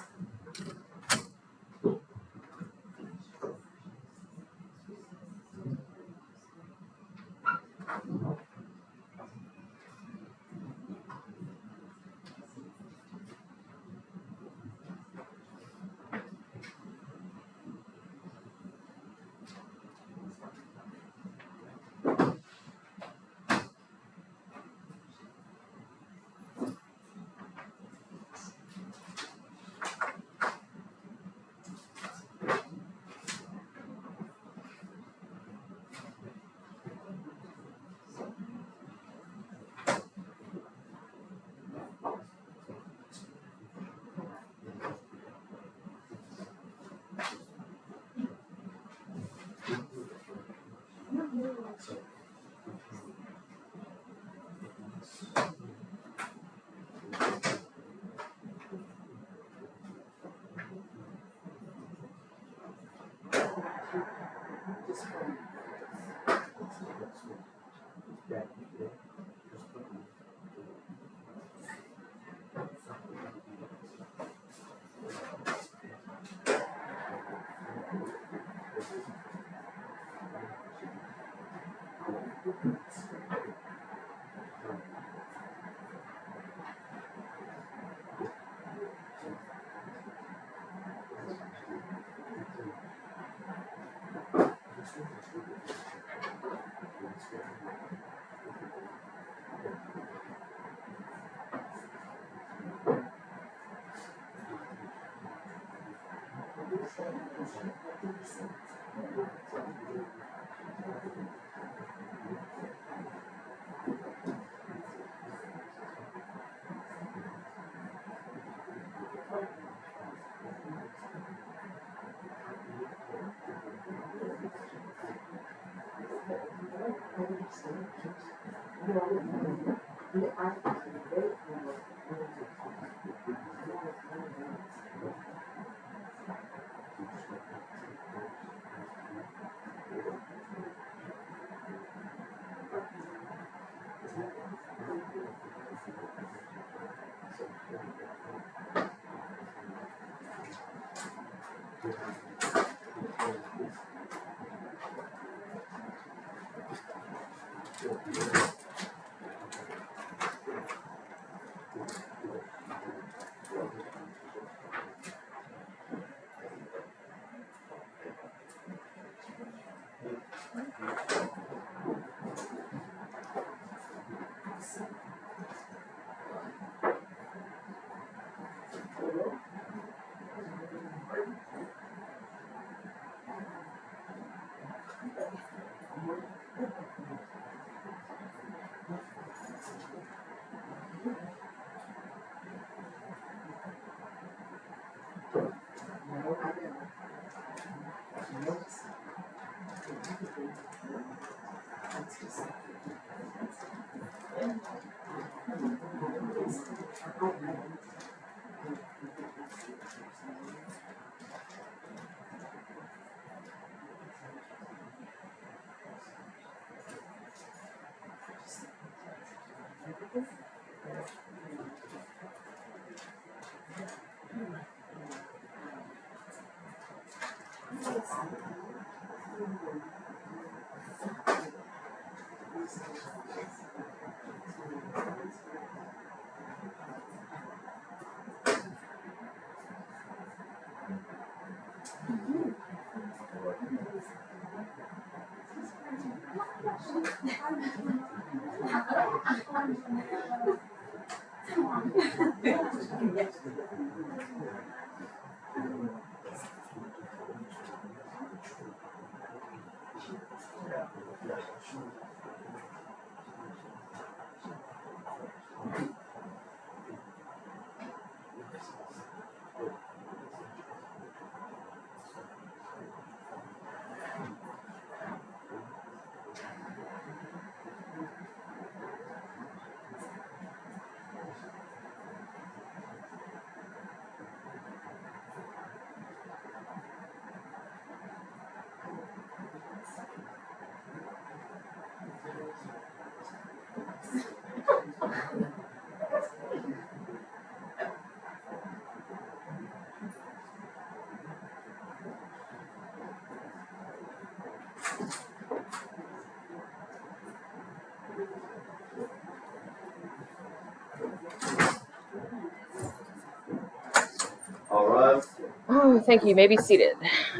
All right. Oh, thank you. You may be seated.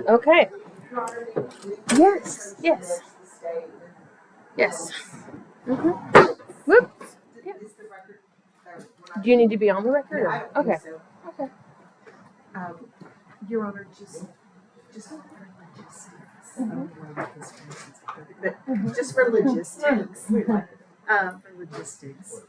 Okay. Yes. Yes. Yes. Mm-hmm. Whoop. Yeah. Do you need to be on the record? Or? Okay. Okay. Your Honor, just just for logistics. For logistics.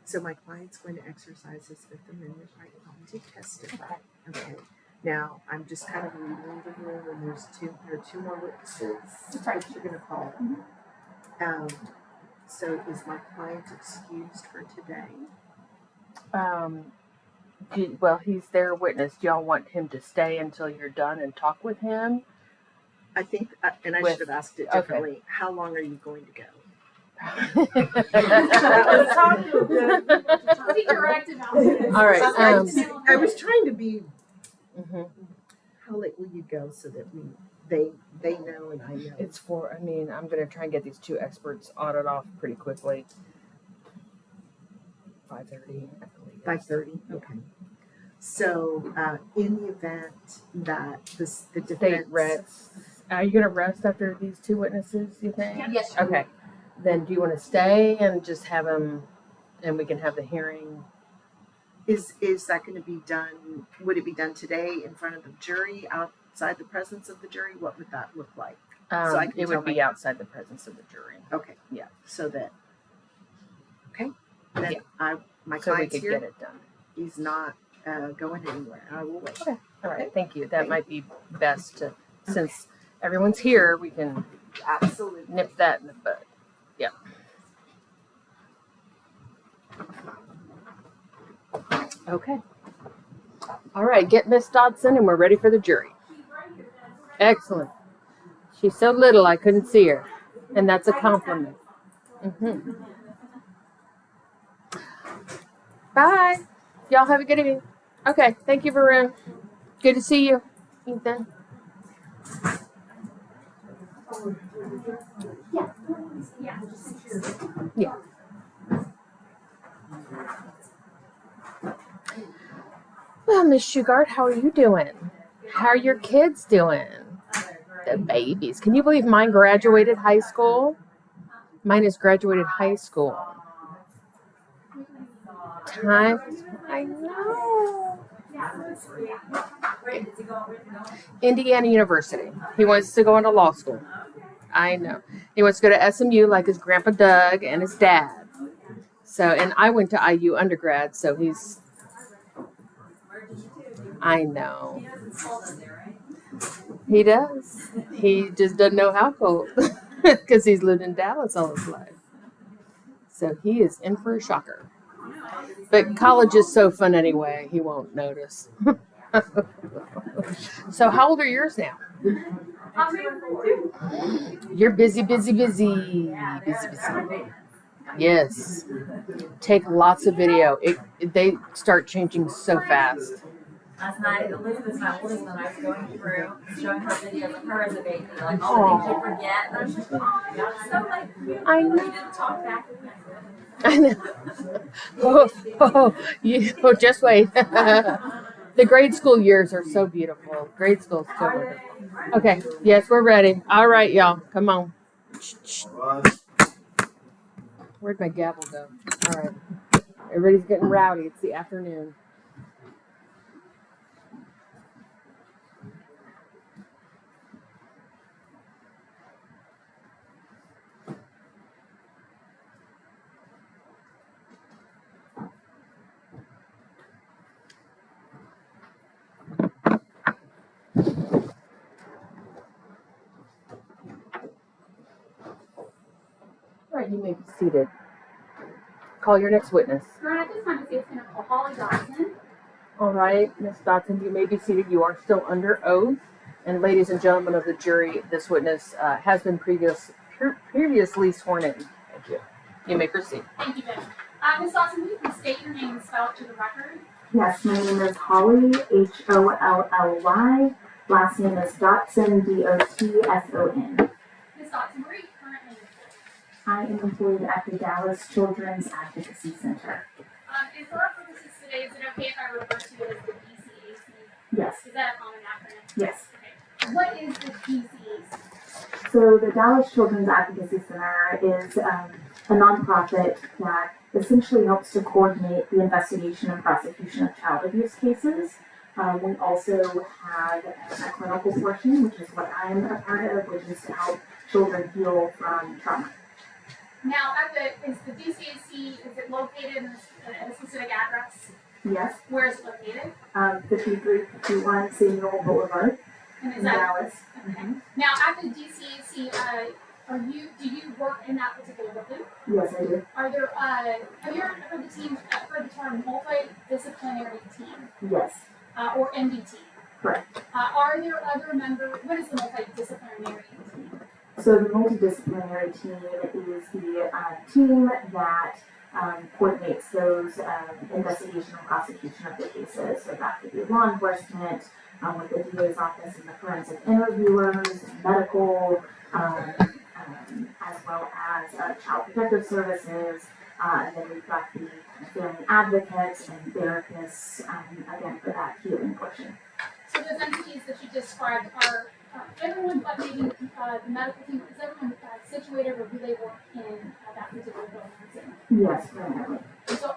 So my client's going to exercise his Fifth Amendment right to testify. Okay. Now I'm just kind of reading the room, and there are two more witnesses that you're going to call. So is my client excused for today? Well, he's their witness. Do y'all want him to stay until you're done and talk with him? I think, and I With- should have asked it okay. differently. How long are you going to go? Be direct about it. All right. I was trying to be. Mhm. How late will you go so that they know and I know? It's for. I mean, I'm gonna try and get these two experts audited off pretty quickly. 5:30. 5:30. Okay. So in the event that the State defense rests. Are you gonna rest after these two witnesses? You think? Yes. Okay. Then do you want to stay and just have them, and we can have the hearing? is that going to be done? Would it be done today in front of the jury, outside the presence of the jury? What would that look like? So I can It tell would be outside the presence of the jury. Okay. Yeah. So that. Okay. Then Yeah. my So we client's could here. get it done. He's not going anywhere. I will wait. Okay. All right. Thank you. That might be best to, since everyone's here, we can Absolutely. nip that in the bud. Yeah. Okay. All right. Get Miss Dodson, and we're ready for the jury. Excellent. She's so little, I couldn't see her, and that's a compliment. Mm-hmm. Bye. Y'all have a good evening. Okay. Thank you, Varun. Good to see you, Ethan. Yeah. Well, Miss Shugart, how are you doing? How are your kids doing? The babies. Can you believe mine graduated high school? Mine has graduated high school. Time. I know. Indiana University. He wants to go into law school. I know. He wants to go to SMU like his grandpa Doug and his dad. So, and I went to IU undergrad, so he's. I know. He does. He just doesn't know how cold because he's lived in Dallas all his life. So he is in for a shocker. But college is so fun anyway, he won't notice. So how old are yours now? You're busy, busy, busy. Busy, busy. Yes. Take lots of video. They start changing so fast. Last night, Elizabeth's my oldest one. I was going through, showing her videos of her as a baby, like all the things you forget. And I was just like, oh, so like, I know. you didn't talk back. I know. You just wait. The grade school years are so beautiful. Grade school is so wonderful. Okay. Yes, we're ready. All right, y'all. Come on. Where'd my gavel go? All right. Everybody's getting rowdy. It's the afternoon. All right, you may be seated. Call your next witness. At this time, it's going to call Holly Dodson. All right, Ms. Dodson, you may be seated. You are still under oath. And ladies and gentlemen of the jury, this witness has been previously sworn in. Thank you. You may proceed. Thank you, Judge. Ms. Dodson, will you please state your name and spell it to the record? Yes, my name is Holly, Holly. Last name is Dotson, Dotson. Ms. Dodson, where are you currently employed? I am employed at the Dallas Children's Advocacy Center. And for our purposes today, is it okay if I refer to it as the DCAC? Yes. Is that a common acronym? Yes. Okay. What is the DCAC? So the Dallas Children's Advocacy Center is a nonprofit that essentially helps to coordinate the investigation and prosecution of child abuse cases. We also have a clinical portion, which is what I'm a part of, which is to help children heal from trauma. Now, is the DCAC, is it located in a specific address? Yes. Where is it located? 5351 Samuel Boulevard And is in that Dallas. okay? Now, at the DCAC, do you work in that particular building? Yes, I do. Are there, have you ever heard the term multidisciplinary team, Yes, or MDT? correct. Are there other members, what is the multidisciplinary team? So the multidisciplinary team is the team that coordinates those investigation and prosecution of the cases. So that could be law enforcement, with the DA's office and the forensic interviewers, medical, as well as child protective services. And then we've got the family advocates and therapists, again, for that healing portion. So those entities that you described are everyone but maybe the medical team, is everyone situated or do they work in that particular building? Yes, primarily. So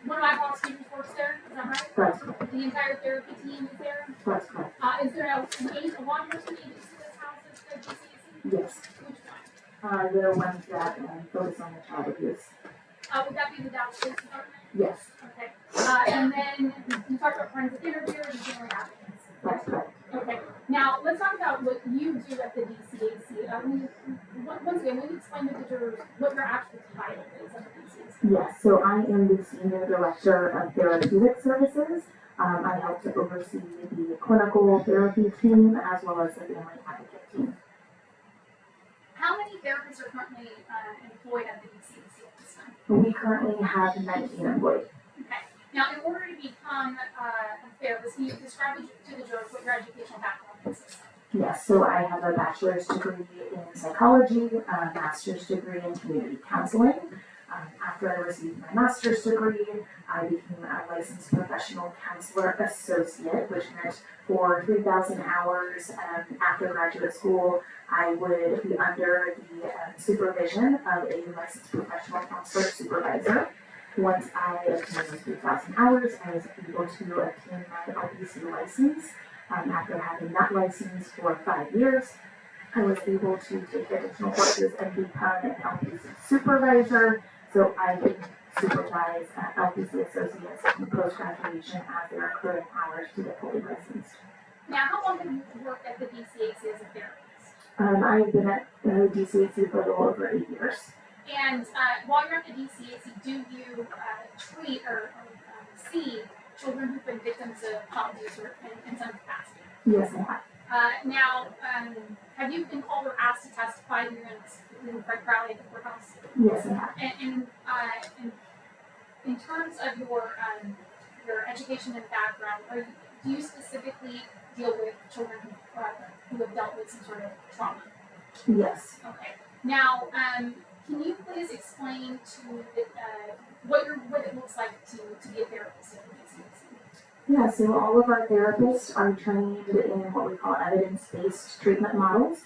one of my prosecutors works there, is that right? That's correct. The entire therapy team is there? That's correct. Is there a law enforcement agency that's housed at the GCAC? Yes. Which one? The ones that focus on the child abuse. Would that be the Dallas Police Department? Yes, Okay. And then you talked about forensic interviewers and family advocates. that's correct. Okay. Now let's talk about what you do at the DCAC. Once again, will you explain to the jurors what your actual title is at the DCAC? Yes, so I am the Senior Director of Therapeutic Services. I help to oversee the clinical therapy team as well as the family advocate team. How many therapists are currently employed at the DCAC at this time? We currently have 19 employees. Okay. Now, in order to become a therapist, can you describe to the jurors what your educational background consists of? Yes, so I have a bachelor's degree in psychology, a master's degree in community counseling. After I received my master's degree, I became a licensed professional counselor associate, which meant for 3,000 hours after graduate school, I would be under the supervision of a licensed professional counselor supervisor. Once I obtained those 3,000 hours, I was able to obtain my LPC license. After having that license for 5 years, I was able to take additional courses and become an LPC supervisor. So I can supervise LPC associates in post-graduation as they're accruing hours to get fully licensed. Now, how long have you worked at the DCAC as a therapist? I've been at the DCAC for a little over 8 years. And while you're at the DCAC, do you treat or see children who've been victims of child abuse or in some capacity? Yes, I have. Now, have you been called or asked to testify here in Fred Crowley at the courthouse? Yes, I have. And in terms of your education and background, do you specifically deal with children who have dealt with some sort of trauma? Yes. Okay. Now, can you please explain to what it looks like to be a therapist at the DCAC? Yeah, so all of our therapists are trained in what we call evidence-based treatment models.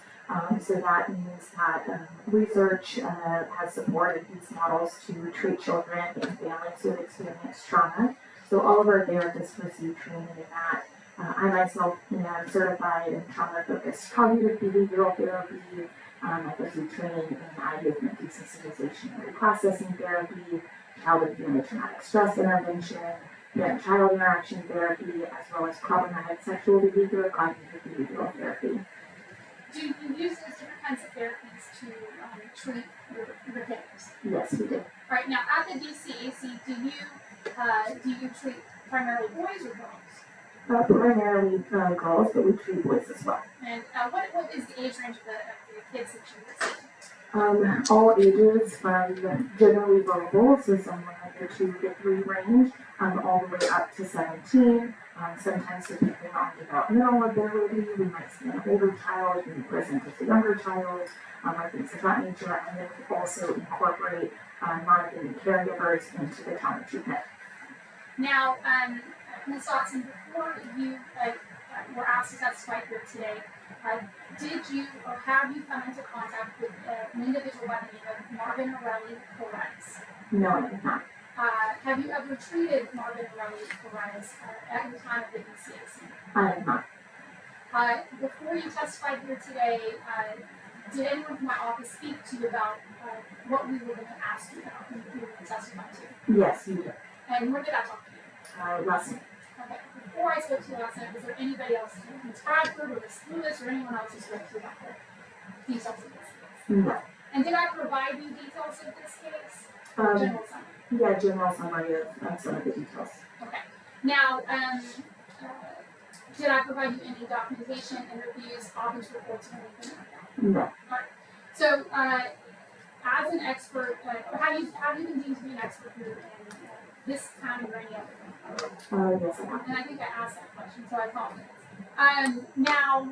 So that means that research has supported these models to treat children and families who have experienced trauma. So all of our therapists receive training in that. I myself am certified in trauma-focused cognitive behavioral therapy. I receive training in eye movement desensitization and reprocessing therapy, childhood family traumatic stress intervention, parent-child interaction therapy, as well as problematic sexual behavior, cognitive behavioral therapy. Do you use those different kinds of therapies to treat your victims? Yes, we do. All right. Now, at the DCAC, do you treat primarily boys or girls? Primarily girls, but we treat boys as well. And what is the age range of the kids that you see? All ages from generally verbal, so somewhere in the 2 to 3 range, all the way up to 17. Sometimes depending on developmental ability, we might see an older child who presents as a younger child, or things of that nature, and then we also incorporate non-attendant caregivers into the trauma treatment. Now, Ms. Dawson, before you were asked to testify here today, did you or have you come into contact with an individual by the name of Marvin Orelli Perez? No, I did not. Have you ever treated Marvin Orelli Perez at the time of the DCAC? I have not. Before you testified here today, did anyone from my office speak to you about what we were going to ask you about and who you were going to testify to? Yes, you did. And where did I talk to you? Last night. Okay. Before I spoke to you last night, was there anybody else, Ms. Bradford or Ms. Lewis or anyone else who spoke to you about the details of this case? No. And did I provide you details of this case? Um, General summary. Yeah, general summary of some of the details. Okay. Now, did I provide you any documentation, interviews, office reports, or anything like that? No. All right. So, as an expert, have you been deemed to be an expert here in this county or any other? Yes, I have. And I think I asked that question, so I apologize. Now,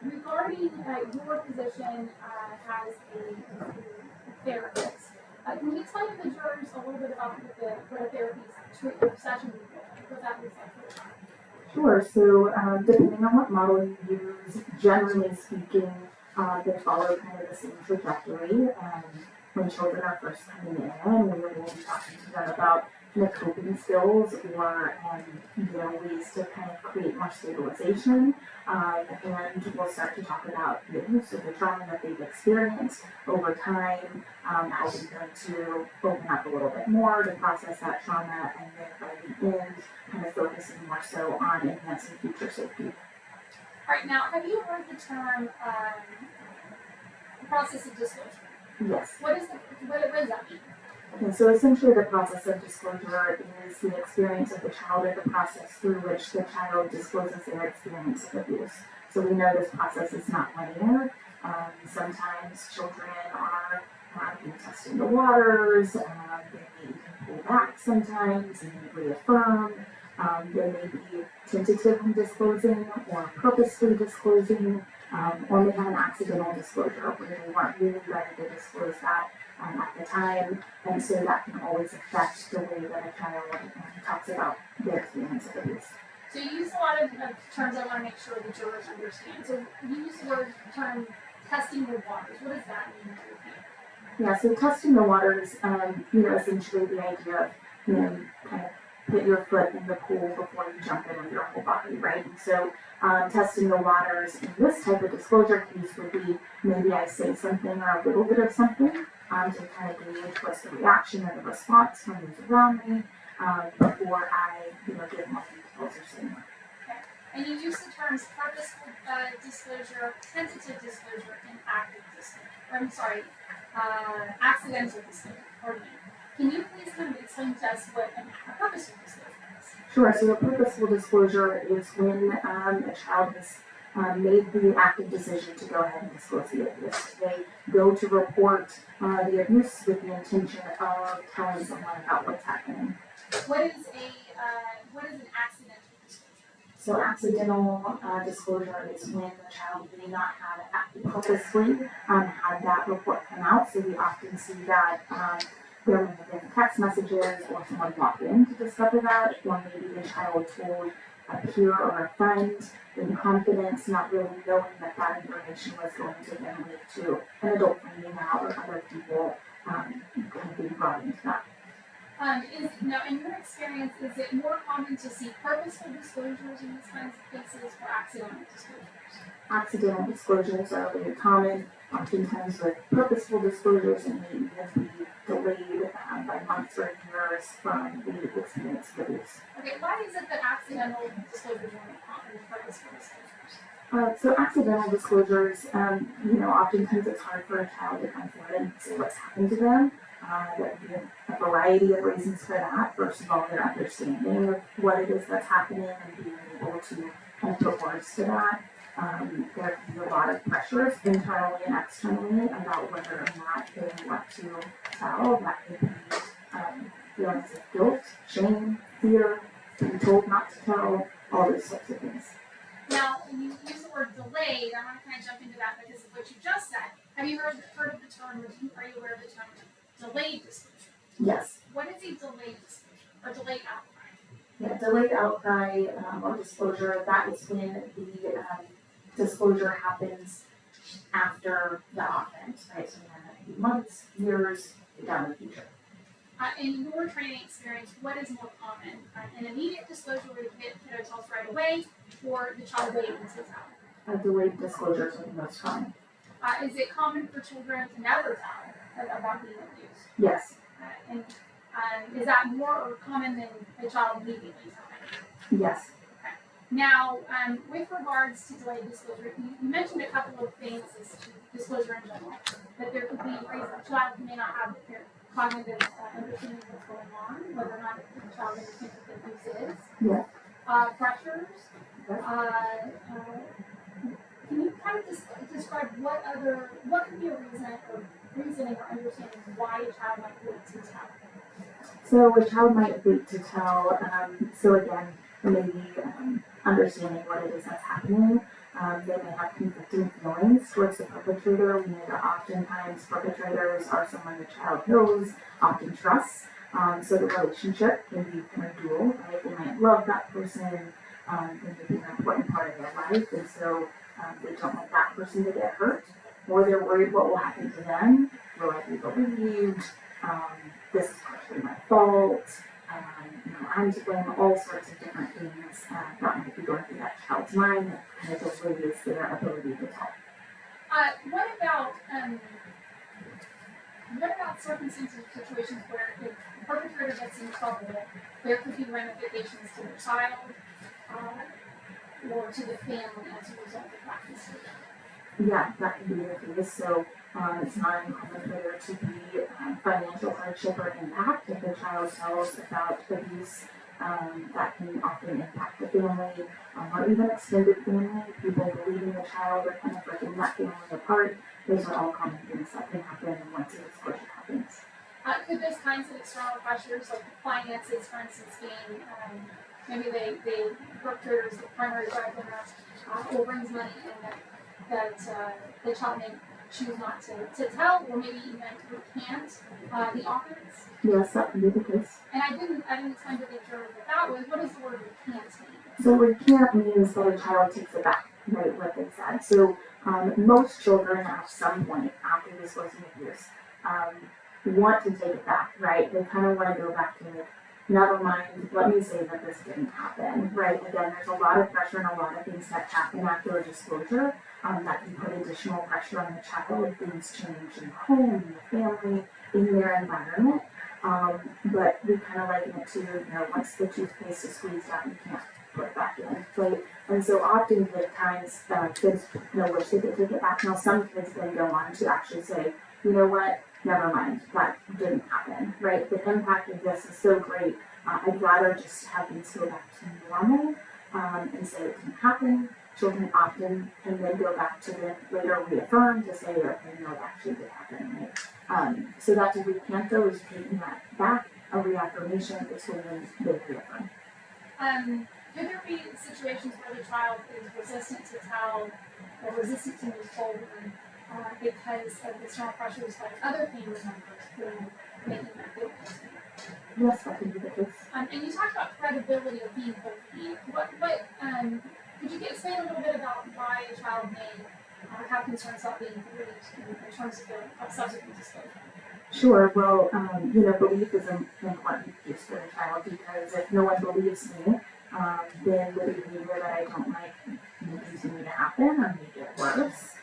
regarding your position as a therapist, can you explain to the jurors a little bit about what a therapy session would be like, what that looks like for the child? Sure. So, depending on what model you use, generally speaking, they follow kind of the same trajectory. When children are first coming in, we will be talking to them about kind of coping skills or ways to kind of create more stabilization. And we'll start to talk about the use of the trauma that they've experienced over time, helping them to open up a little bit more to process that trauma, and then by the end, kind of focusing more so on enhancing future safety. All right, now, have you heard the term process of disclosure? Yes. What does that mean? Okay, so essentially the process of disclosure is the experience of the child or the process through which the child discloses their experience of abuse. So we know this process is not linear. Sometimes children are testing the waters, they may even pull back sometimes and reaffirm. They may be tentatively disclosing or purposely disclosing, or may have an accidental disclosure where they weren't really ready to disclose that at the time, and so that can always affect the way that a child talks about their experience of abuse. So you use a lot of terms I want to make sure the jurors understand. So you use the term testing the waters. What does that mean? Yeah, so testing the waters, essentially the idea of, kind of put your foot in the pool before you jump in with your whole body, right? And so testing the waters in this type of disclosure case would be maybe I say something or a little bit of something to kind of gauge what's the reaction or the response from those around me before I, give more details or say more. Okay. And you use the terms purposeful disclosure, tentative disclosure, and active disclosure. Accidental disclosure. Pardon me. Can you please kind of explain to us what a purposeful disclosure is? Sure. So a purposeful disclosure is when a child has made the active decision to go ahead and disclose the abuse. They go to report the abuse with the intention of telling someone about what's happening. What is an accidental disclosure? So accidental disclosure is when the child may not have purposely had that report come out. So we often see that there may have been text messages or someone walked in to discover that, or maybe the child told a peer or a friend in confidence, not really knowing that that information was going to then lead to an adult finding out or other people kind of being brought into that. In your experience, is it more common to see purposeful disclosures in these kinds of cases or accidental disclosures? Accidental disclosures are really common. Oftentimes with purposeful disclosures, and may even be delayed by months or years from the experience of abuse. Okay, why is it that accidental disclosures are more common than purposeful disclosures? So accidental disclosures, oftentimes it's hard for a child to come forward and say what's happened to them. There could be a variety of reasons for that. First of all, their understanding of what it is that's happening and being able to kind of put words to that. There can be a lot of pressures internally and externally about whether or not they want to tell. That could be feelings of guilt, shame, fear, being told not to tell, all those types of things. Now, when you use the word delayed, I want to kind of jump into that because of what you just said. Have you heard of the term, are you aware of the term delayed disclosure? Yes. What is a delayed disclosure or delayed outcry? Yeah, delayed outcry or disclosure, that is when the disclosure happens after the offense, right? So that might be months, years down the future. In your training experience, what is more common? An immediate disclosure where the kiddo tells right away, or the child waiting until it's out? Delayed disclosures are the most common. Is it common for children to never tell about being abused? Yes. Is that more or common than the child immediately telling? Yes. Okay. Now, with regards to delayed disclosure, you mentioned a couple of things as to disclosure in general. That there could be reasons a child who may not have their cognitive understanding of what's going on, whether or not the child understands what the abuse is. Yeah. Pressures. Can you kind of describe what could be a reasoning or understanding why a child might wait to tell? So a child might wait to tell, so again, maybe understanding what it is that's happening. They may have conflicting feelings towards the perpetrator. We know that oftentimes perpetrators are someone the child knows, often trusts. So the relationship can be kind of dual, right? They might love that person, they may be an important part of their life, and so they don't want that person to get hurt, or they're worried what will happen to them. Will I be believed? This is partially my fault. I'm to blame. All sorts of different things that might be going through that child's mind that kind of delays their ability to tell. What about circumstances or situations where if the perpetrator gets in trouble, there could be ramifications to the child or to the family as a result of that mistake? Yeah, that can be the case. So it's not uncommon for there to be financial hardship or impact if the child tells about abuse. That can often impact the family or even extended family. People believing the child or kind of breaking that family apart. Those are all common things that can happen once a disclosure happens. Could those kinds of external pressures, like finances, for instance, being maybe the perpetrator is the primary breadwinner or brings money in that the child may choose not to tell, or maybe even recant the offense? Yes, that can be the case. And I didn't explain to the jury what that was. What does the word recant mean? So recant means that a child takes it back, right, what they said. So most children at some point after disclosing abuse want to take it back, right? They kind of want to go back to it. Never mind, let me say that this didn't happen, right? Again, there's a lot of pressure and a lot of things that happen after a disclosure that can put additional pressure on the child. Things change in the home, in the family, in their environment. But we kind of liken it to, once the toothpaste is squeezed out, you can't put it back in, right? And so often at times, kids, wish they could take it back. Now, some kids then go on to actually say, you know what, never mind, that didn't happen, right? The impact of this is so great. I'd rather just have things go back to normal and say it didn't happen. Children often can then go back to the later reaffirm to say, okay, no, it actually did happen, right? So that's a recant, though, is taking that back. A reaffirmation is when they reaffirm. Could there be situations where the child is resistant to tell or resistant to move forward because of the strong pressures by other family members who are making that feel guilty? Yes, that could be the case. And you talked about credibility of being believed. Could you explain a little bit about why a child may have concerns about being believed in terms of their subsequent disclosure? Sure. Well, belief is an important piece for a child because if no one believes me, then the behavior that I don't like may continue to happen or may get worse.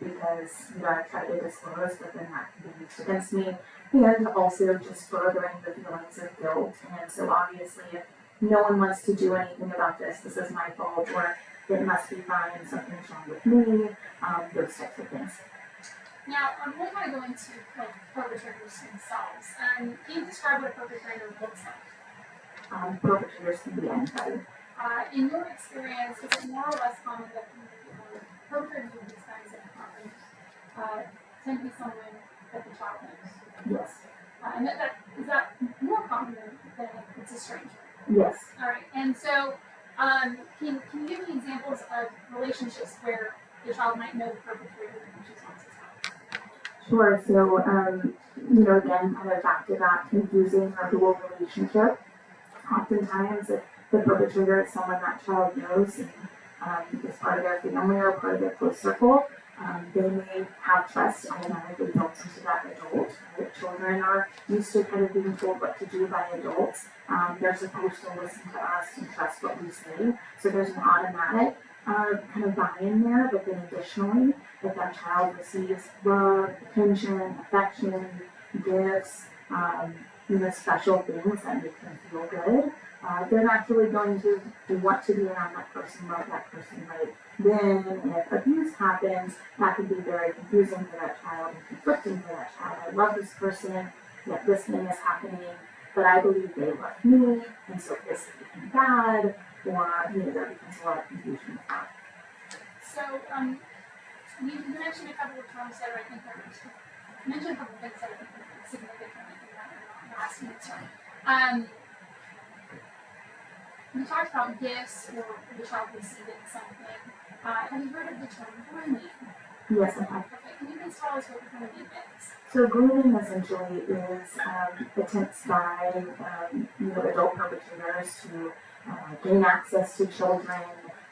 Because I try to disclose, but then that can be used against me, and also just furthering the feelings of guilt. And so obviously, if no one wants to do anything about this is my fault, or it must be fine, something's wrong with me, those types of things. Now, we'll kind of go into perpetrators themselves. Can you describe what a perpetrator looks like? Perpetrators can be anybody. In your experience, is it more or less common that perpetrators of these kinds of crimes tend to be someone that the child knows? Yes. And is that more common than it's a stranger? Yes. All right. And so, can you give me examples of relationships where the child might know the perpetrator and choose not to tell? Sure. So, again, kind of back to that confusing or dual relationship. Oftentimes, if the perpetrator is someone that child knows, and is part of their family or part of their close circle, they may have trust automatically built into that adult. Right? Children are used to kind of being told what to do by adults. They're supposed to listen to us and trust what we say. So there's an automatic kind of buy-in there, but then additionally, if that child receives love, attention, affection, gifts, special things that make them feel good, they're naturally going to want to be around that person, love that person, right? Then if abuse happens, that can be very confusing for that child and conflicting for that child. I love this person, yet this thing is happening, but I believe they love me, and so this is becoming bad, or there becomes a lot of confusion with that. So, you mentioned a couple of terms that I think are mentioned a couple of things that I think are significant in that last answer. We talked about gifts or the child receiving something. Have you heard of the term grooming? Yes, I have. Okay, can you please tell us what grooming is? So grooming essentially is attempts by adult perpetrators to gain access to children,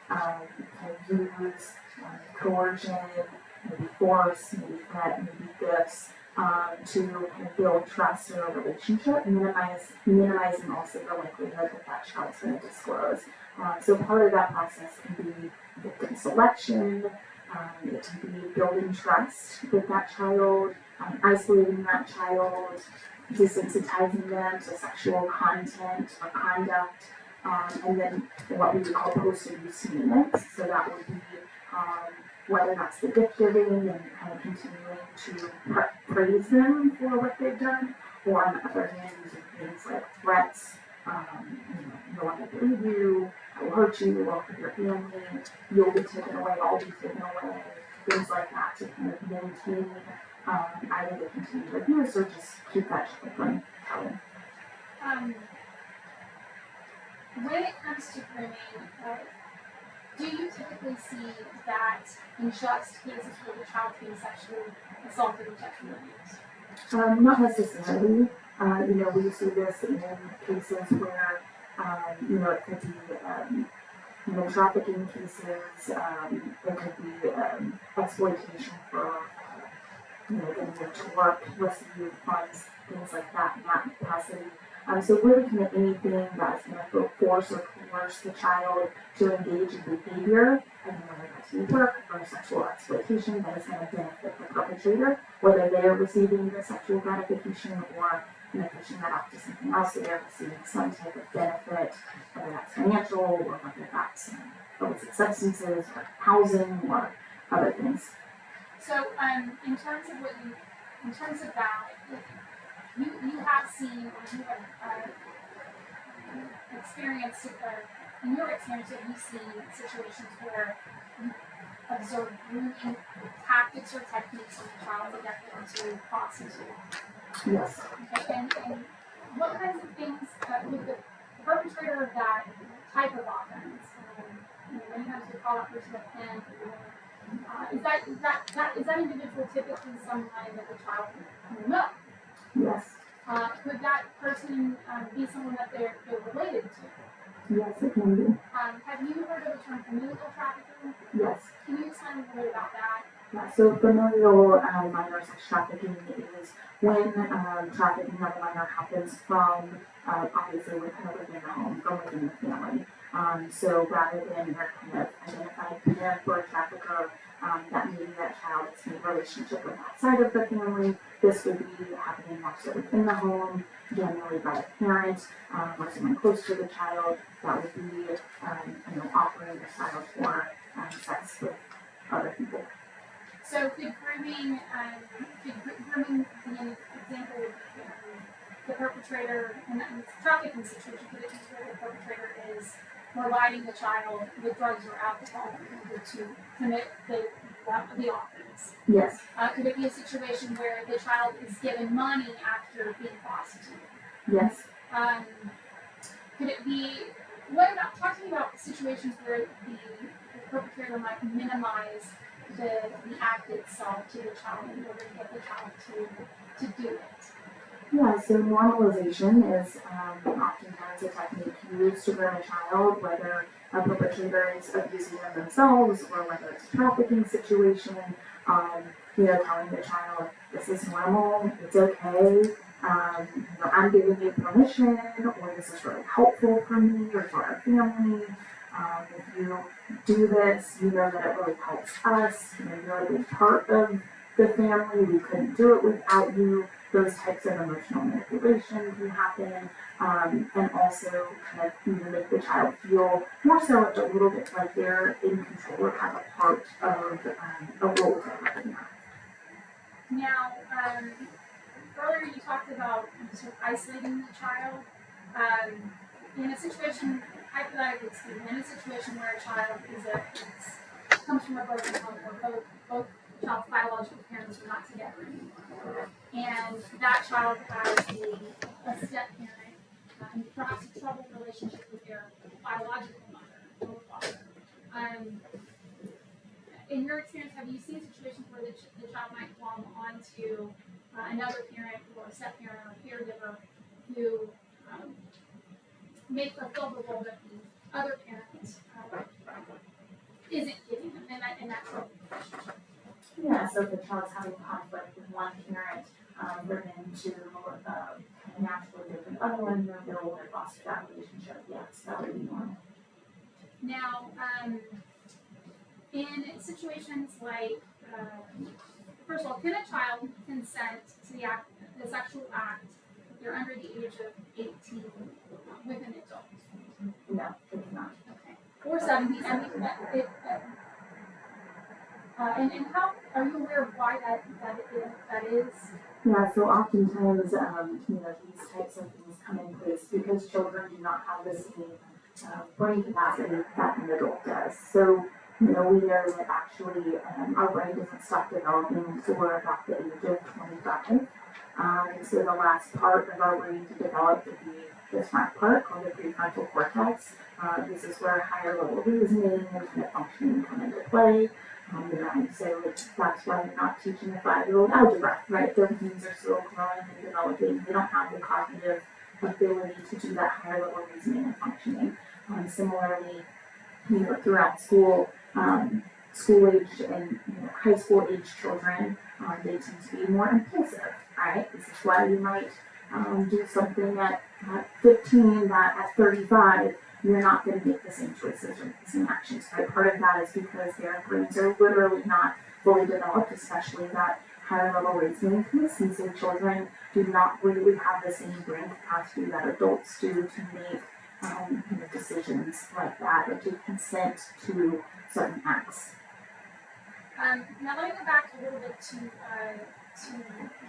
can use coercion, maybe force, maybe threat, maybe gifts, to kind of build trust in a relationship, minimizing also the likelihood that that child's going to disclose. So part of that process can be victim selection, it can be building trust with that child, isolating that child, desensitizing them to sexual content or conduct, and then what we would call post-abuse maintenance. So that would be whether that's the gift giving and kind of continuing to praise them for what they've done, or on the other hand, using things like threats, no one will believe you, I will hurt you, will hurt your family, you'll be taken away, I'll be taken away, things like that to kind of maintain either the continued abuse or just keep that child from telling. When it comes to grooming, do you typically see that in just cases where the child's being sexually assaulted or sexually abused? Not necessarily. We see this in cases where, it could be trafficking cases, it could be exploitation for, getting them to work, receive funds, things like that in that capacity. So really kind of anything that's going to force or coerce the child to engage in behavior, and whether that's work or sexual exploitation, that is going to benefit the perpetrator, whether they are receiving the sexual gratification or pushing that off to something else, so they're receiving some type of benefit, whether that's financial or whether that's illicit substances or housing or other things. So, in terms of that, you have seen or you have experienced, in your experience, have you seen situations where you observe grooming tactics or techniques on the child to get them to prostitute? Yes. Okay, and what kinds of things would the perpetrator of that type of offense, many times we call that person a pen, is that individual typically someone that the child can know? Yes. Could that person be someone that they're related to? Yes, it can be. Have you heard of the term familial trafficking? Yes. Can you explain a little bit about that? Yeah, so familial minor sex trafficking is when trafficking of a minor happens from, obviously, within the home, from within the family. So rather than their kind of identified parent or trafficker, that maybe that child is in a relationship with outside of the family, this would be happening also within the home, generally by a parent or someone close to the child. That would be, offering the child for sex with other people. So could grooming be an example of the perpetrator in the trafficking situation? Could it be where the perpetrator is providing the child with drugs or alcohol in order to commit the offense? Yes. Could it be a situation where the child is given money after being prostituted? Yes. Could it be, what about talking about situations where the perpetrator might minimize the act itself to the child in order to get the child to do it? Yeah, so normalization is oftentimes a technique used to groom a child, whether a perpetrator is abusing them themselves or whether it's a trafficking situation. Telling the child, this is normal, it's okay, I'm giving you permission, or this is really helpful for me or for our family. If you do this, you know that it really helps us, you're a big part of the family, we couldn't do it without you. Those types of emotional manipulation can happen, and also kind of even make the child feel more so a little bit like they're in control or have a part of a role to have in that. Now, earlier you talked about sort of isolating the child. In a situation, hypothetically speaking, in a situation where a child comes from a broken home where both child's biological parents are not together anymore, and that child has a step parent and perhaps a troubled relationship with their biological mother or father. In your experience, have you seen situations where the child might glom onto another parent or a step parent or a caregiver who may fulfill the role that the other parent isn't giving them in that sort of relationship? Yeah, so if the child's having conflict with one parent, for them to naturally go to the other one, they're going to foster that relationship. Yes, that would be normal. Now, in situations like, first of all, can a child consent to the sexual act if they're under the age of 18 with an adult? No, it's not. Okay. Or 17. I mean, and how are you aware of why that is? Yeah, so oftentimes, these types of things come in place because children do not have the same brain capacity that an adult does. So, we know that actually our brain doesn't stop developing until we're about the age of 25. So the last part of our brain to develop would be this front part called the prefrontal cortex. This is where higher level reasoning and kind of functioning come into play. So that's why we're not teaching a 5-year-old algebra, right? Their brains are still growing and developing. They don't have the cognitive ability to do that higher level reasoning and functioning. Similarly, throughout school, school age and high school age children, they tend to be more impulsive, right? This is why you might do something at 15 that at 35 you're not going to make the same choices or the same actions, right? Part of that is because their brains are literally not fully developed, especially that higher level reasoning piece, and so children do not really have the same brain capacity that adults do to make decisions like that or to consent to certain acts. Now let me go back a little bit to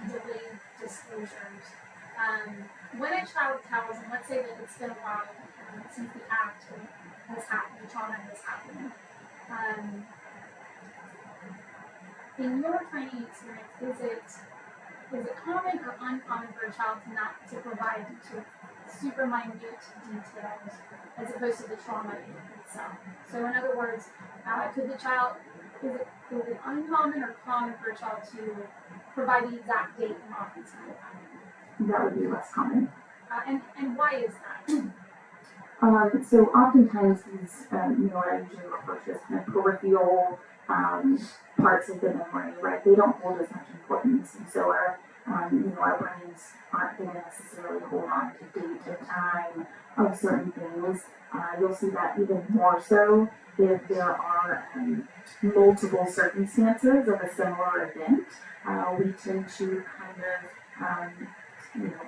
delayed disclosures. When a child tells, and let's say that it's been a while since the act has happened, the trauma has happened, in your training experience, is it common or uncommon for a child to provide super minute details as opposed to the trauma itself? So in other words, is it uncommon or common for a child to provide the exact date and offense time it happened? That would be less common. And why is that? So oftentimes these, what I usually refer to as kind of peripheral parts of the memory, right? They don't hold as much importance, and so our brains aren't going to necessarily hold on to date or time of certain things. You'll see that even more so if there are multiple circumstances of a similar event. We tend to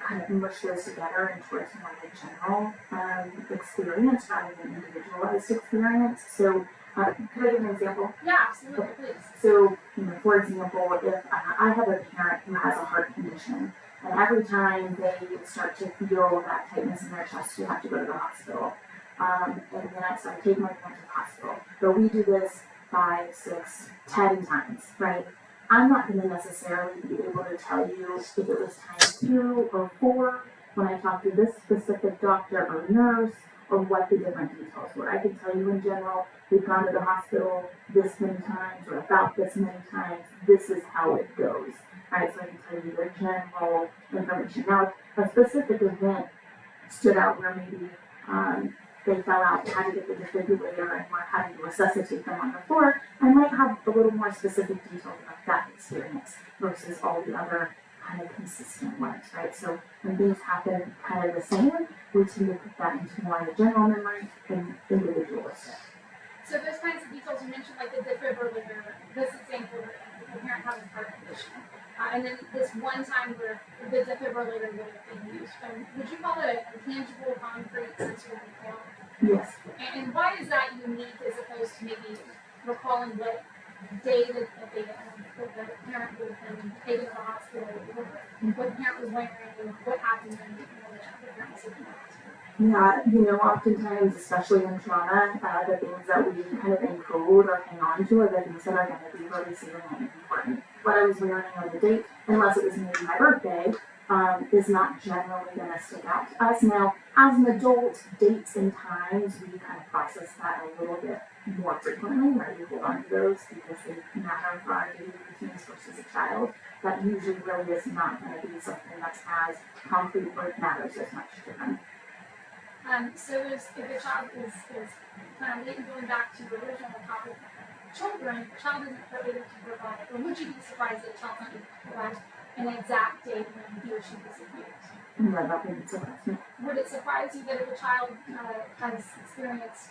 kind of mush those together into a more general experience rather than individualized experience. So, could I give an example? Yeah, absolutely, please. So, for example, if I have a parent who has a heart condition, and every time they start to feel that tightness in their chest, you have to go to the hospital. And then so I take my parent to the hospital. But we do this 5, 6, 10 times, right? I'm not going to necessarily be able to tell you if it was times 2 or 4 when I talk to this specific doctor or nurse or what the different details were. I can tell you in general, we've gone to the hospital this many times or about this many times. This is how it goes. All right, so I can tell you the general information. Now, if a specific event stood out where maybe they fell out, had to get the defibrillator, and were having to resuscitate them on the floor, I might have a little more specific details about that experience versus all the other kind of consistent ones, right? So when things happen kind of the same, we tend to put that into more of a general memory than individualistic. So those kinds of details you mentioned, like the defibrillator, this example a parent having a heart condition. And then this one time where the defibrillator would have been used. Would you call it a tangible, concrete sensory detail? Yes. And why is that unique as opposed to maybe recalling what day that the parent would have been taken to the hospital, what the parent was wearing, what happened when the parent was taken to the hospital? Yeah, you know, oftentimes, especially in trauma, the things that we kind of encode or hang on to are the things that are going to be really salient and important. What I was wearing on the date, unless it was maybe my birthday, is not generally going to stick out to us. Now, as an adult, dates and times, we kind of process that a little bit more frequently, right? We hold on to those because they matter for our daily routines versus a child. That usually really is not going to be something that's as concrete or matters as much to them. So if a child is kind of going back to the original topic, children, the child isn't able to provide, or would you be surprised that a child not able to provide an exact date when he or she disappears? No, that wouldn't surprise me. Would it surprise you that if a child has experienced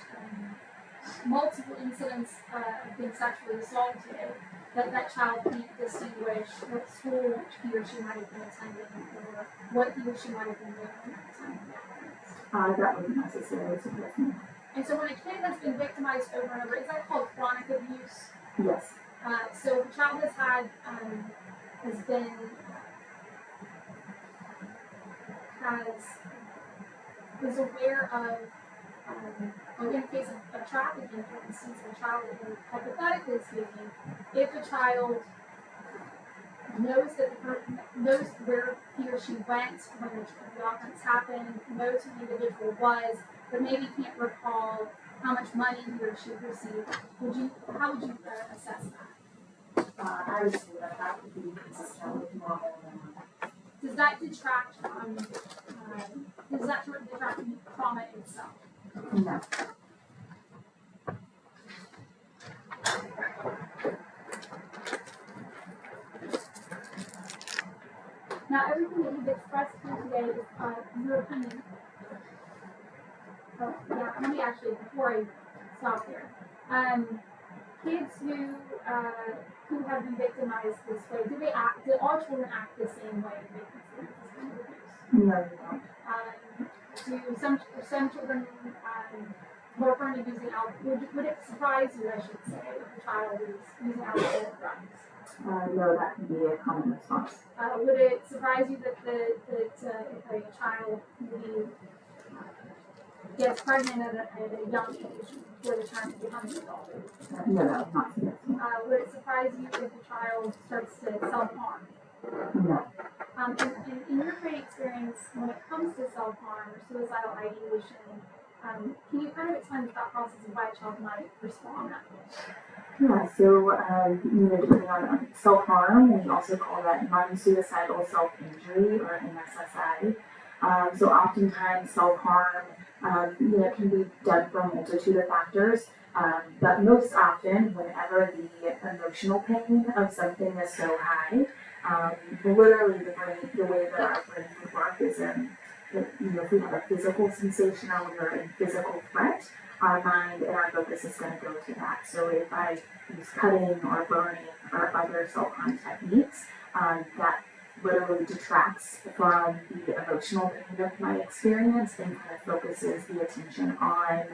multiple incidents of being sexually assaulted, that child can't distinguish what school he or she might have been attending or what he or she might have been doing at the time of the occurrence? That wouldn't necessarily surprise me. And so when a kid has been victimized over and over, is that called chronic abuse? Yes. So if a child is aware of, in the case of trafficking, for instance, a child, hypothetically speaking, if a child knows knows where he or she went when the offense happened, knows who the individual was, but maybe can't recall how much money he or she received, how would you assess that? I would say that would be consistent with normal. Does that detract from trauma itself? No. Now, everything that you've expressed here today is your opinion. Oh, yeah, let me actually, before I stop there. Kids who have been victimized this way, do all children act the same way when they experience this kind of abuse? No, they don't. Do some children who are prone to using alcohol, would it surprise you, I should say, if a child is using alcohol or drugs? No, that can be a common response. Would it surprise you that if a child maybe gets pregnant at a young age before the time to become an adult? No, that would not surprise me. Would it surprise you if a child starts to self-harm? No. In your training experience, when it comes to self-harm or suicidal ideation, can you kind of explain the thought process of why a child might respond that way? Yeah, so, depending on self-harm, we also call that non-suicidal self-injury or NSSI. So oftentimes self-harm, can be done for a multitude of factors, but most often, whenever the emotional pain of something is so high, literally the way that our brain would work is if we have a physical sensation or we are in physical threat, our mind and our focus is going to go to that. So if I use cutting or burning or other self-harm techniques, that literally detracts from the emotional pain of my experience and kind of focuses the attention on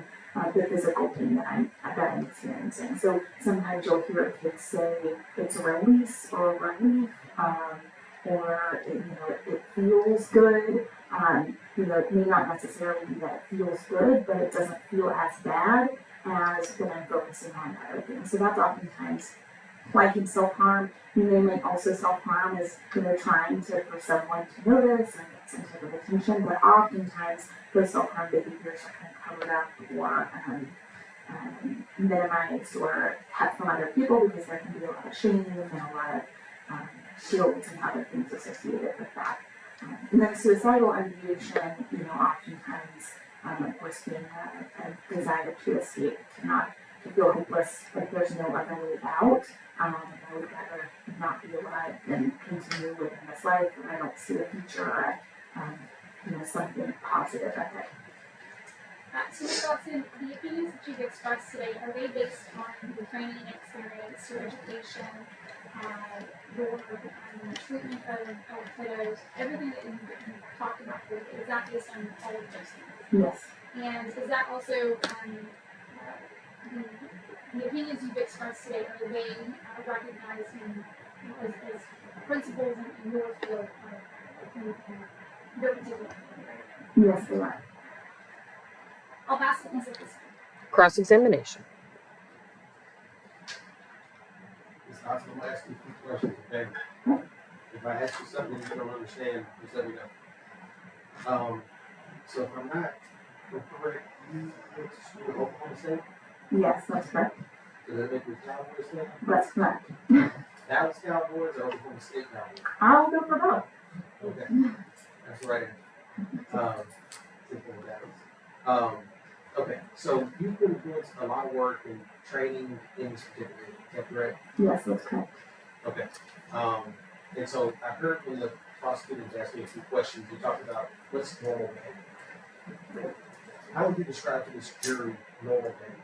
the physical pain that I'm experiencing. So sometimes you'll hear kids say it's a release or a relief, or it feels good. It may not necessarily be that it feels good, but it doesn't feel as bad as when I'm focusing on other things. So that's oftentimes like in self-harm. They may also self-harm as trying for someone to notice and get some type of attention, but oftentimes those self-harm behaviors are kind of covered up or minimized or kept from other people because there can be a lot of shame and a lot of guilt and other things associated with that. And then suicidal ideation, oftentimes, of course, being a desire to escape, to feel hopeless, like there's no other way out. I would rather not be alive than continue living this life, and I don't see a future or, something positive ahead. So, Dawson, the opinions that you've expressed today, are they based on your training experience, your education, your treatment of kiddos, everything that you talked about, is that based on all of those things? Yes. And is that also the opinions you've expressed today, are they recognized as principles in your field in your particular field, right? Yes, they are. I'll pass it this time. Cross-examination. It's not going to ask you a few questions, okay? If I ask you something you don't understand, just let me know. So if I'm not correct, you went to school in Oklahoma State? Yes, that's correct. Does that make you a Cowboys fan? That's correct. Dallas Cowboys or Oklahoma State Cowboys? I'll go for both. Okay, that's the right answer. Simple with Dallas. Okay, so you've been doing a lot of work in training in this particular area, is that correct? Yes, that's correct. Okay. And so I heard when the prosecutors asked me a few questions, you talked about what's normal behavior. How would you describe to this jury normal behavior?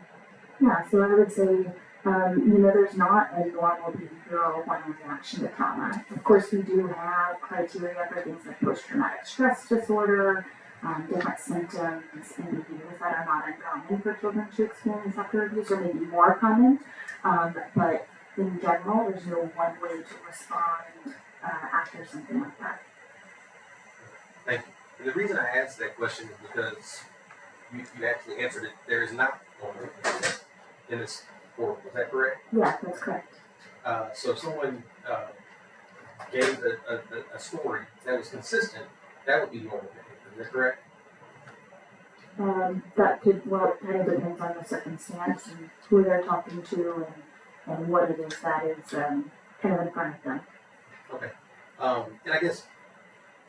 Yeah, so I would say, there's not a normal behavioral one reaction to trauma. Of course, we do have criteria for things like post-traumatic stress disorder, different symptoms and behaviors that are not uncommon for children to experience after abuse, or maybe more common. But in general, there's no one way to respond after something like that. Thank you. And the reason I asked that question is because you actually answered it. There is not normal behavior in this court. Is that correct? Yeah, that's correct. So if someone gave a story that was consistent, that would be normal behavior. Is that correct? That could, well, it kind of depends on the circumstance and who they're talking to and what it is that is kind of in front of them. Okay. And I guess,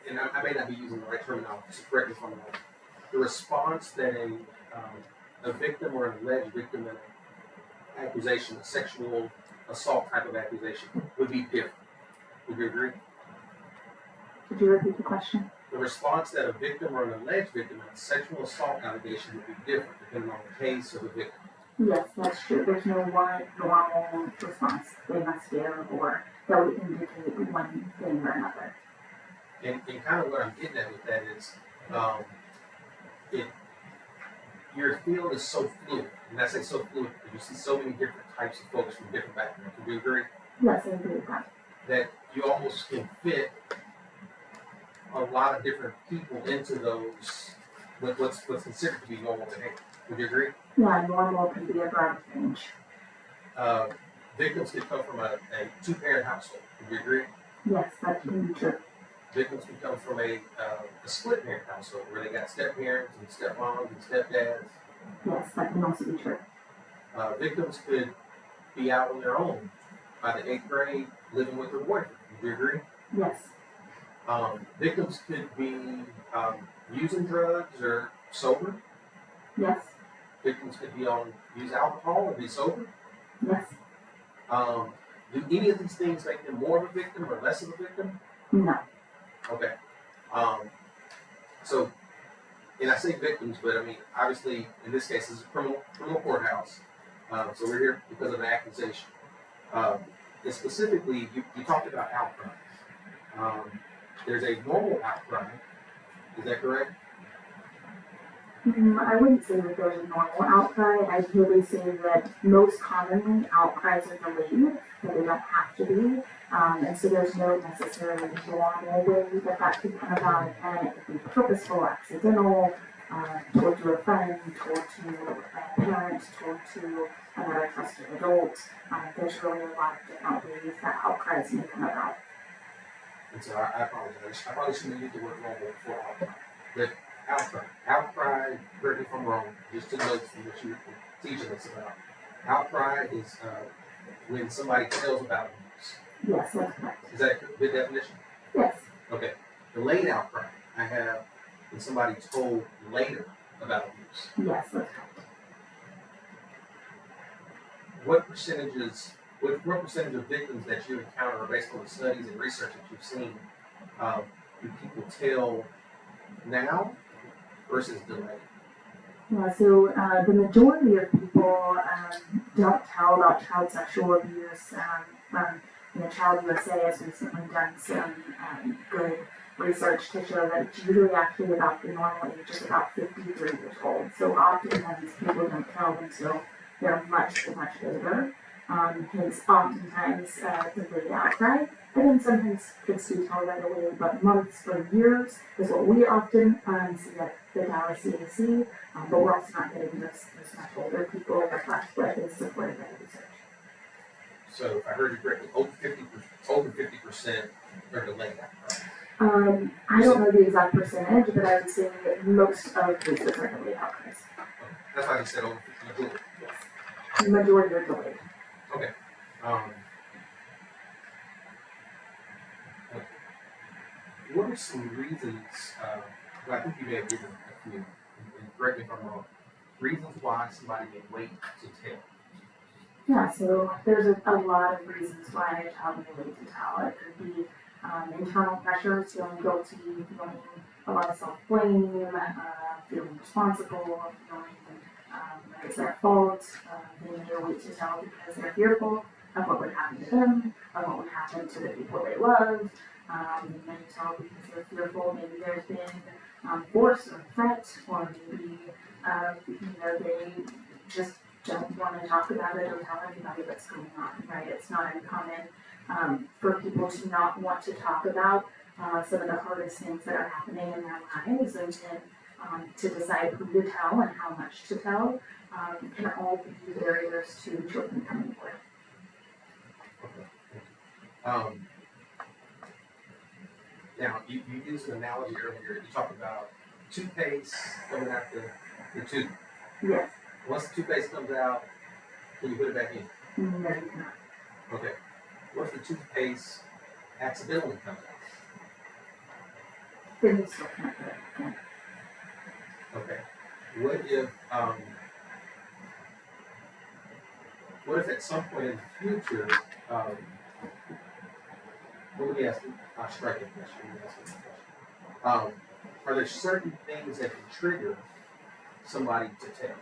and I may not be using the right terminology, so correct me if I'm wrong. The response that a victim or an alleged victim in an accusation, a sexual assault type of accusation, would be different. Would you agree? Could you repeat the question? The response that a victim or an alleged victim in a sexual assault allegation would be different depending on the case of the victim. Yes, that's true. There's no one normal response they must give or that would indicate one thing or another. And kind of what I'm getting at with that is, your field is so fluid. And I say so fluid because you see so many different types of folks from different backgrounds. Would you agree? Yes, I agree with that. That you almost can fit a lot of different people into those, what's considered to be normal behavior. Would you agree? Yeah, normal can be a broad range. Victims could come from a two-parent household. Would you agree? Yes, that can be true. Victims can come from a split-parent household where they got step-parents and stepmoms and stepdads. Yes, that can also be true. Victims could be out on their own by the 8th grade, living with their boyfriend. Would you agree? Yes. Victims could be using drugs or sober. Yes. Victims could use alcohol or be sober. Yes. Do any of these things make them more of a victim or less of a victim? No. Okay. So, and I say victims, but I mean, obviously, in this case, this is a criminal courthouse. So we're here because of an accusation. And specifically, you talked about outcry. There's a normal outcry. Is that correct? I wouldn't say that there's a normal outcry. I'd really say that most commonly outcries are delayed, but they don't have to be. And so there's no necessarily normal way that could come about. And it could be purposeful, accidental, told to a friend, told to a parent, told to another trusted adult. There's really a lot of different ways that outcries may come about. And so I apologize. I probably shouldn't use the word normal for outcry. But outcry, correct me if I'm wrong, just to note from what you were teaching us about. Outcry is when somebody tells about abuse. Yes, that's correct. Is that a good definition? Yes. Okay. Delayed outcry, I have when somebody told later about abuse. Yes, that's correct. What percentage of victims that you encounter based on the studies and research that you've seen do people tell now versus delayed? Yeah, so the majority of people don't tell about child sexual abuse Child USA has recently done some good research to show that it's usually actually about the normal age is about 53 years old. So oftentimes people don't tell until they're much older. Hence, oftentimes the late outcry. And then sometimes kids do tell right away, but months or years is what we often see at the Dallas CAC. But we're also not getting those much older people that flash flood is supported by the research. So if I heard you correctly, over 50% are delayed. I don't know the exact percentage, but I would say that most of cases are delayed outcomes. That's why you said over 50%. Yes. The majority are delayed. Okay. What are some reasons, well, I think you may have given a few, and correct me if I'm wrong, reasons why somebody may wait to tell? Yeah, so there's a lot of reasons why a child may wait to tell. It could be internal pressures, feeling guilty, feeling a lot of self-blame, feeling responsible, feeling like it's their fault. They may wait to tell because they're fearful of what would happen to them, of what would happen to the people they love. They may tell because they're fearful. Maybe there's been force or threat, or maybe they just don't want to talk about it or tell anybody what's going on, right? It's not uncommon for people to not want to talk about some of the hardest things that are happening in their lives, and then to decide who to tell and how much to tell can all be barriers to children coming forward. Now, you used an analogy earlier. You talked about toothpaste coming out the tube. Yes. Once the toothpaste comes out, can you put it back in? No, you cannot. Okay. What if the toothpaste accidentally comes out? Then you still can't put it in. Okay. What if at some point in the future, well, let me ask you, I'll strike a question. Let me ask you a question. Are there certain things that can trigger somebody to tell?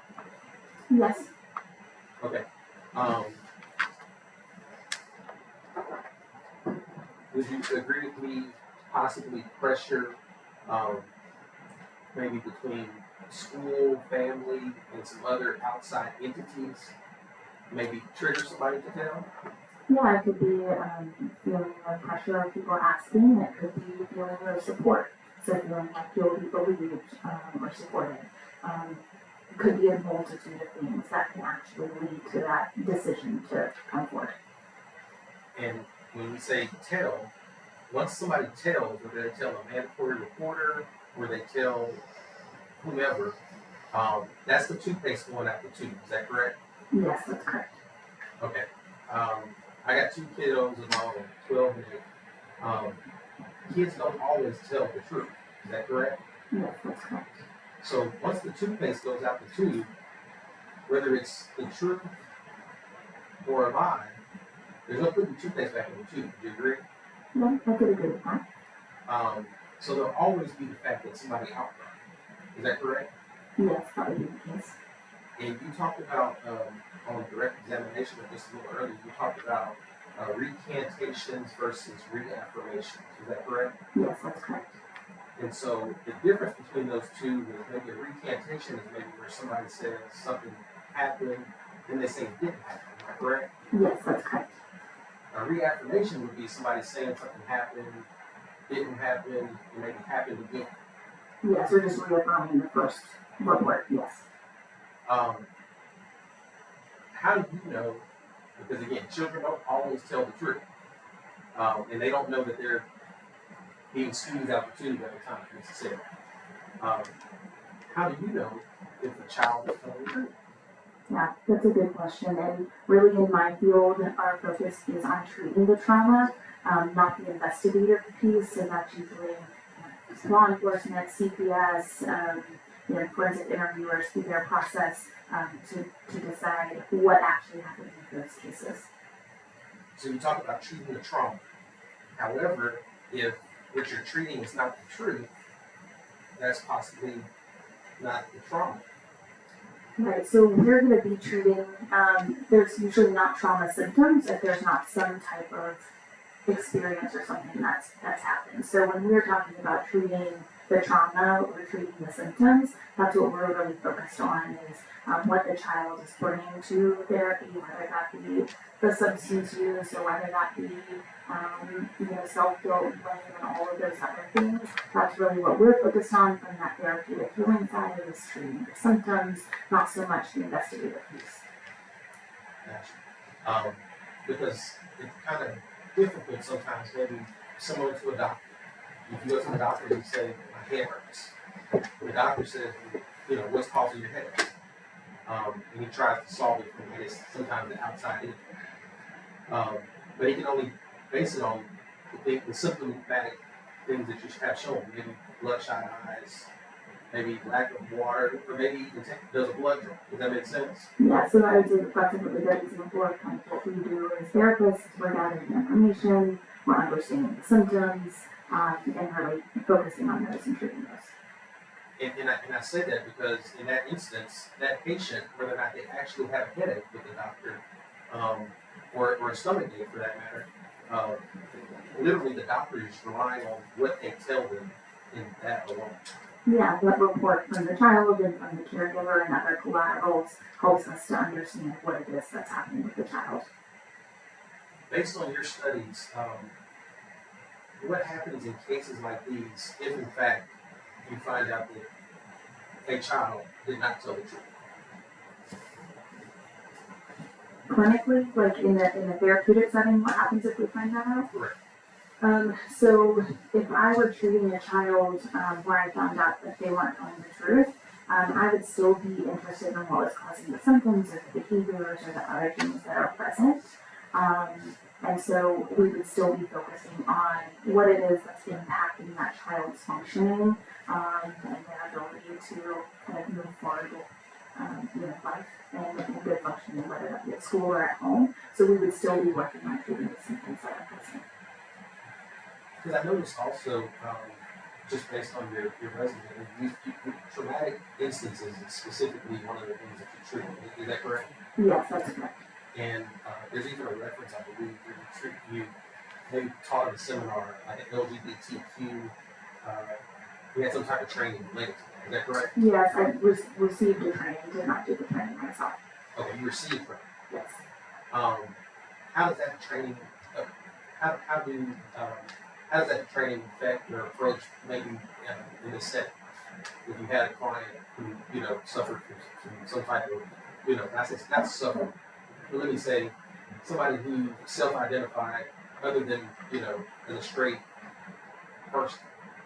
Yes. Okay. Would you agree with me possibly pressure, maybe between school, family, and some other outside entities, maybe trigger somebody to tell? Yeah, it could be feeling of pressure of people asking. It could be feeling of support. So feeling like you'll be believed or supported. It could be a multitude of things that can actually lead to that decision to come forward. And when we say tell, once somebody tells, whether they tell a mandatory reporter or they tell whomever, that's the toothpaste going out the tube. Is that correct? Yes, that's correct. Okay. I got two kiddos of my own, 12 and 8. Kids don't always tell the truth. Is that correct? Yes, that's correct. So once the toothpaste goes out the tube, whether it's the truth or a lie, there's no putting the toothpaste back in the tube. Do you agree? Yeah, I could agree with that. So there'll always be the fact that somebody outlined. Is that correct? Yes, that would be the case. And you talked about, on direct examination of just a little earlier, you talked about recantations versus reaffirmations. Is that correct? Yes, that's correct. And so the difference between those two is maybe a recantation is maybe where somebody says something happened, then they say it didn't happen. Am I correct? Yes, that's correct. A reaffirmation would be somebody saying something happened, didn't happen, and maybe happened again. Yes, we're just reaffirming the first report, yes. How do you know? Because again, children don't always tell the truth. And they don't know that they're being squeezed out the tube every time necessarily. How do you know if a child is telling the truth? Yeah, that's a good question. And really in my field, our focus is on treating the trauma, not the investigative piece. So that's usually law enforcement, CPS, forensic interviewers through their process to decide what actually happened in those cases. So you talk about treating the trauma. However, if what you're treating is not the truth, that's possibly not the trauma. Right, so we're going to be treating, there's usually not trauma symptoms if there's not some type of experience or something that's happened. So when we're talking about treating the trauma or treating the symptoms, that's what we're really focused on is what the child is bringing to therapy, whether that be the substance use or whether that be self-guilt, blame, and all of those other things. That's really what we're focused on from that therapeutic healing side is treating the symptoms, not so much the investigative piece. Gotcha. Because it's kind of difficult sometimes, maybe similar to a doctor. If you go to the doctor and you say, my head hurts, the doctor says, what's causing your headache? And he tries to solve it from his, sometimes the outside in. But he can only base it on the symptomatic things that you have shown, maybe bloodshot eyes, maybe lack of water, or maybe even does a blood draw. Does that make sense? Yeah, so I would say that's a really good example of kind of what we do as therapists. We're gathering information, we're understanding the symptoms, and really focusing on those and treating those. And I say that because in that instance, that patient, whether or not they actually have a headache with the doctor, or a stomach ache for that matter, literally the doctor is relying on what they tell them in that alone. Yeah, that report from the child and from the caregiver and other collaterals helps us to understand what it is that's happening with the child. Based on your studies, what happens in cases like these if in fact you find out that a child did not tell the truth? Clinically, like in the therapeutic setting, what happens if we find that out? Correct. So if I were treating a child where I found out that they weren't telling the truth, I would still be interested in what was causing the symptoms or the behaviors or the other things that are present. And so we would still be focusing on what it is that's impacting that child's functioning and their ability to kind of move forward with life and good functioning, whether that be at school or at home. So we would still be working on treating the symptoms that are present. Because I noticed also, just based on your resume, traumatic instances is specifically one of the things that you treat. Is that correct? Yes, that's correct. And there's even a reference, I believe, where you maybe taught at a seminar, like an LGBTQ, you had some type of training related to that. Is that correct? Yes, I received a training, did not do the training myself. Okay, you received training. Yes. How does that training, how does that training affect your approach maybe in this setting? If you had a client who, suffered from some type of, not suffered, but let me say, somebody who self-identified other than, as a straight person.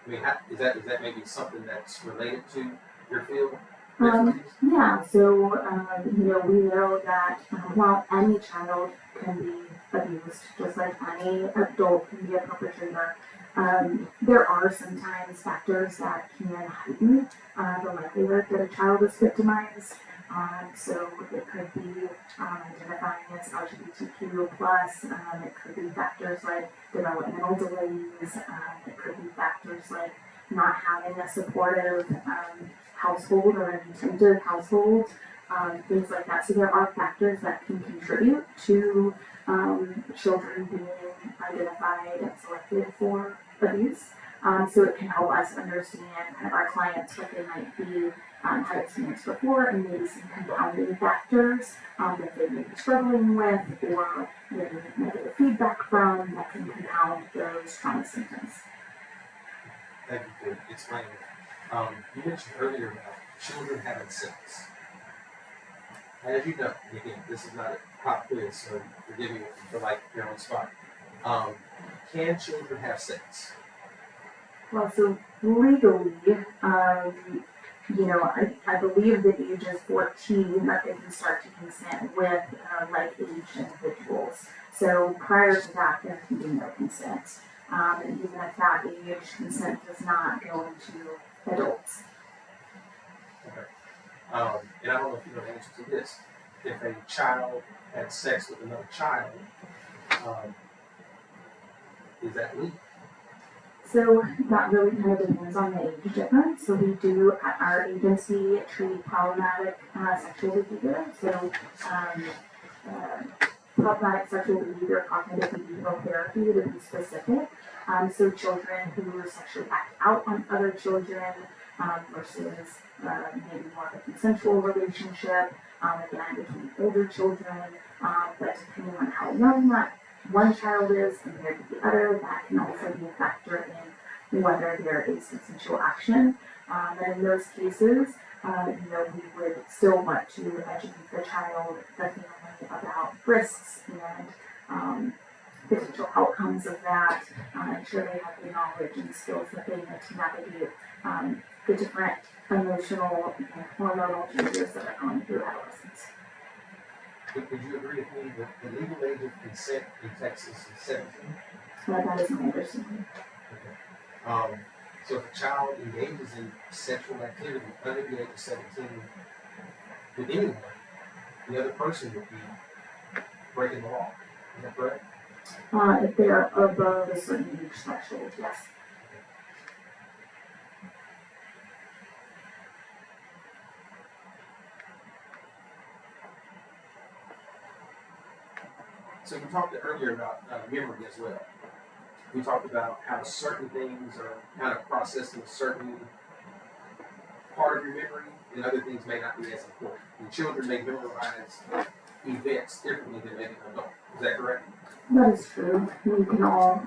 I mean, is that maybe something that's related to your field? Yeah, so, we know that while any child can be abused, just like any adult can be a perpetrator, there are sometimes factors that can heighten the likelihood that a child is victimized. So it could be identifying as LGBTQ+, it could be factors like developmental delays, it could be factors like not having a supportive household or an attentive household, things like that. So there are factors that can contribute to children being identified and selected for abuse. So it can help us understand kind of our clients, what they might be had experienced before, and maybe some compounding factors that they may be struggling with, or maybe negative feedback from that can compound those trauma symptoms. Thank you for explaining that. You mentioned earlier about children having sex. As you know, again, this is not a pop quiz, so forgive me for your own spot. Can children have sex? Well, so legally, I believe the age is 14 that they can start to consent with like-aged individuals. So prior to that, there can be no consent. And even at that age, consent does not go into adults. Okay. And I don't know if you know the answer to this. If a child had sex with another child, is that legal? So that really kind of depends on the age difference. So we do, at our agency, treat problematic sexual behavior. So problematic sexual behavior, cognitive behavioral therapy to be specific. So children who sexually act out on other children versus maybe more of a consensual relationship, again, between older children, but depending on how young that one child is compared to the other, that can also be a factor in whether there is consensual action. And in those cases, we would still want to educate the child, the family about risks and potential outcomes of that, ensure they have the knowledge and skills that they need to navigate the different emotional and hormonal changes that are going through adolescence. Would you agree with me that the legal age of consent in Texas is 17? That is my understanding. Okay. So if a child engages in sexual activity under the age of 17 with anyone, the other person would be breaking the law. Is that correct? If they are above a certain age threshold, yes. So we talked earlier about memory as well. We talked about how certain things are kind of processed in a certain part of your memory, and other things may not be as important. And children may memorize events differently than maybe an adult. Is that correct? That is true. We can all,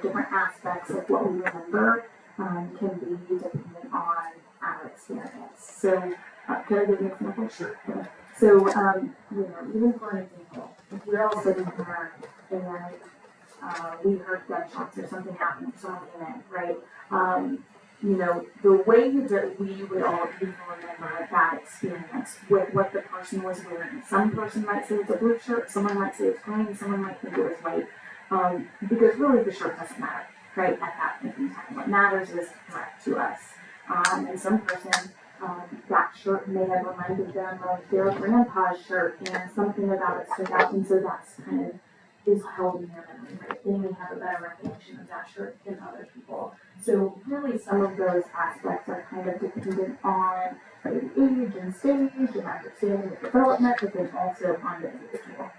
different aspects of what we remember can be dependent on our experience. So, can I give you an example? Sure. Okay. So, even for an example, if we're all sitting here and we heard gunshots or something happened, someone came in, right? The way that we would all even remember that experience with what the person was wearing. Some person might say it's a blue shirt, someone might say it's green, someone might think it was white. Because really the shirt doesn't matter, right, at that point in time. What matters is threat to us. And some person, that shirt may have reminded them of their grandpa's shirt and something about it stood out, and so that's kind of is held in their memory, right? They may have a better recollection of that shirt than other people. So really some of those aspects are kind of dependent on age and stage and understanding the development, but then also on the individual.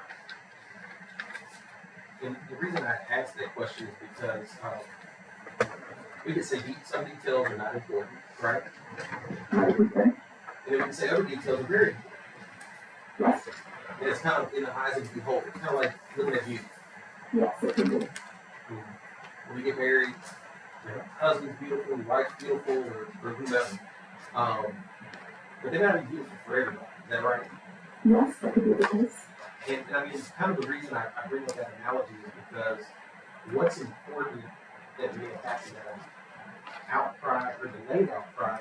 And the reason I asked that question is because we can say some details are not important, right? Right, we could. And then we can say other details are very important. Yes. And it's kind of in the eyes of the beholder. It's kind of like looking at you. Yes, it can be. When you get married, your husband's beautiful, your wife's beautiful, or whomever. But they're not beautiful for everybody. Is that right? Yes, that could be the case. And I mean, kind of the reason I bring up that analogy is because what's important that may happen at an outcry or delayed outcry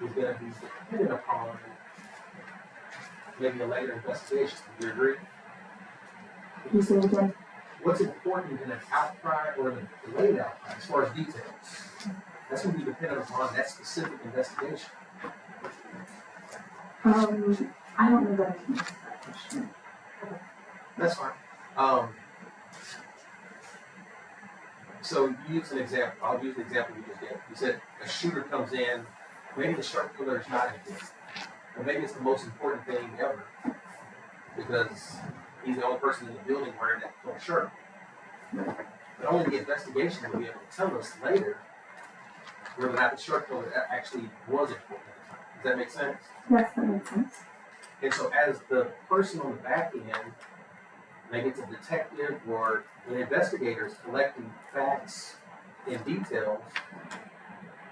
is going to be dependent upon maybe a later investigation. Do you agree? Can you say it again? What's important in an outcry or in a delayed outcry as far as details? That's going to be dependent upon that specific investigation. I don't know that I can answer that question. That's fine. So you use an example. I'll use the example you just gave. You said a shooter comes in. Maybe the shirt killer is not important, or maybe it's the most important thing ever because he's the only person in the building wearing that little shirt. But only the investigation will be able to tell us later whether or not the shirt killer actually was important at the time. Does that make sense? Yes, that makes sense. And so as the person on the back end, maybe it's a detective or an investigator is collecting facts and details,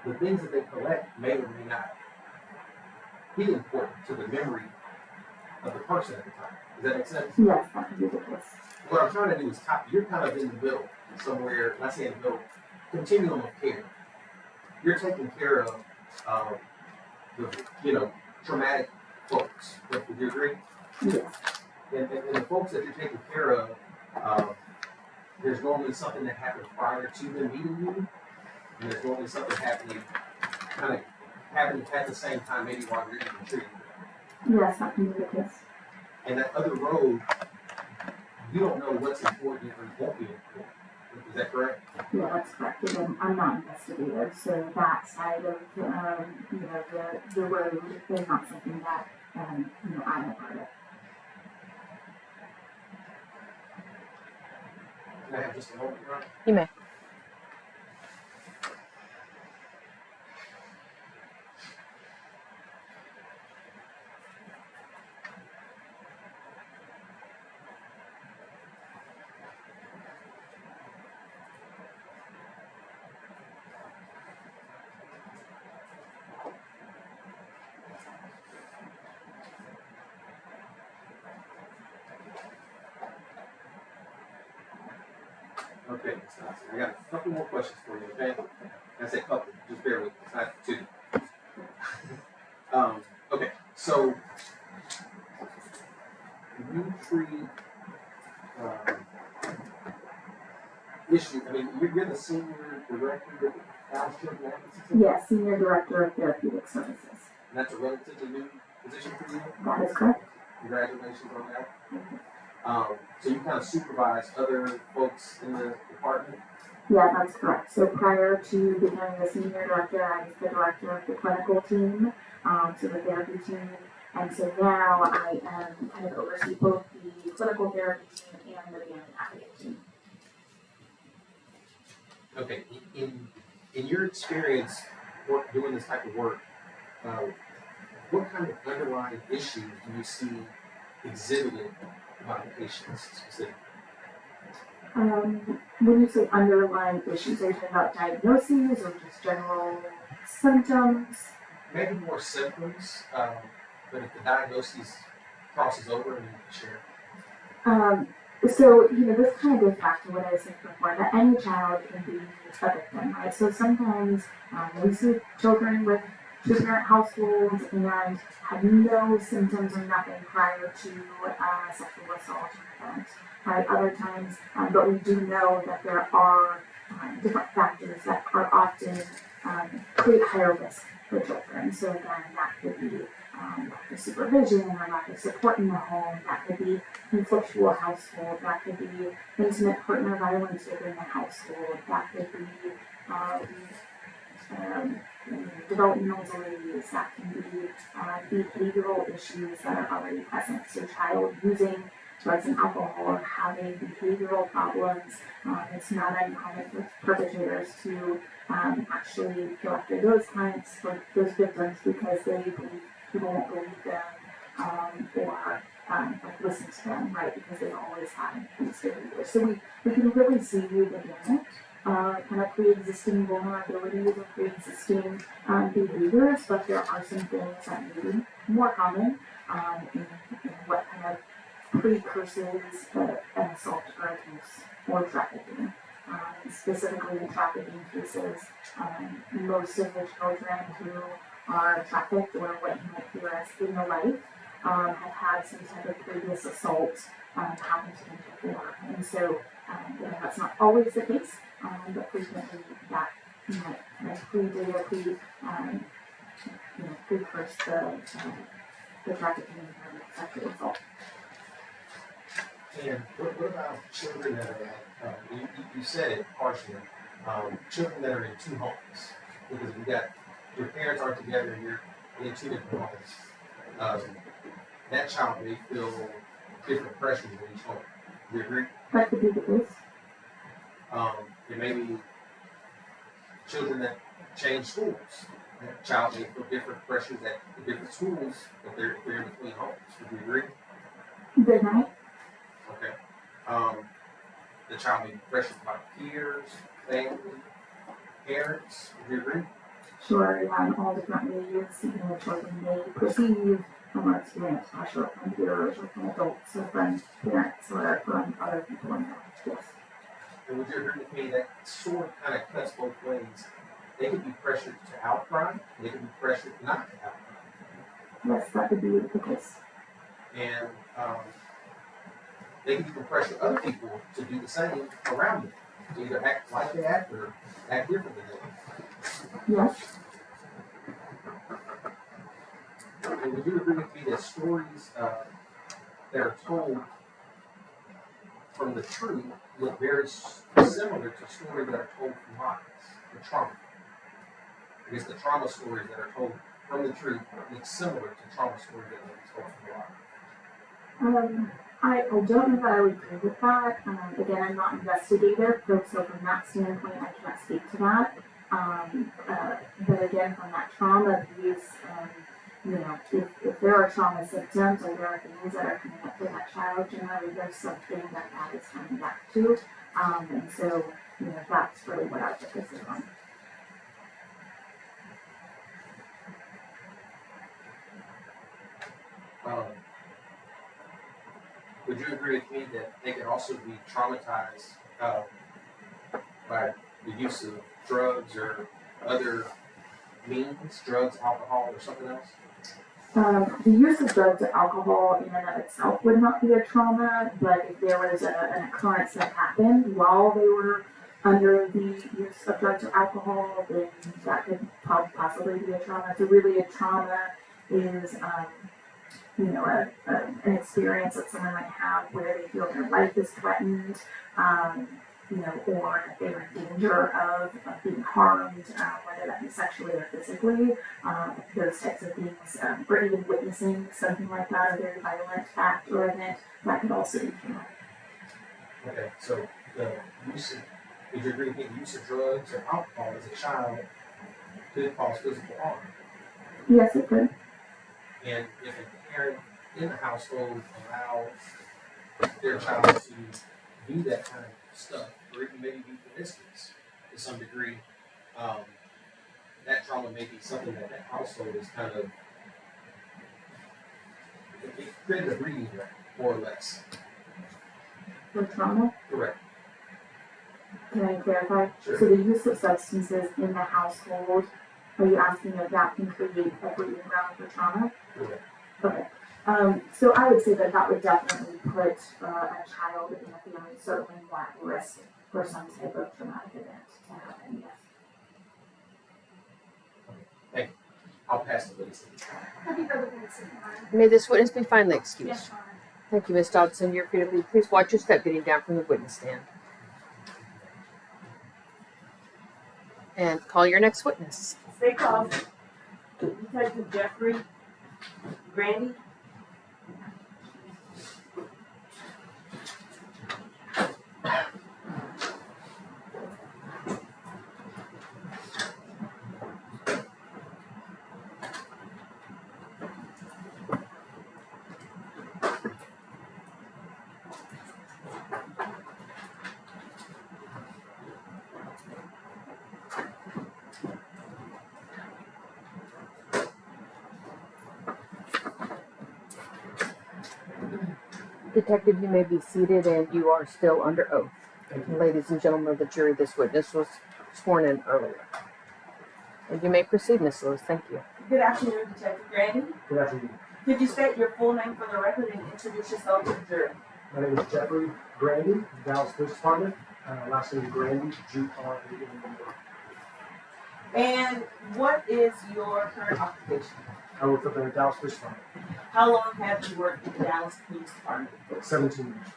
the things that they collect may or may not be important to the memory of the person at the time. Does that make sense? Yes, that could be the case. What I'm trying to do is you're kind of in the middle, somewhere, let's say in the middle, continuum of care. You're taking care of the traumatic folks. Would you agree? Yes. And the folks that you're taking care of, there's normally something that happened prior to them meeting you, and there's normally something happening at the same time, maybe while you're even treating them. Yes, that can be the case. And that other road, you don't know what's important or won't be important. Is that correct? Yeah, that's correct. Again, I'm not investigative, so that side of the road is not something that I'm a part of. Can I have just a moment, Ron? You may. Okay, Ms. Dawson, I got a couple more questions for you, okay? I said couple, just bear with me, it's not two. Okay, so you treat issue, I mean, you're the senior director of House Children Advocacy Center? Yes, Senior Director of Therapeutic Services. And that's a relatively new position for you? That is correct. Congratulations on that. So you kind of supervise other folks in the department? Yeah, that's correct. So prior to becoming the Senior Director, I was the Director of the clinical team, so the therapy team. And so now I am kind of oversee both the clinical therapy team and the family advocate team. Okay, in your experience doing this type of work, what kind of underlying issues do you see exhibited by the patients specifically? When you say underlying issues, are you talking about diagnoses or just general symptoms? Maybe more symptoms, but if the diagnosis crosses over, then you can share. So, this kind of goes back to what I was saying before, that any child can be a victim, right? So sometimes we see children with two-parent households and have no symptoms or nothing prior to sexual assault event, right? Other times, but we do know that there are different factors that are often create higher risk for children. So again, that could be lack of supervision or lack of support in the home, that could be conflictual household, that could be intimate partner violence within the household, that could be developmental delays, that can be behavioral issues that are already present. So child using drugs and alcohol or having behavioral problems, it's not uncommon for perpetrators to actually go after those clients or those victims because they believe people won't believe them or listen to them, right? Because they've always had these behaviors. So we can really see the gamut, kind of pre-existing vulnerabilities or pre-existing behaviors, but there are some things that may be more common in what kind of precurses an assault or abuse or trafficking. Specifically in trafficking cases, most of the children who are trafficked or what you might hear as in the life have had some type of previous assault happen to them before. And so that's not always the case, but frequently that kind of predate or precurse the trafficking and sexual assault. And what about children that are at, you said it partially, children that are in two homes? Because your parents are together and you're in two different homes. That child may feel different pressures in each home. Do you agree? That could be the case. There may be children that change schools. That child may feel different pressures at the different schools if they're in between homes. Would you agree? They might. Okay. The child may be pressured by peers, family, parents. Would you agree? Sure, yeah, in all different ways, children may perceive or experience pressure from peers or from adults or from parents or from other people in their lives. Yes. And would you agree with me that sort of kind of cuts both ways? They could be pressured to outcry, they could be pressured not to outcry. Yes, that could be the case. And they can even pressure other people to do the same around them, to either act like they act or act different than they act. Yes. And would you agree with me that stories that are told from the truth look very similar to stories that are told from lies, the trauma? I guess the trauma stories that are told from the truth look similar to trauma stories that are told from lies. I don't know that I would agree with that. Again, I'm not investigative, so from that standpoint, I can't speak to that. But again, from that trauma abuse, if there are trauma symptoms or there are things that are coming up for that child, generally there's something that is coming back to. And so, that's really what I focus on. Would you agree with me that they can also be traumatized by the use of drugs or other means, drugs, alcohol, or something else? The use of drugs or alcohol in and of itself would not be a trauma, but if there was an occurrence that happened while they were under the use of drugs or alcohol, then that could possibly be a trauma. So really a trauma is an experience that someone might have where they feel their life is threatened, or that they're in danger of being harmed, whether that be sexually or physically. Those types of things, or even witnessing something like that, a very violent act or event, that could also be trauma. Okay, so would you agree with me, the use of drugs or alcohol as a child could cause physical harm? Yes, it could. And if a parent in the household allows their child to do that kind of stuff, or even maybe be promiscuous to some degree, that trauma may be something that household is kind of, it created a breeding ground, more or less. For trauma? Correct. Can I clarify? Sure. So the use of substances in the household, are you asking if that can create a breeding ground for trauma? Correct. Okay. So I would say that would definitely put a child in a family certainly more at risk for some type of traumatic event to happen, yes. Thank you. I'll pass the witness. Have you ever been sick? May this witness be finally excused. Yes, Your Honor. Thank you, Ms. Dodson. You're free to leave. Please watch your step getting down from the witness stand. And call your next witness. Stay called. Detective Jeffrey Grandy. Detective, you may be seated and you are still under oath. Ladies and gentlemen of the jury, this witness was sworn in earlier. And you may proceed, Ms. Lewis. Thank you. Good afternoon, Detective Grandy. Good afternoon. Could you state your full name for the record and introduce yourself to the jury? My name is Jeffrey Grandy, Dallas Police Department. Last name is Grandy, G-R-A-N-D. And what is your current occupation? I work for the Dallas Police Department. How long have you worked with the Dallas Police Department? 17 years.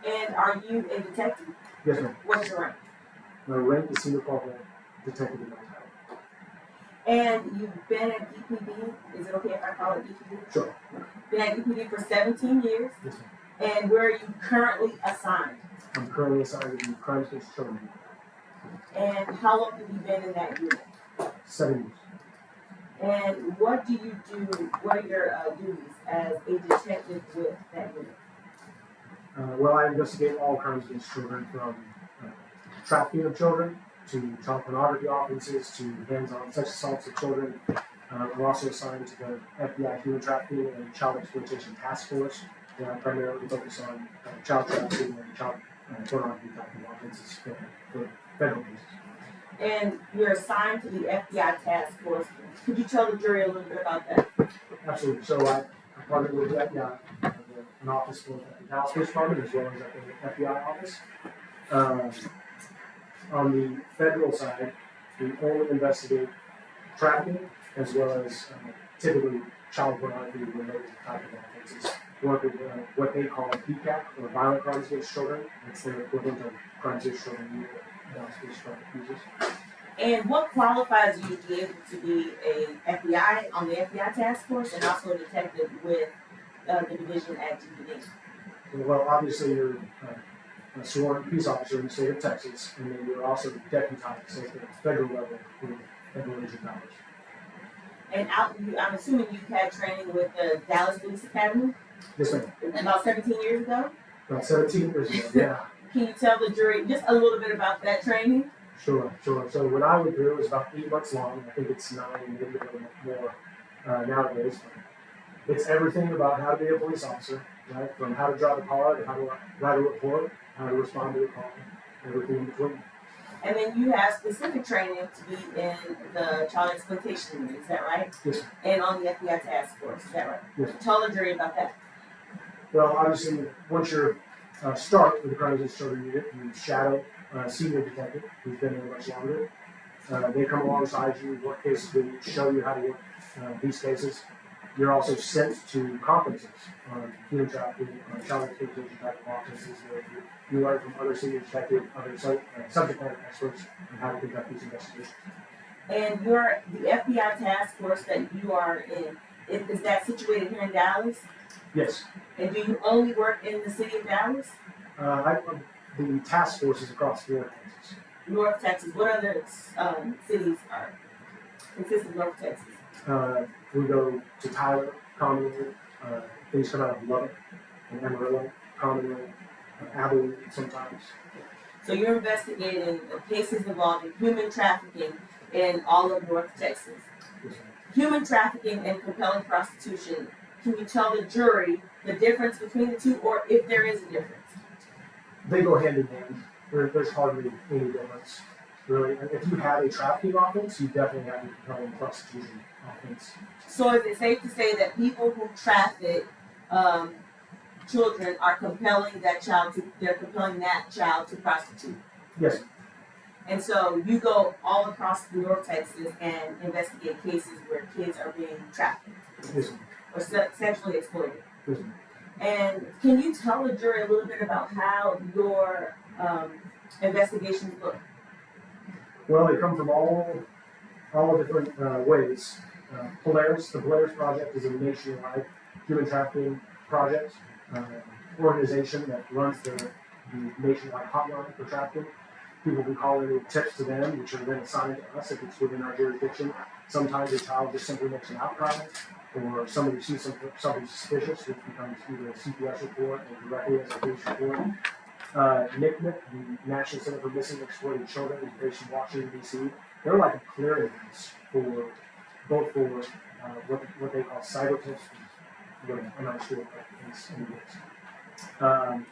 And are you a detective? Yes, ma'am. What's your rank? My rank is senior corporal detective in my title. And you've been at DPD, is it okay if I call it DPD? Sure. Been at DPD for 17 years. Yes, ma'am. And where are you currently assigned? I'm currently assigned to the Crimes Against Children Unit. And how long have you been in that unit? 7 years. And what do you do, what are your duties as a detective with that unit? Well, I investigate all crimes against children, from trafficking of children to child pornography offenses to hands-on sex assaults of children. We're also assigned to the FBI Human Trafficking and Child Exploitation Task Force, where I primarily focus on child trafficking and child pornography type of offenses for federal cases. And you're assigned to the FBI task force. Could you tell the jury a little bit about that? Absolutely. So I partnered with the FBI, an office both at the Dallas Police Department as well as at the FBI office. On the federal side, we only investigate trafficking as well as typically child pornography related type of offenses. Work with what they call VCAP, or Violent Crimes Against Children. It's the equivalent of Crimes Against Children unit that Dallas Police Department uses. And what qualifies you to be able to be a FBI on the FBI task force and also a detective with the division at DPD? Well, obviously you're a sworn peace officer in the state of Texas, and then you're also deputized at the federal level with federal agent powers. And I'm assuming you've had training with the Dallas Police Academy Yes, ma'am. about 17 years ago. About 17 years ago, yeah. Can you tell the jury just a little bit about that training? Sure. So what I would do is about 8 months long. I think it's 9, maybe a little more nowadays. But it's everything about how to be a police officer, right? From how to drive a car to how to write a report, how to respond to a call, everything in between. And then you have specific training to be in the child exploitation unit, is that right? Yes. And on the FBI task force, is that right? Yes. Tell the jury about that. Well, obviously, once you start with the Crime Against Children unit, you shadow a senior detective who's been there much longer. They come alongside you, work cases with you, show you how to work these cases. You're also sent to conferences on human trafficking, on child exploitation type of offenses, where you learn from other senior detectives, other subject matter experts on how to conduct these investigations. And the FBI task force that you are in, is that situated here in Dallas? Yes. And do you only work in the city of Dallas? The task force is across North Texas. North Texas. What other cities consist of North Texas? We go to Tyler, commonly. Things come out of Lubbock and Amarillo, commonly. Abilene sometimes. So you're investigating cases involving human trafficking in all of North Texas. Yes, Human trafficking and compelling prostitution. Can you tell the jury the difference between the two, or if there is a difference? they go hand in hand. There's hardly any difference, really. If you have a trafficking offense, you definitely have a compelling prostitution offense. So is it safe to say that people who traffic children are compelling that child to prostitute? Yes. And so you go all across North Texas and investigate cases where kids are being trafficked Yes. or sexually exploited. Yes. And can you tell the jury a little bit about how your investigations look? Well, they come from all different ways. Polaris, the Polaris Project is a nationwide human trafficking project, organization that runs the nationwide hotline for trafficking. People can call in with tips to them, which are then assigned to us if it's within our jurisdiction. Sometimes a child just simply makes an outcry, or somebody sees something suspicious, which becomes either a CPS report or directly as a police report. NCMEC, the National Center for Missing and Exploited Children, is based in Washington, D.C. They're like a clearinghouse for what they call cyber tips. I'm not sure what that is.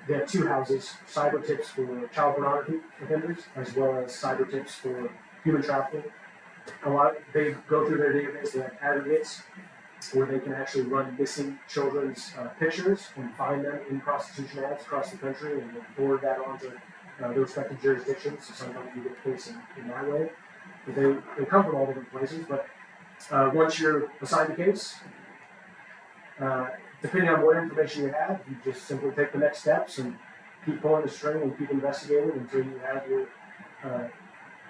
They have two houses, cyber tips for child pornography offenders, as well as cyber tips for human trafficking. They go through their database, they have aggregates where they can actually run missing children's pictures and find them in prostitution ads across the country and then forward that on to the respective jurisdictions. So sometimes you get a case in that way. But they come from all different places, but once you're assigned a case, depending on what information you have, you just simply take the next steps and keep pulling the string and keep investigating until you have your.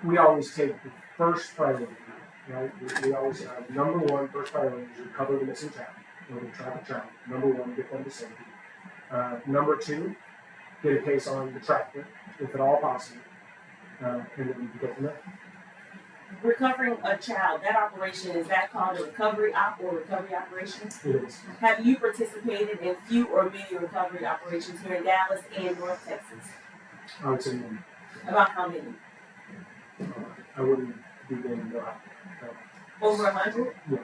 We always take the first priority, right? We always have number one, first priority is recover the missing child, or the trafficked child. Number one, get them to safety. Number two, get a case on the trafficker, if at all possible, and then we can go from there. Recovering a child, that operation, is that called a recovery op or recovery operation? It is. Have you participated in few or many recovery operations here in Dallas and North Texas? I would say none. About how many? I wouldn't begin to know. Over 100? Yeah.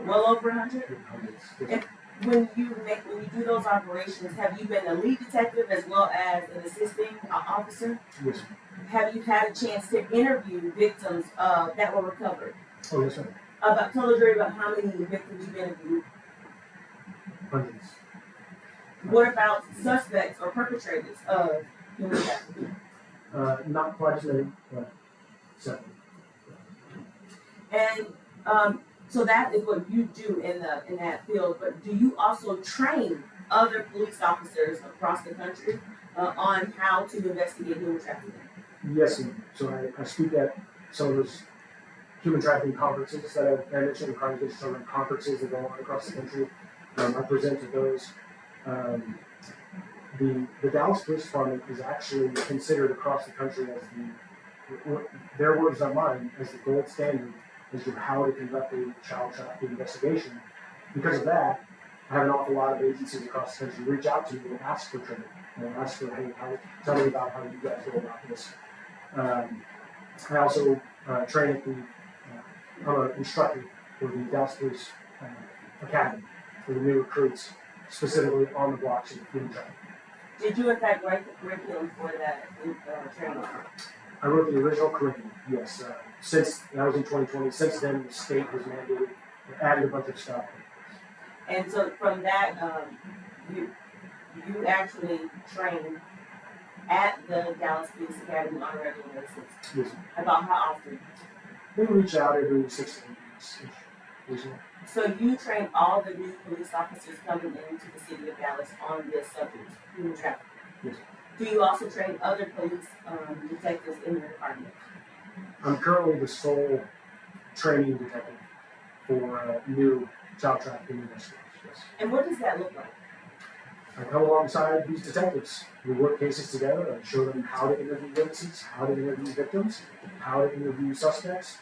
Well over 100? Hundreds. And when you do those operations, have you been a lead detective as well as an assisting officer? Yes. Have you had a chance to interview victims that were recovered? Oh, yes, sir. Tell the jury about how many victims you've interviewed. Hundreds. What about suspects or perpetrators of human trafficking? Not quite as many, but several. And so that is what you do in that field. But do you also train other police officers across the country on how to investigate human trafficking? Yes, ma'am. So I speak at some of those human trafficking conferences that I mentioned, crime against children conferences that go on across the country. I present at those. The Dallas Police Department is actually considered across the country as their words not mine, as the gold standard as to how to conduct a child trafficking investigation. Because of that, I have an awful lot of agencies across the country reach out to me and ask for training and ask for, hey, tell me about how you guys go about this. I also train at I'm an instructor for the Dallas Police Academy for the new recruits, specifically on the blocks of human trafficking. Did you in fact write the curriculum for that training? I wrote the original curriculum, yes. Since that was in 2020, since then the state has mandated, added a bunch of stuff. And so from that, you actually train at the Dallas Police Academy on a regular basis. Yes. About how often? They reach out every 6 to 8 weeks. So you train all the new police officers coming into the city of Dallas on this subject, human trafficking? Yes. Do you also train other police detectives in your department? I'm currently the sole training detective for new child trafficking investigators. Yes. And what does that look like? I come alongside these detectives. We work cases together. I show them how to interview witnesses, how to interview victims, how to interview suspects.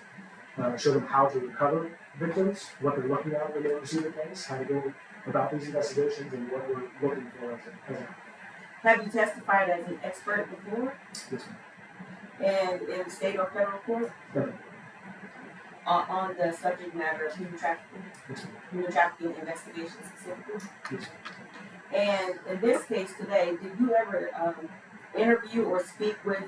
Show them how to recover victims, what they're looking at when they receive a case, how to go about these investigations, and what we're looking for as a Have you testified as an expert before? Yes, ma'am. And in state or federal court? No. On the subject matter of human trafficking? Yes, ma'am. Human trafficking investigation specifically? Yes, ma'am. And in this case today, did you ever interview or speak with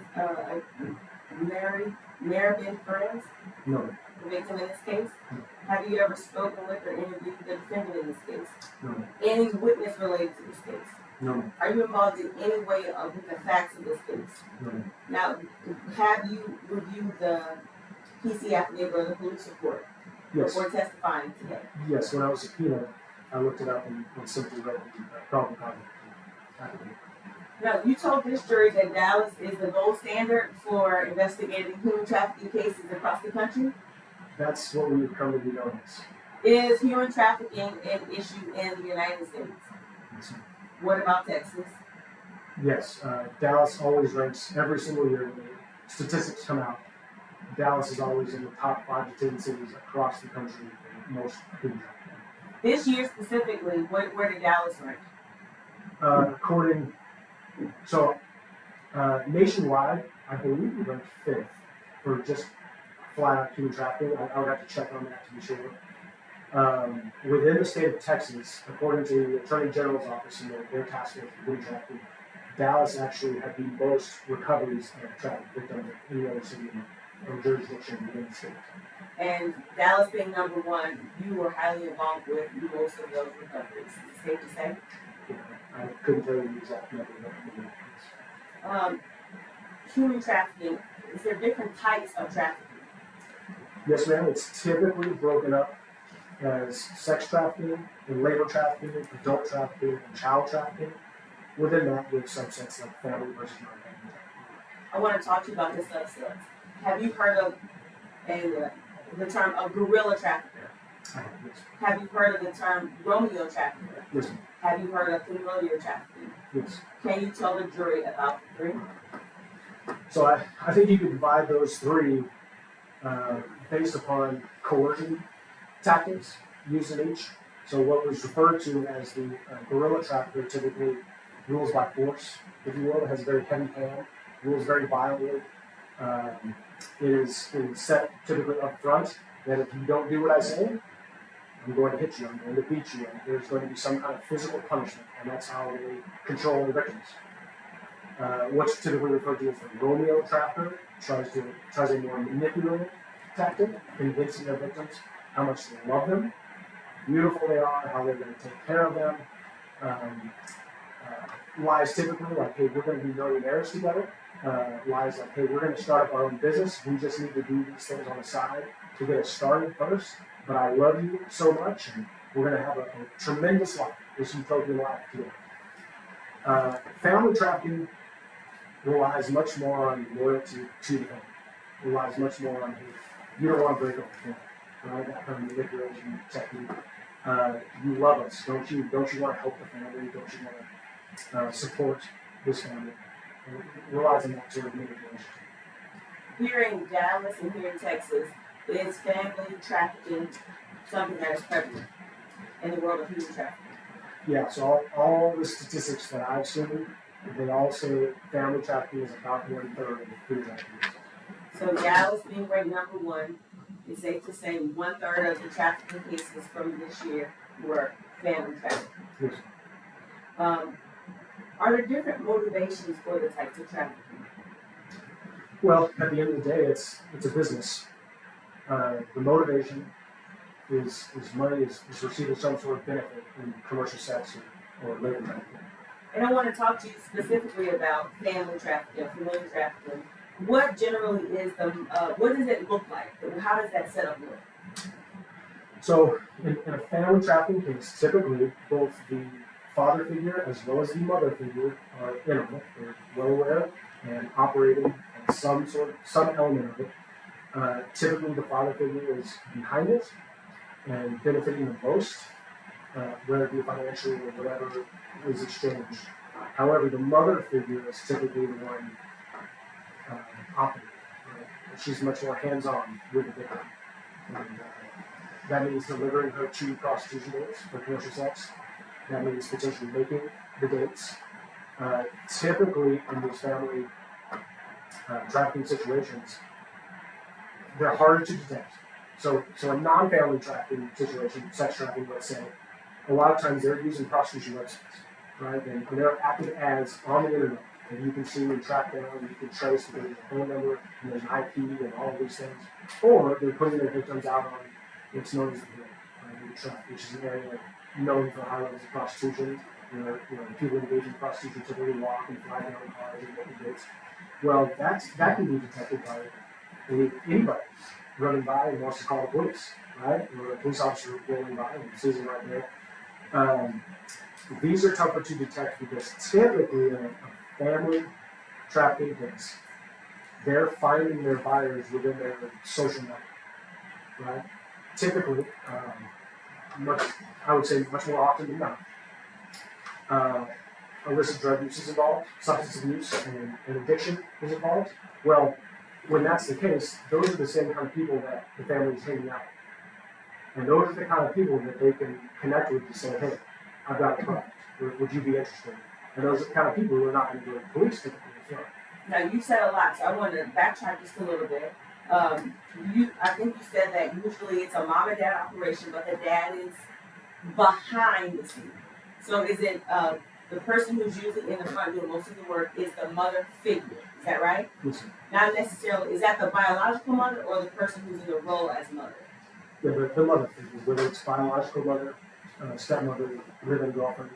Maribel Perez, No. the victim in this case? No. Have you ever spoken with or interviewed the defendant in this case? No. Any witness related to this case? No. Are you involved in any way with the facts of this case? No. Now, have you reviewed the PC affidavit or the police report Yes. before testifying today? Yes, when I was subpoenaed, I looked it up and simply read the probable cause affidavit. Now, you told this jury that Dallas is the gold standard for investigating human trafficking cases across the country. That's what we would come to be known as. Is human trafficking an issue in the United States? Yes, ma'am. What about Texas? Yes, Dallas always ranks every single year when the statistics come out. Dallas is always in the top 5 to 10 cities across the country for most human trafficking. This year specifically, where did Dallas rank? Nationwide, I believe we ranked 5th for just flat out human trafficking. I would have to check on that to be sure. Within the state of Texas, according to the Attorney General's office and their task force for human trafficking, Dallas actually had the most recoveries of traffic victims of any other city or jurisdiction within the state. And Dallas being number 1, you were highly involved with most of those recoveries. Is it safe to say? Yeah, I couldn't tell you the exact number of Human trafficking, is there different types of trafficking? Yes, ma'am. It's typically broken up as sex trafficking and labor trafficking, adult trafficking, and child trafficking. Within that, we have subsets like family versus non-family. I want to talk to you about this subset. Have you heard of the term a guerrilla trafficker? Yes. Have you heard of the term Romeo trafficker? Yes, ma'am. Have you heard of familiar trafficking? Yes. Can you tell the jury about the 3? So I think you could divide those 3 based upon coercion tactics used in each. So what was referred to as the guerrilla trafficker typically rules by force, if you will. It has a very heavy hand, rules very violently. It is set typically up front that if you don't do what I say, I'm going to hit you, I'm going to beat you, and there's going to be some kind of physical punishment, and that's how they control the victims. What's typically referred to as the Romeo trafficker tries a more manipulative tactic, convincing their victims how much they love them, beautiful they are, how they're going to take care of them. Lies typically like, hey, we're going to be millionaires together. Lies like, hey, we're going to start up our own business. We just need to do these things on the side to get us started first. But I love you so much, and we're going to have a tremendous life, this utopian life together. Family trafficking relies much more on loyalty to the family. Relies much more on, hey, you don't want to break up the family. Right? That kind of manipulation technique. you love us, don't you? Don't you want to help the family? Don't you want to support this family? And realizing that sort of manipulation. Here in Dallas and here in Texas, is family trafficking something that is prevalent in the world of human trafficking? Yeah, so all the statistics that I've seen, they all say family trafficking is about 1/3 of human trafficking. So Dallas being ranked number 1, it's safe to say 1/3 of the trafficking cases from this year were family trafficking. Yes. Are there different motivations for the types of trafficking? Well, at the end of the day, it's a business. The motivation is money, is receiving some sort of benefit in commercial sex or labor trafficking. And I want to talk to you specifically about family trafficking, familiar trafficking. What generally is what does it look like? How does that setup look? So, in a family trafficking case, typically both the father figure as well as the mother figure are integral. They're well aware and operating on some element of it. Typically, the father figure is behind it and benefiting the most, whether it be financially or whatever is exchanged. However, the mother figure is typically the one operating. Right? She's much more hands-on with the victim. And, that means delivering her to prostitution dates for commercial sex. That means potentially making the dates. Typically, in these family trafficking situations, they're harder to detect. So a non-family trafficking situation, sex trafficking, let's say, a lot of times they're using prostitution websites, right? And they're active ads on the internet that you can see and track down, and you can trace because there's a phone number and there's an IP and all of these things. Or they're putting their victims out on what's known as the grid, which is an area known for high levels of prostitution. People engaged in prostitution typically walk and fly down cars and get dates. Well, that can be detected by anybody running by and wants to call the police, right? Or a police officer rolling by and sees it right there. These are tougher to detect because typically in a family trafficking case, they're finding their buyers within their social network, right? Typically, I would say much more often than not, illicit drug use is involved, substance abuse and addiction is involved. Well, when that's the case, those are the same kind of people that the family is hanging out with. And those are the kind of people that they can connect with to say, hey, I've got a product. Would you be interested? And those are the kind of people who are not going to go to the police typically as well. Now, you said a lot, so I want to backtrack just a little bit. I think you said that usually it's a mom and dad operation, but the dad is behind the scenes. So is it the person who's usually in the front doing most of the work is the mother figure? Is that right? Yes. Not necessarily. Is that the biological mother or the person who's in the role as mother? Yeah, the mother figure, whether it's biological mother, stepmother, live-in girlfriend,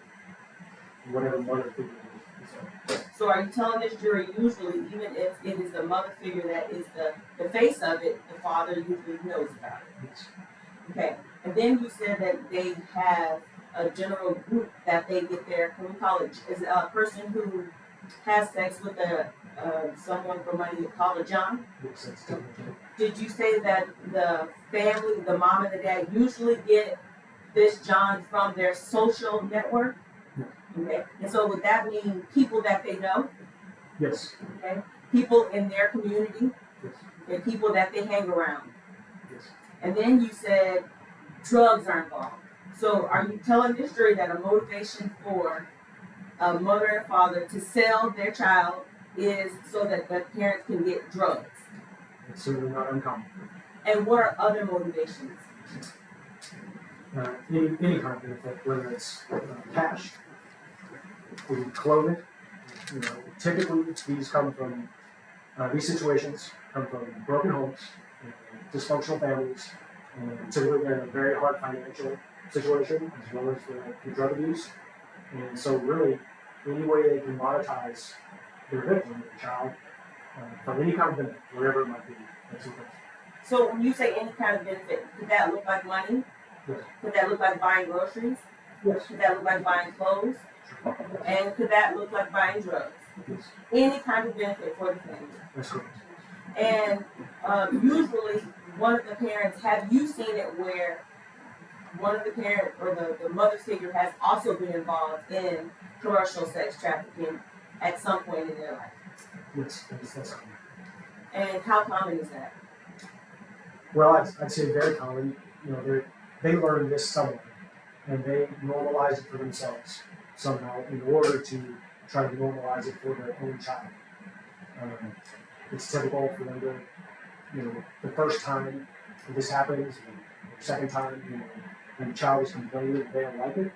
whatever mother figure it is. So are you telling this jury usually, even if it is the mother figure that is the face of it, the father usually knows about it? Yes. Okay. And then you said that they have a general group that they get there. Can we call it? Is a person who has sex with someone for money called a John? Yes, that's typical. Did you say that the family, the mom and the dad, usually get this John from their social network? No. Okay. And so would that mean people that they know? Yes. Okay. People in their community? Yes. Okay. People that they hang around? Yes. And then you said drugs are involved. So are you telling this jury that a motivation for a mother and father to sell their child is so that the parents can get drugs? It's certainly not uncommon. And what are other motivations? Any kind of benefit, whether it's cash, clothing. Typically these come from these situations come from broken homes, dysfunctional families, and typically they're in a very hard financial situation as well as the drug abuse. And so really, any way they can monetize their victim, their child, from any kind of benefit, wherever it might be, that's okay. So when you say any kind of benefit, could that look like money? Yes. Could that look like buying groceries? Yes. Could that look like buying clothes? And could that look like buying drugs? Yes. Any kind of benefit for the family. That's correct. And usually one of the parents, have you seen it where one of the parent or the mother's figure has also been involved in commercial sex trafficking at some point in their life. Yes, that's common. And how common is that? Well, I'd say very common. You know, they learn this somewhere, and they normalize it for themselves somehow in order to try to normalize it for their own child. It's typical for them to, you know, the first time this happens, the second time, you know, when the child is complaining that they don't like it,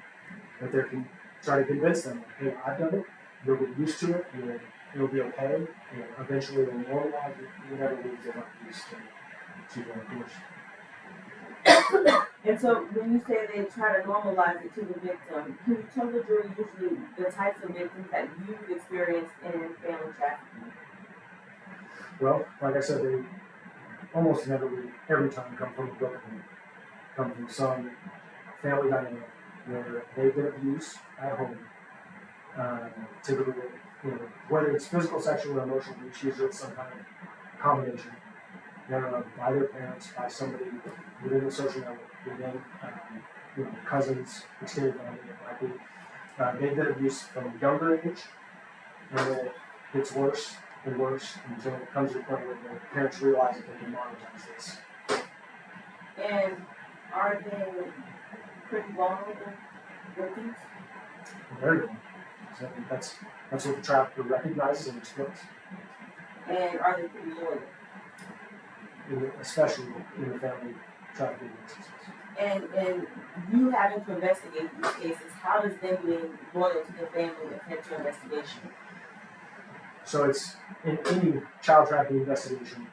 that they can try to convince them, hey, I've done it, you'll get used to it, it'll be okay, you know, eventually they'll normalize it, whatever it is they're not used to course. And so when you say they try to normalize it to the victim, can you tell the jury usually the types of victims that you've experienced in family trafficking? Well, like I said, they almost never, every time come from a broken home, come from some family dynamic where they've been abused at home. Typically, you know, whether it's physical, sexual, or emotional abuse, usually it's some kind of combination. By their parents, by somebody within the social network, within you know, cousins, extended family, it might be. They've been abused from a younger age, and then it gets worse and worse until it comes to the point where the parents realize that they can monetize this. And are they pretty vulnerable victims? Very well. So that's what the trafficker recognizes and exploits. And are they pretty loyal? Especially in the family trafficking instances. And you having to investigate these cases, how does them being loyal to the family affect your investigation? So it's in any child trafficking investigation,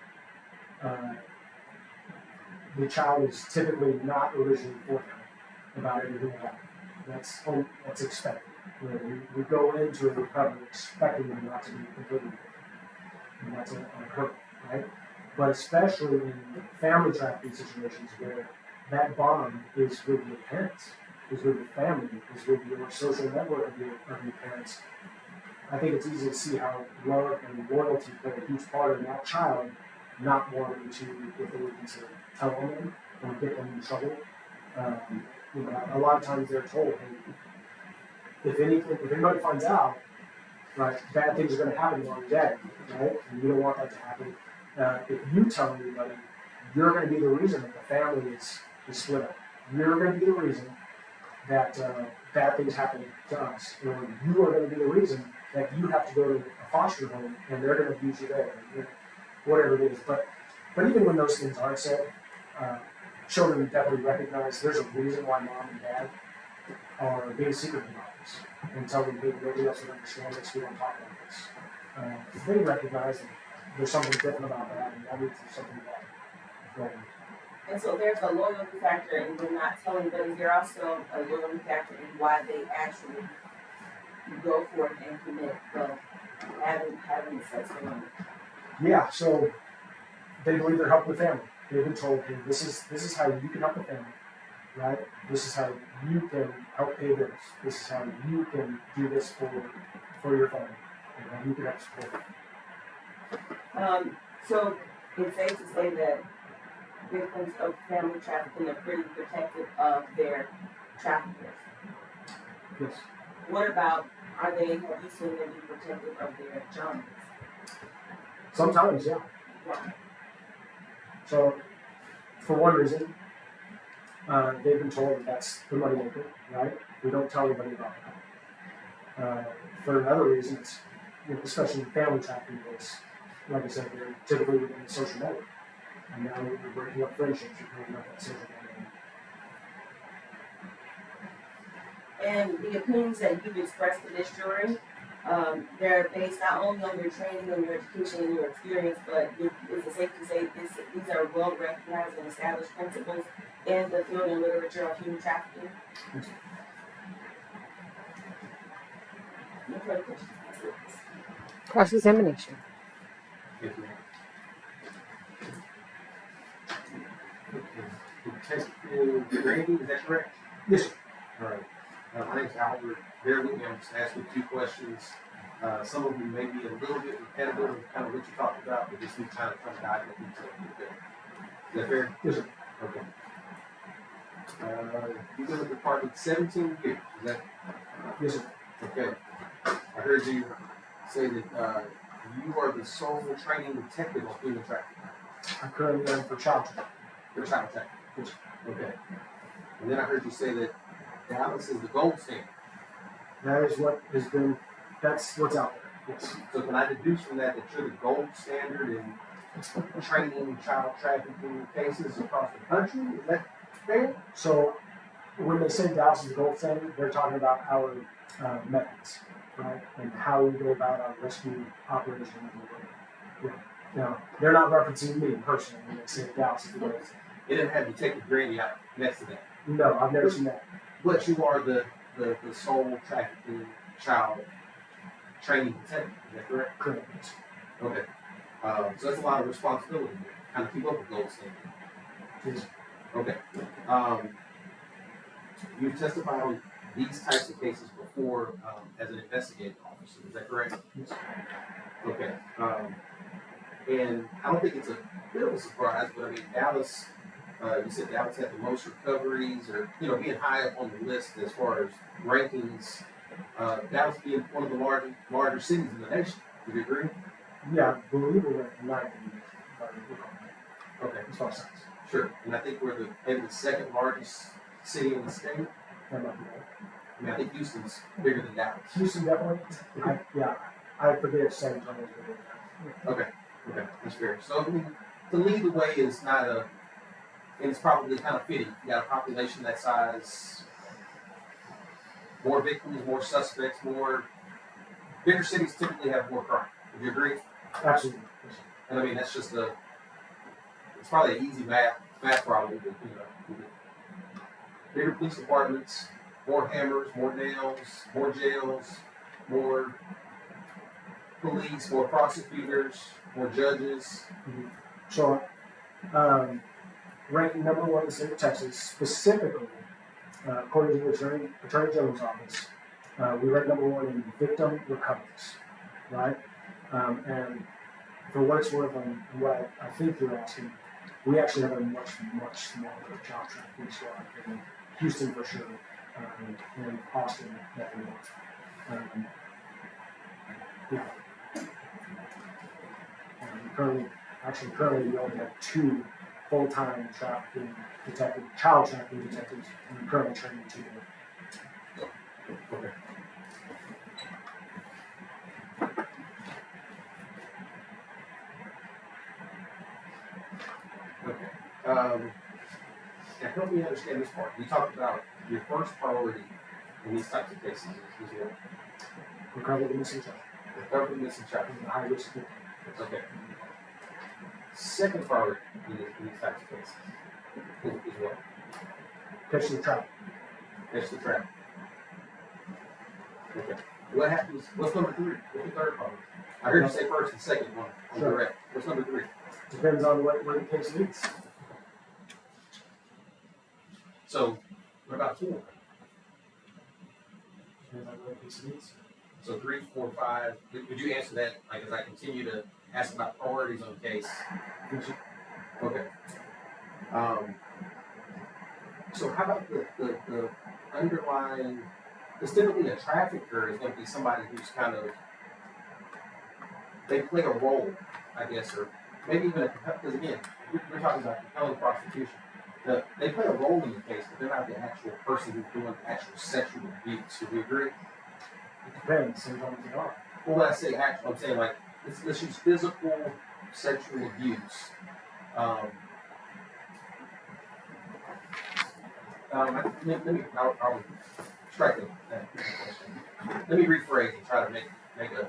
the child is typically not originally forthcoming about everything that happened. That's expected. You know, we go into a recovery expecting them not to be completely forthcoming, and that's unheard, right? But especially in family trafficking situations where that bond is with your parents, is with your family, is with your social network of your parents, I think it's easy to see how love and loyalty play a huge part in that child not wanting to, if they would consider, tell on them or get them in trouble. You know, a lot of times they're told, hey, if anybody finds out, right, bad things are going to happen while you're dead, right? And you don't want that to happen. If you tell anybody, you're going to be the reason that the family is split up. You're going to be the reason that bad things happen to us, or you are going to be the reason that you have to go to a foster home and they're going to abuse you there, whatever it is. But even when those things aren't said, children definitely recognize there's a reason why mom and dad are being secretive about this and tell them, hey, nobody else would understand this, we don't talk about this. They recognize that there's something different about that, and that means there's something about it. And so there's a loyalty factor in them not telling, but is there also a loyalty factor in why they actually go for it and commit having sex with them? Yeah, so they believe they're helping the family. They've been told, hey, this is how you can help the family, right? This is how you can help pay bills. This is how you can do this for your family, and how you can help support it. So it's safe to say that victims of family trafficking are pretty protective of their traffickers. Yes. What about, have you seen them be protective of their journals? Sometimes, yeah. Why? So, for one reason, they've been told that that's the money maker, right? We don't tell anybody about that. For another reason, it's, you know, especially in family trafficking case, like I said, they're typically within the social network. And now you're breaking up friendships, you're breaking up that social dynamic. And the opinions that you've expressed to this jury, they're based not only on your training and your education and your experience, but is it safe to say these are well recognized and established principles in the field and literature of human trafficking? No further questions. Cross-examination. Thank you. Detective Randy, is that correct? Yes, sir. All right. My name's Albert. Bear with me. I'm just asking 2 questions. Some of them may be a little bit repetitive of kind of what you talked about, but just need to kind of dive into detail a little bit. Is that fair? Yes, sir. Okay. You've been with the department 17 years. Is that Yes, sir. okay? I heard you say that you are the sole training detective on human trafficking. I currently am for child trafficking. For child trafficking. Yes, sir. Okay. And then I heard you say that Dallas is the gold standard. That is what has been, that's what's out there. Yes. So can I deduce from that that you're the gold standard in training child trafficking cases across the country? Is that fair? So when they say Dallas is the gold standard, they're talking about our methods, right? And how we go about our rescue operation. Yeah. Now, they're not referencing me personally when they say Dallas is the gold standard. It didn't have Detective Grady out next to that. No, I've never seen that. But you are the sole trafficking child training detective. Is that correct? Correct. Yes. Okay. So that's a lot of responsibility here. Kind of keep up with gold standard. Yes. Okay. You've testified on these types of cases before as an investigative officer. Is that correct? Yes. Okay. And I don't think it's a bit of a surprise, but I mean, Dallas, you said Dallas had the most recoveries, or being high up on the list as far as rankings. Dallas being one of the larger cities in the nation. Would you agree? Yeah, I believe we're at 9. Okay. As far as size. Sure. And I think we're maybe the second largest city in the state. That might be right. I mean, I think Houston's bigger than Dallas. Houston definitely. I forget San Antonio's bigger than that. Okay. Okay, that's fair. So I mean, to lead the way is not and it's probably kind of fitting. You got a population that size, more victims, more suspects, bigger cities typically have more crime. Would you agree? Absolutely. And I mean, that's just it's probably an easy math problem, but bigger police departments, more hammers, more nails, more jails, more police, more prosecutors, more judges. Mm-hmm. So, ranking number 1 in the state of Texas, specifically, according to the Attorney General's office, we rank number 1 in victim recoveries, right? And for what it's worth, on what I think you're asking, we actually have a much smaller child trafficking squad in Houston for sure, and Austin definitely. Yeah. Currently, we only have 2 full-time child trafficking detectives, and we're currently training 2 more. Okay. Okay. Now help me understand this part. You talked about your first priority in these types of cases is what? Recover the missing child. Recover the missing child. The high risk victim. Okay. Second priority in these types of cases is what? Catch the trap. Catch the trap. Okay. What happens? What's number 3? What's the third priority? I heard you say first and second one. Sure. Correct. What's number 3? Depends on where the case leads. So, what about 4? Depends on where the case leads. So 3, 4, 5. Would you answer that? Like, as I continue to ask about priorities on the case. Okay. So how about the underlying? Because typically a trafficker is going to be somebody who's kind of they play a role, I guess, or maybe even because again, we're talking about compelling prostitution. They play a role in the case, but they're not the actual person who's doing the actual sexual abuse. Would you agree? It depends. Sometimes they are. Well, when I say actual, I'm saying like let's use physical sexual abuse. I'll strike that question. Let me rephrase and try to make a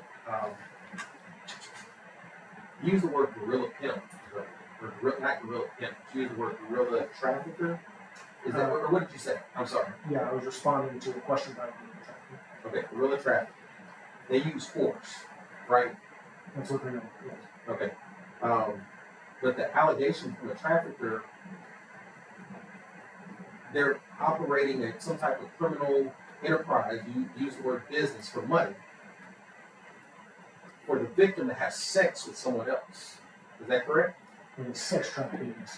use the word gorilla pimp, or not gorilla pimp. Use the word gorilla trafficker. Is that or what did you say? I'm sorry. Yeah, I was responding to a question about gorilla trafficking. Okay, gorilla trafficking. They use force, right? That's what they know. Yes. Okay. But the allegation from the trafficker, they're operating some type of criminal enterprise. You use the word business for money. For the victim to have sex with someone else. Is that correct? And it's sex trafficking, yes.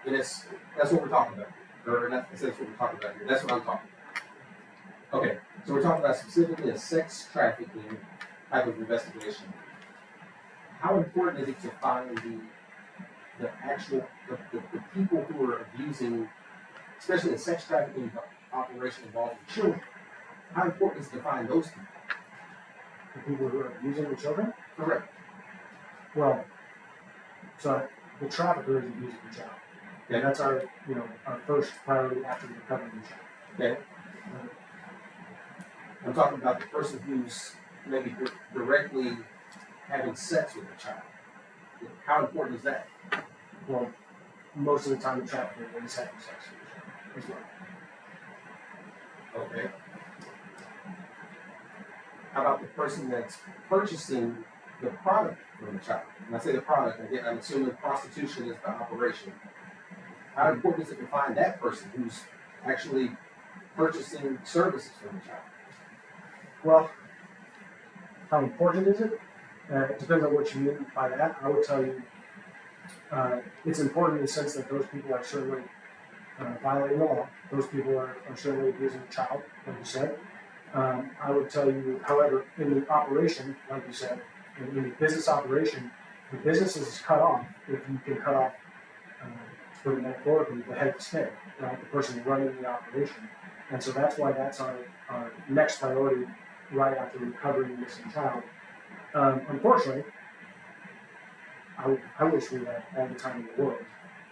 And that's what we're talking about. or not, that's what we're talking about here. That's what I'm talking about. Okay, so we're talking about specifically a sex trafficking type of investigation. How important is it to find the actual the people who are abusing, especially a sex trafficking operation involving children? How important is it to find those people? The people who are abusing the children? Correct. Well, so the trafficker is abusing the child. Okay. And that's our first priority after recovering the child. Okay. I'm talking about the person who's maybe directly having sex with the child. How important is that? Well, most of the time the trafficker is having sex with the child as well. Okay. How about the person that's purchasing the product from the child? When I say the product, again, I'm assuming prostitution is the operation. How important is it to find that person who's actually purchasing services from the child? Well, how important is it? It depends on what you mean by that. I would tell you it's important in the sense that those people are certainly violating the law. Those people are certainly abusing a child, like you said. I would tell you, however, in the operation, like you said, in the business operation, the business is cut off if you can cut off, for the metaphorically, the head of the snake, right? The person running the operation. And so that's why that's our next priority right after recovering the missing child. Unfortunately, I wish we had all the time in the world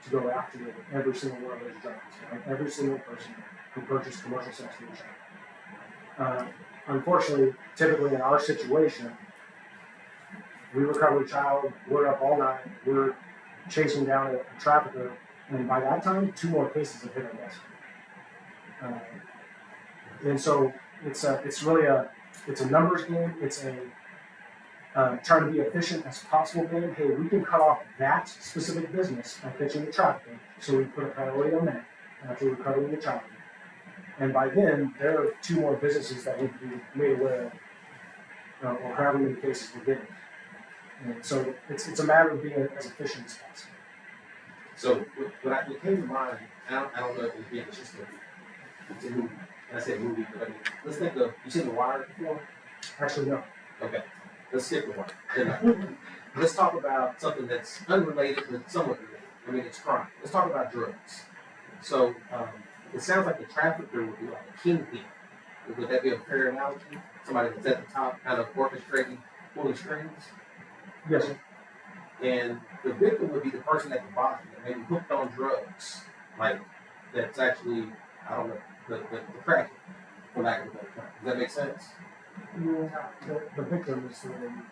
to go after every single one of those jobs, right? Every single person who purchased commercial sex with a child. Unfortunately, typically in our situation, we recover a child, we're up all night, we're chasing down a trafficker, and by that time, 2 more cases have hit our desk. And so it's really a numbers game. It's a trying to be efficient as possible game. Hey, we can cut off that specific business by catching the trafficker, so we put a priority on that after recovering the child. And by then, there are 2 more businesses that need to be made aware of, or however many cases we're getting. And so it's a matter of being as efficient as possible. So what came to mind, I don't know if it's just a movie. And I say movie, but I mean, let's think of, you seen The Wire before? Actually, no. Okay, let's skip The Wire. Let's talk about something that's unrelated but somewhat related. I mean, it's crime. Let's talk about drugs. So it sounds like the trafficker would be like a kingpin. Would that be a fair analogy? Somebody that's at the top, kind of orchestrating, pulling strings? Yes. And the victim would be the person at the bottom that maybe hooked on drugs, like that's actually, I don't know, the crack, for lack of a better term. Does that make sense? Yeah, the victim is the one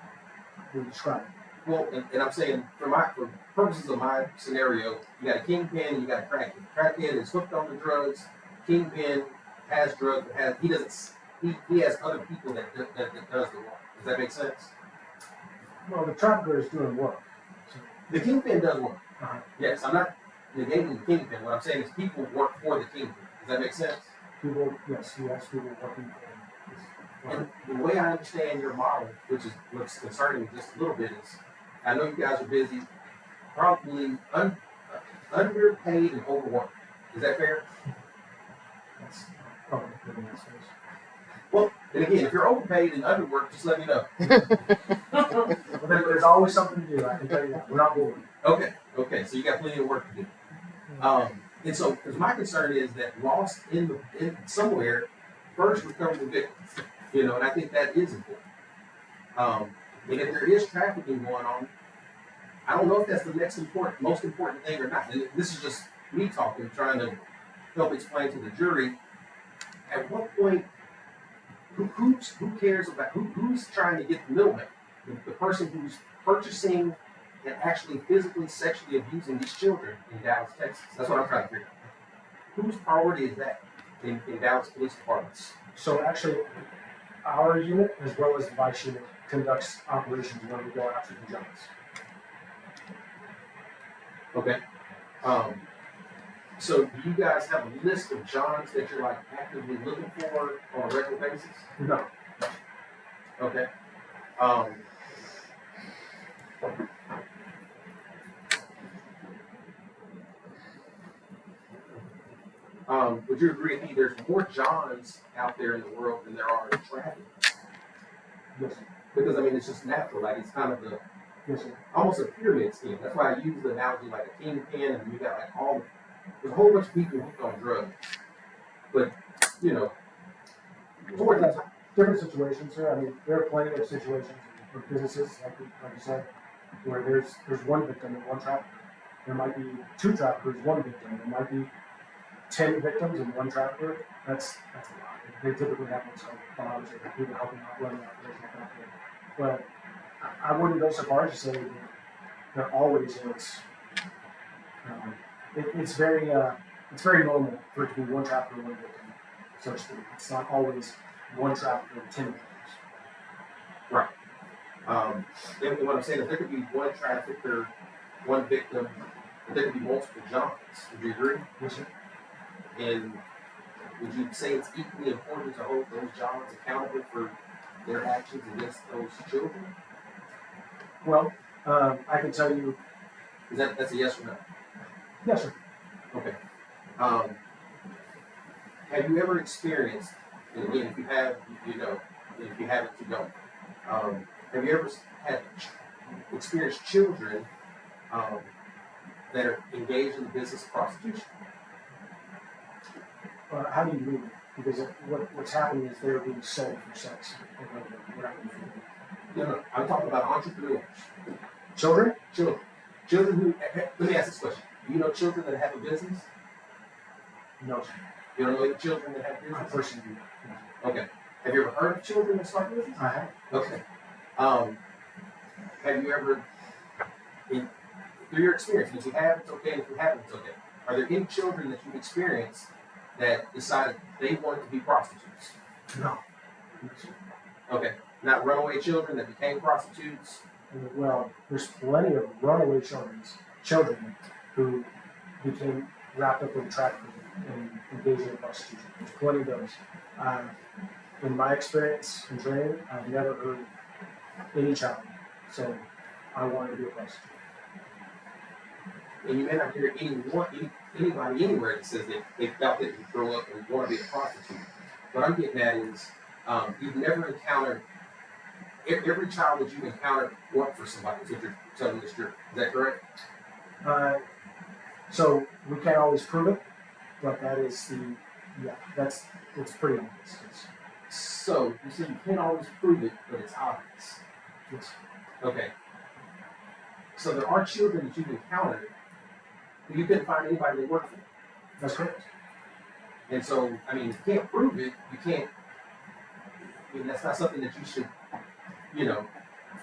you describe. Well, and I'm saying, for purposes of my scenario, you got a kingpin and you got a crackhead. Crackhead is hooked on the drugs. Kingpin has drugs, but he has other people that does the work. Does that make sense? Well, the trafficker is doing work. So. The kingpin does work. Uh-huh. Yes, I'm not negating the kingpin. What I'm saying is people work for the kingpin. Does that make sense? People, yes, he has people working for him. And the way I understand your model, which is what's concerning me just a little bit, is I know you guys are busy, probably underpaid and overworked. Is that fair? That's probably pretty nice. Well, and again, if you're overpaid and underworked, just let me know. Well, there's always something to do, I can tell you that. We're not bored. Okay, so you got plenty of work to do. And so, because my concern is that lost in somewhere, first recover the victim. And I think that is important. And if there is trafficking going on, I don't know if that's the most important thing or not. And this is just me talking, trying to help explain to the jury. At what point, who cares about who's trying to get the middleman? The person who's purchasing and actually physically, sexually abusing these children in Dallas, Texas. That's what I'm trying to figure out. Whose priority is that in Dallas police departments? So actually, our unit, as well as the vice unit, conducts operations where we go after the jobs. Okay. So do you guys have a list of Johns that you're like actively looking for on a regular basis? No. Okay. Would you agree with me? There's more Johns out there in the world than there are traffic. Yes, sir. Because I mean, it's just natural. Like it's kind of the Yes, sir. almost a pyramid scheme. That's why I use the analogy like a kingpin, and you got like there's a whole bunch of people hooked on drugs. But you know, towards the time, Different situations, sir. I mean, there are plenty of situations or businesses, like you said, where there's one victim and one trafficker. There might be 2 traffickers, 1 victim. There might be 10 victims and 1 trafficker. That's a lot. They typically have what's called bombs or people helping out running operation like that. But I wouldn't go so far as to say that there always is. It's very normal for it to be 1 trafficker, 1 victim, so to speak. It's not always 1 trafficker and 10 victims. right? And what I'm saying is there could be 1 trafficker, 1 victim, but there could be multiple Johns. Would you agree? Yes, sir. And would you say it's equally important to hold those Johns accountable for their actions against those children? Well, I can tell you. That's a yes or no? Yes, sir. Okay. Have you ever experienced, and again, if you have, you know, and if you haven't, you don't. Have you ever experienced children that are engaged in the business of prostitution? How do you mean it? Because what's happening is they're being sold for sex. No, I'm talking about entrepreneurs. Children? Children who, let me ask this question. Do you know children that have a business? No, sir. You don't know any children that have I business? personally do. Okay. Have you ever heard of children that start business? I have. Okay. Have you ever, through your experience, and if you have, it's okay, and if you haven't, it's okay. Are there any children that you've experienced that decided they wanted to be prostitutes? No. Okay. Not runaway children that became prostitutes? Well, there's plenty of runaway children who became wrapped up in trafficking and engaged in prostitution. There's plenty of those. In my experience and training, I've never heard any child say, I wanted to be a prostitute. And you may not hear anybody anywhere that says that they felt that you grow up and want to be a prostitute. What I'm getting at is you've never encountered, every child that you've encountered worked for somebody, is what you're telling this group. Is that correct? So we can't always prove it, but that's pretty obvious. So you say you can't always prove it, but it's obvious. Yes. Okay. So there are children that you've encountered who you couldn't find anybody to work for. That's correct. And so, I mean, if you can't prove it, you can't, I mean, that's not something that you should, you know,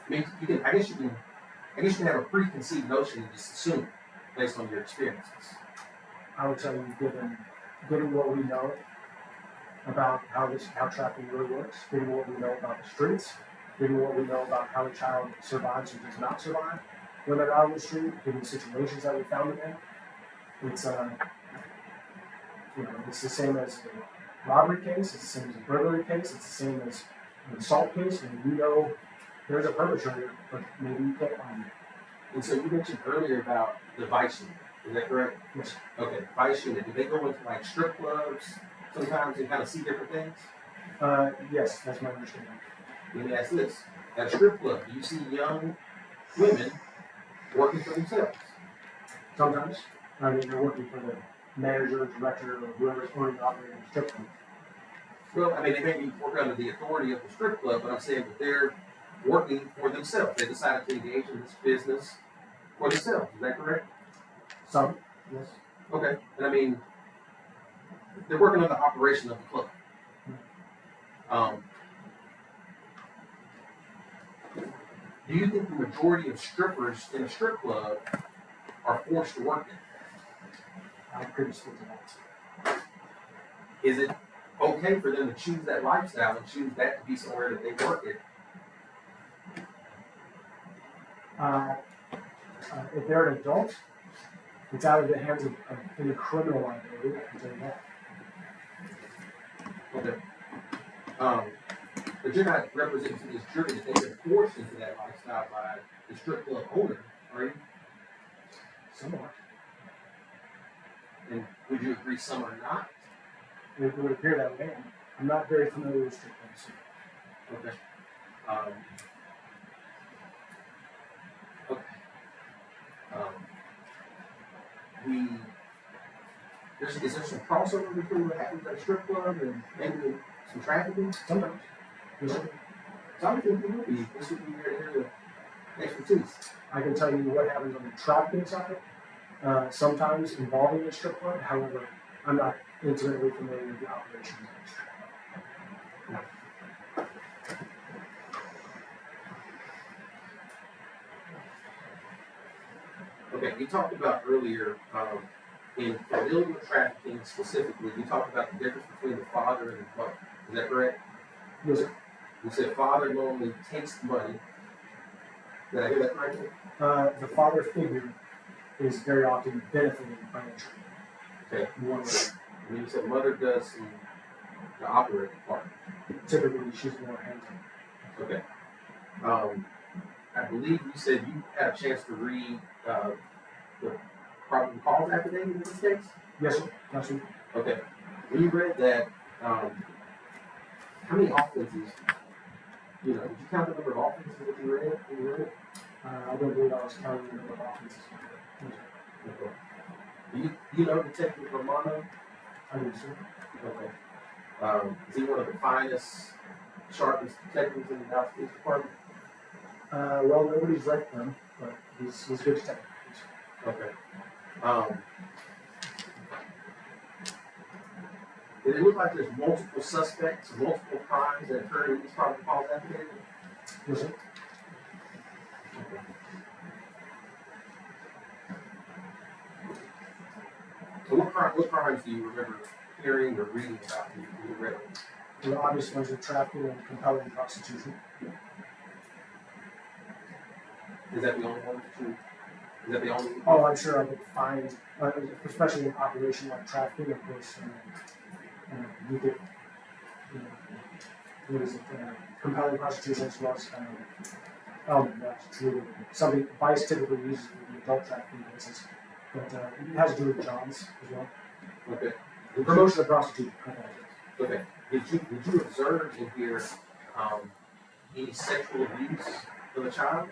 I mean, I guess you can have a preconceived notion and just assume it based on your experiences. I would tell you, given what we know about how trafficking really works, given what we know about the streets, given what we know about how a child survives or does not survive when they're out on the street, given the situations that we found them in, it's it's the same as a robbery case, it's the same as a burglary case, it's the same as an assault case, and you know there's a perpetrator, but maybe you can't find him. And so you mentioned earlier about the vice unit. Is that correct? Yes. Okay, vice unit. Do they go into like strip clubs sometimes and kind of see different things? Yes, that's my understanding. Let me ask this. At a strip club, do you see young women working for themselves? Sometimes. I mean, they're working for the manager, director, or whoever's owning and operating the strip club. Well, I mean, they may be working under the authority of the strip club, but I'm saying that they're working for themselves. They decided to engage in this business for themselves. Is that correct? Some, yes. Okay. And I mean, they're working on the operation of the club. Do you think the majority of strippers in a strip club are forced to work there? I couldn't speak to that. Is it okay for them to choose that lifestyle and choose that to be somewhere that they work in? If they're an adult, it's out of the hands of any criminal liability, I can tell you that. Okay. But you're not representing to this jury that they've been forced into that lifestyle by the strip club owner, are you? Some are. And would you agree some are not? it would appear that way. I'm not very familiar with strip clubs. Okay. Um, okay. Is there some crossover between what happens at a strip club and maybe some trafficking? Sometimes. So I would think this would be your area of expertise. I can tell you what happens on the trafficking side, sometimes involving a strip club. However, I'm not intimately familiar with the operations of a strip club. Okay, you talked about earlier in familial trafficking specifically, you talked about the difference between the father and the mother. Is that correct? Yes, sir. You said father normally takes money. Did I hear that correctly? The father figure is very often benefiting financially. Okay. One way. And you said mother does the operating part. Typically, she's more hands-on. Okay. I believe you said you had a chance to read the probable cause affidavit in this case? Yes, sir. Absolutely. Okay. When you read that, how many offenses, did you count the number of offenses that you read when you read it? I don't believe I was counting the number of offenses. Okay. Do you know Detective Romano? I do, sir. Okay. Is he one of the finest, sharpest detectives in the Dallas Police Department? Well, nobody's ranked them, but he's good detective. Okay. Did it look like there's multiple suspects, multiple crimes that occurred in this probable cause affidavit? Yes, sir. Okay. So what crimes do you remember hearing or reading about when you read them? The obvious ones are trafficking and compelling prostitution. Is that the only one is that the only? Oh, I'm sure I could find, especially in operation like trafficking, of course, you could, what is it, compelling prostitution as well as, that's really something Vice typically uses in the adult trafficking cases, but it has to do with jobs as well. Okay. Promotion of prostitution. Okay. Did you observe in here any sexual abuse of a child?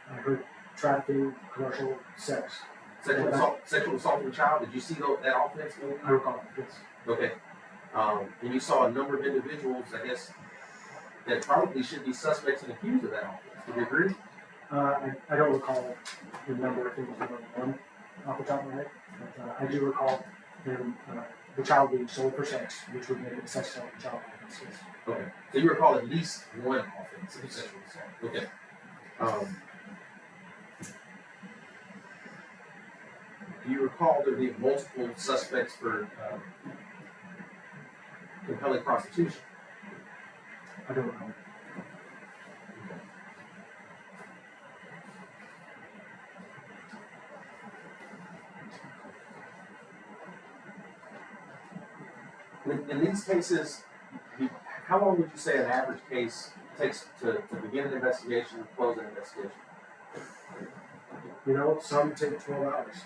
I heard trafficking, commercial, sex. Sexual assault of a child. Did you see that offense movie? I recall, yes. Okay. And you saw a number of individuals, I guess, that probably should be suspects and accused of that offense. Would you agree? I don't recall the number of things that were done off the top of my head, but I do recall the child being sold for sex, which would make it a sex assault child offense. Yes. Okay. So you recall at least one offense of sexual assault. Okay. Do you recall there being multiple suspects for compelling prostitution? I don't recall. In these cases, how long would you say an average case takes to begin an investigation and close an investigation? Some take 12 hours.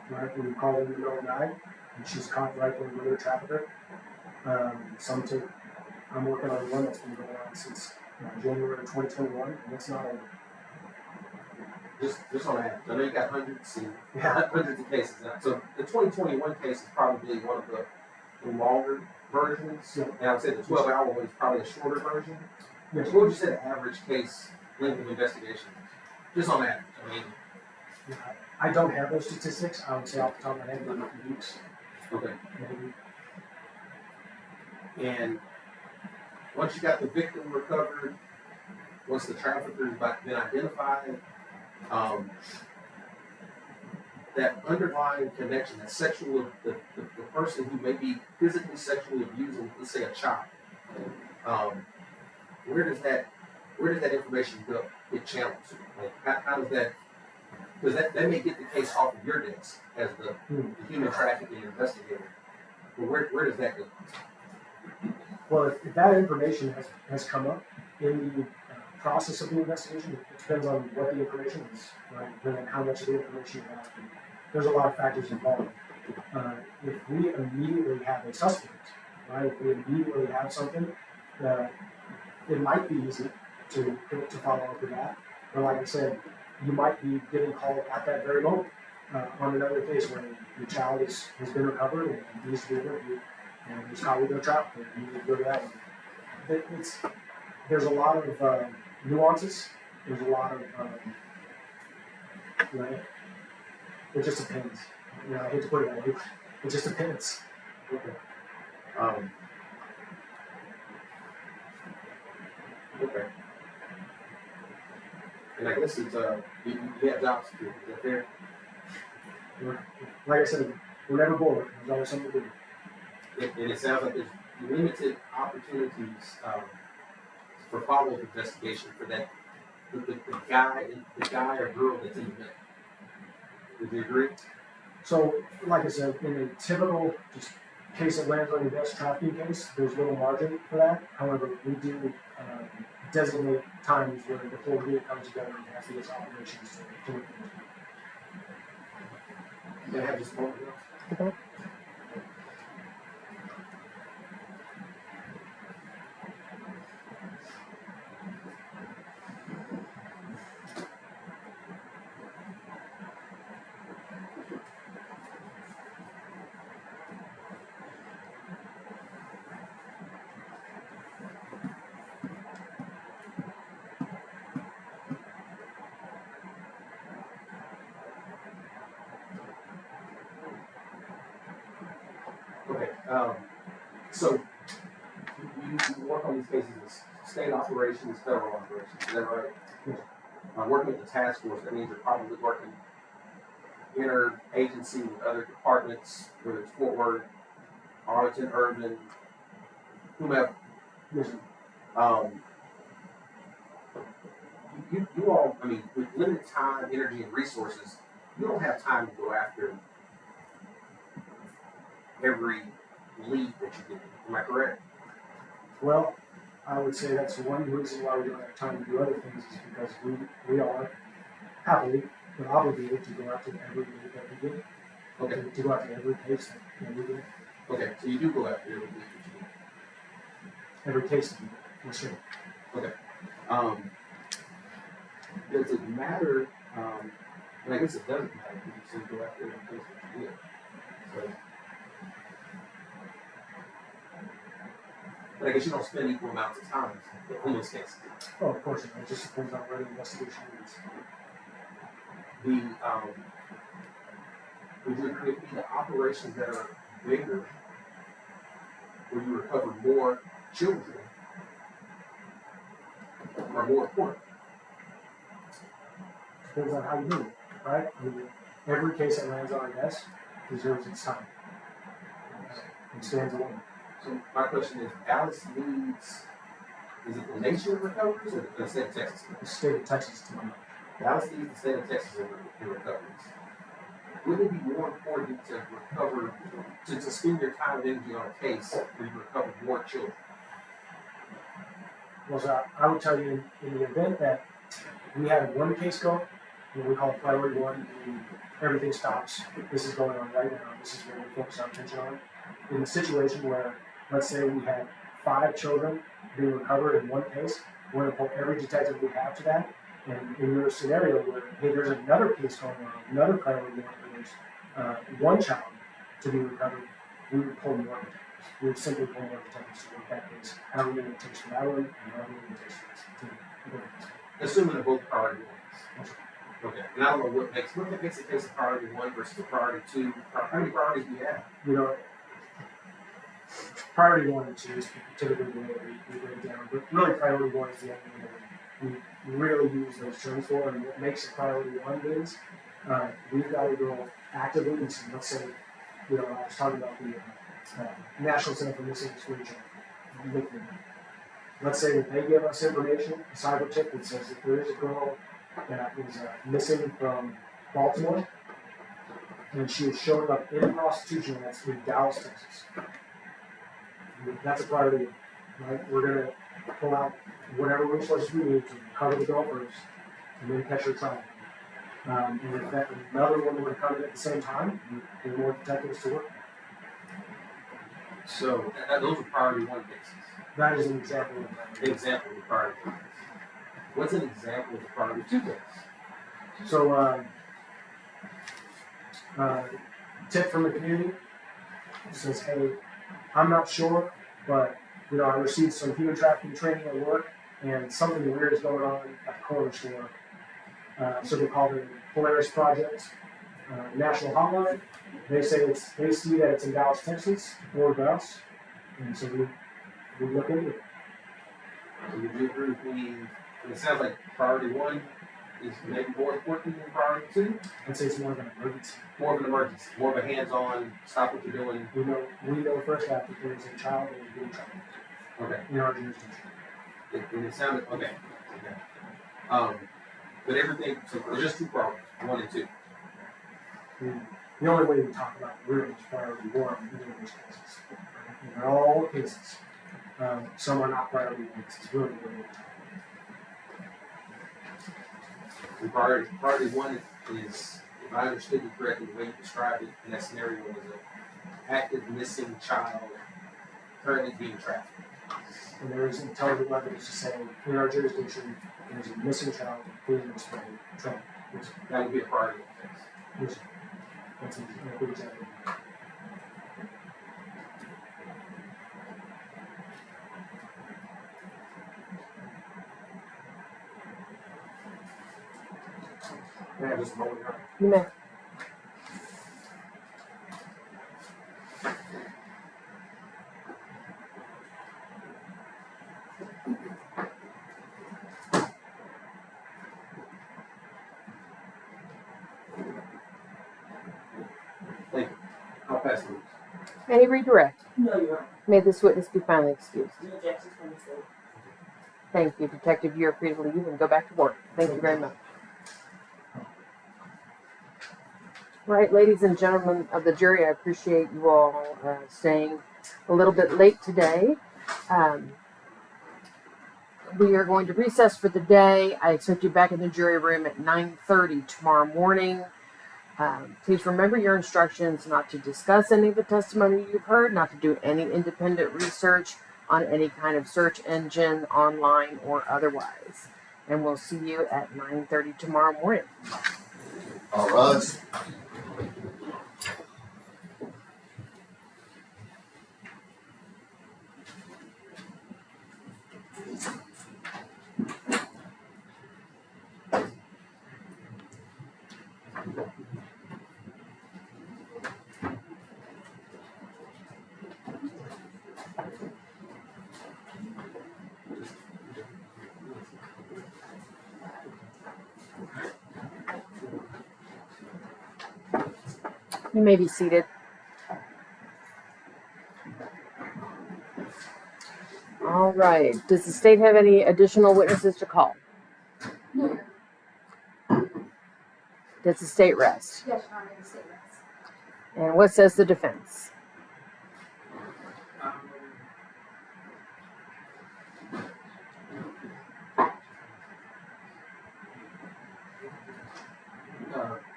Right, when you call in the middle of the night, and she's caught right when you're a trafficker. Some take, I'm working on one that's been going on since January 2021, and it's not over. Just on average. I know you got hundreds of cases now. So the 2021 case is probably one of the longer versions. Yeah. And I would say the 12-hour one is probably a shorter version. Yes. What would you say the average case length of investigation is? Just on average. I mean, I don't have those statistics. I would say off the top of my head, maybe a few weeks. okay. Maybe. And once you got the victim recovered, once the trafficker's been identified, that underlying connection, that the person who may be physically sexually abusing, let's say a child, where does that information go? Get channeled to? Like, how does that? Because that may get the case off of your desk as the human trafficking investigator. But where does that go? Well, if that information has come up in the process of the investigation, it depends on what the information is, right? And how much of the information you have. There's a lot of factors involved. If we immediately have a suspect, right? If we immediately have something, it might be easy to follow up with that. But like I said, you might be getting called at that very moment on another case where your child has been recovered and needs to be interviewed, and there's probably no trial, and you need to go to that one. There's a lot of nuances. There's a lot of it just depends. I hate to put it that way. It just depends. Okay. Okay. And I guess it's you have job security. Is that fair? Like I said, we're never bored. There's always something to do. And it sounds like there's limited opportunities for follow-up investigation for that the guy or girl that's in the middle. Would you agree? So, like I said, in a typical just case that lands on your desk trafficking case, there's little margin for that. However, we do designate times where the whole unit comes together and has these operations to work. Can I have this moment? Okay. Okay. So you work on these cases as state operations, federal operations. Is that right? Yeah. Working with the task force, that means you're probably working interagency with other departments, whether it's Fort Worth, Arlington, Urban, whomever. Yes. You all, I mean, with limited time, energy, and resources, you don't have time to go after every lead that you get. Am I correct? Well, I would say that's one reason why we don't have time to do other things is because we are happily but obligated to go after every lead that we get. Okay. To go after every case that we get. Okay, so you do go after every lead that you get. Every case that we get, for sure. Okay. Does it matter? And I guess it doesn't matter because you still go after every case that you get. So, but I guess you don't spend equal amounts of time on those cases. Oh, of course, it just depends on where the investigation is. Would you agree with me the operations that are bigger, where you recover more children, are more important? Depends on how you do it, right? I mean, every case that lands on our desk deserves its time. It stands alone. So my question is, Dallas needs, is it the nation that recovers or the state of Texas? The state of Texas, to my knowledge. Dallas needs the state of Texas in recoveries. Wouldn't it be more important to recover, to spend your time and energy on a case where you recover more children? Well, so I would tell you in the event that we had one case go, what we call priority one, and everything stops. This is going on right now. This is where we focus our attention on. In a situation where, let's say we had 5 children being recovered in one case, we're going to pull every detective we have to that. And in your scenario where, hey, there's another case going on, another priority one, where there's one child to be recovered, we would pull more detectives. We would simply pull more detectives to work that case. However many it takes for that one, and however many it takes for this. Assuming they're both priority ones. Okay. And I don't know what makes a case a priority one versus a priority two. How many priorities do you have? You know, priority 1 and 2 is typically the way we break down, but really priority 1 is the only one we really use those terms for. And what makes a priority 1 means we've got to go actively and see, let's say, I was talking about the National Center for Missing and Exploited Children. Let's say that they give us information, a cyber tip that says that there is a girl that was missing from Baltimore, and she is showing up in prostitution that's in Dallas, Texas. That's a priority, right? We're going to pull out whatever resources we need to cover the girl first, and then catch her trial. And if that another one would come in at the same time, there are more detectives to work. So those are priority one cases. That is an example of that. Example of priority one case. What's an example of a priority two case? So, tip from the community says, hey, I'm not sure, but I received some human trafficking training at work, and something weird is going on at the corner store. So they call it Polaris Project National Hotline. They say they see that it's in Dallas, Texas, or Dallas, and so we look into it. So would you agree with me? It sounds like priority one is maybe more important than priority two. I'd say it's more of an emergency. More of an emergency. More of a hands-on. Stop what you're doing. We know first half that there's a child that is being trafficked. Okay. In our jurisdiction. It sounded okay. But everything. So there's just two priorities, 1 and 2. The only way we talk about the room is priority one in those cases. In all cases, some are not priority one cases. Really, really. And priority one is, if I understood you correctly, the way you described it in that scenario was an active missing child currently being trafficked. And there is intelligent evidence to say in our jurisdiction there's a missing child being displayed. That would be a priority one case. Yes. That's a good example. Can I have this moment? You may. Thank you. I'll pass the rules. Any redirect? No, Your Honor. May this witness be finally excused. No objections from the state. Thank you, Detective. You're free to leave and go back to work. Thank you very much. Right, ladies and gentlemen of the jury, I appreciate you all staying a little bit late today. We are going to recess for the day. I expect you back in the jury room at 9:30 tomorrow morning. Please remember your instructions not to discuss any of the testimony you've heard, not to do any independent research on any kind of search engine, online or otherwise. And we'll see you at 9:30 tomorrow morning. All rise. You may be seated. All right. Does the state have any additional witnesses to call? No. Does the state rest? Yes, Your Honor, the state rests. And what says the defense?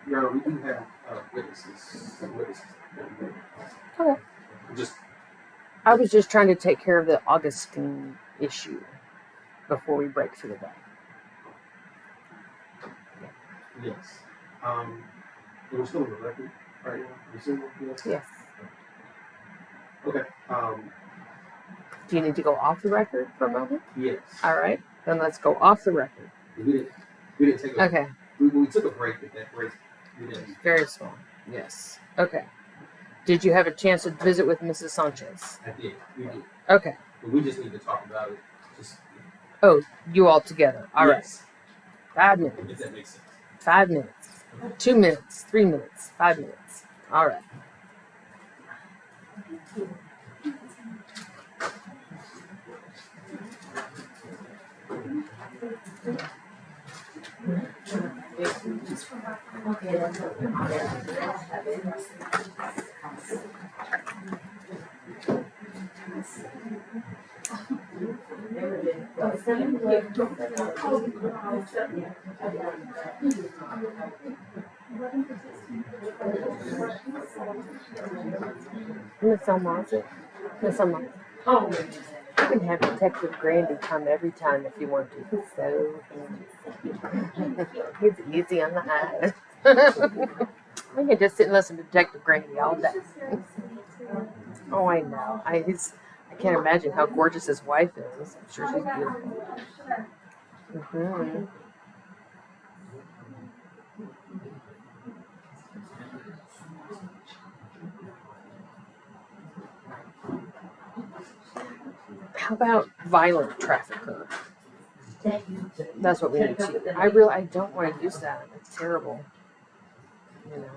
Your Honor, we do have witnesses. Okay. I was just trying to take care of the Augustine issue before we break for the day. Yes. We're still on the record right now. You still Yes. Okay. Do you need to go off the record for a moment? Yes. All right. Then let's go off the record. We didn't take a Okay. we took a break, but that break we didn't. Very small. Yes. Okay. Did you have a chance to visit with Mrs. Sanchez? I did. We did. Okay. But we just need to talk about it. Just Oh, you all together. All right. yes, 5 minutes. if that makes sense. 5 minutes. 2 minutes. 3 minutes. 5 minutes. All right. Okay, that's okay. Miss Elma, Miss Elma. Oh, You can have Detective Grandy come every time if you want to. He's so he's easy on the eyes. We can just sit and listen to Detective Grandy all day. Oh, I know. I can't imagine how gorgeous his wife is. I'm sure she's beautiful. Mm-hmm. How about violent trafficker? That's what we need to. I don't want to use that. It's terrible. You know.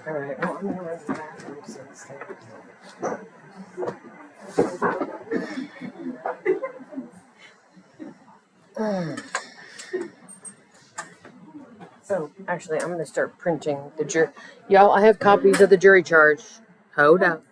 All right. Well, I'm gonna run to the bathroom since So actually, I'm gonna start printing the jury. Y'all, I have copies of the jury charge. Hold up.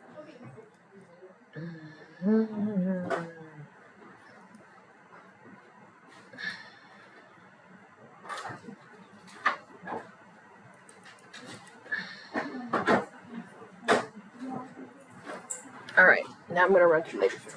All right. Now I'm gonna run to the ladies' room.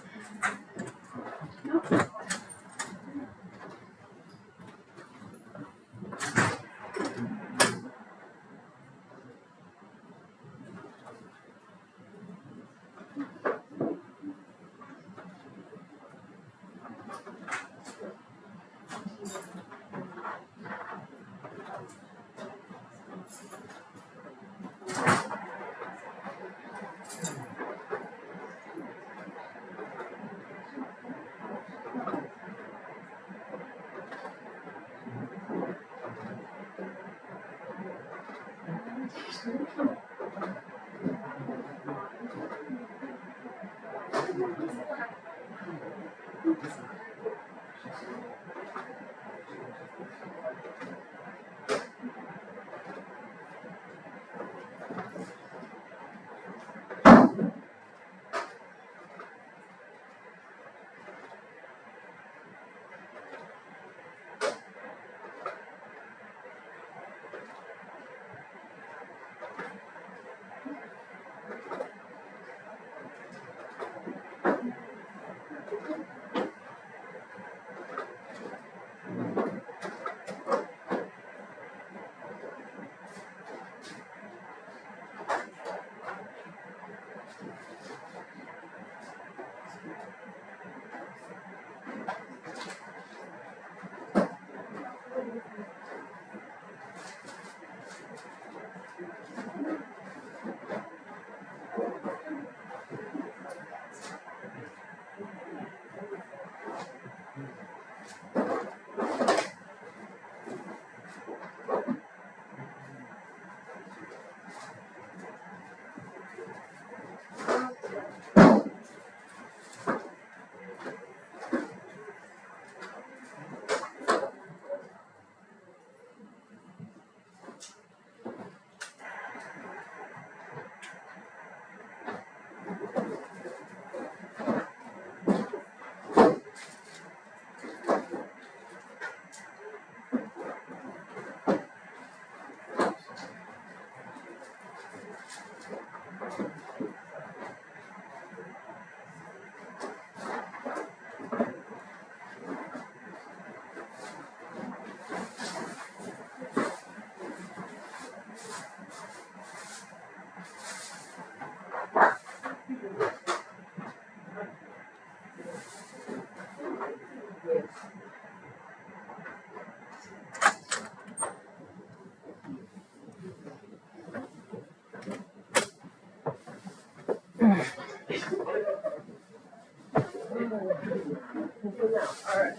out. All right.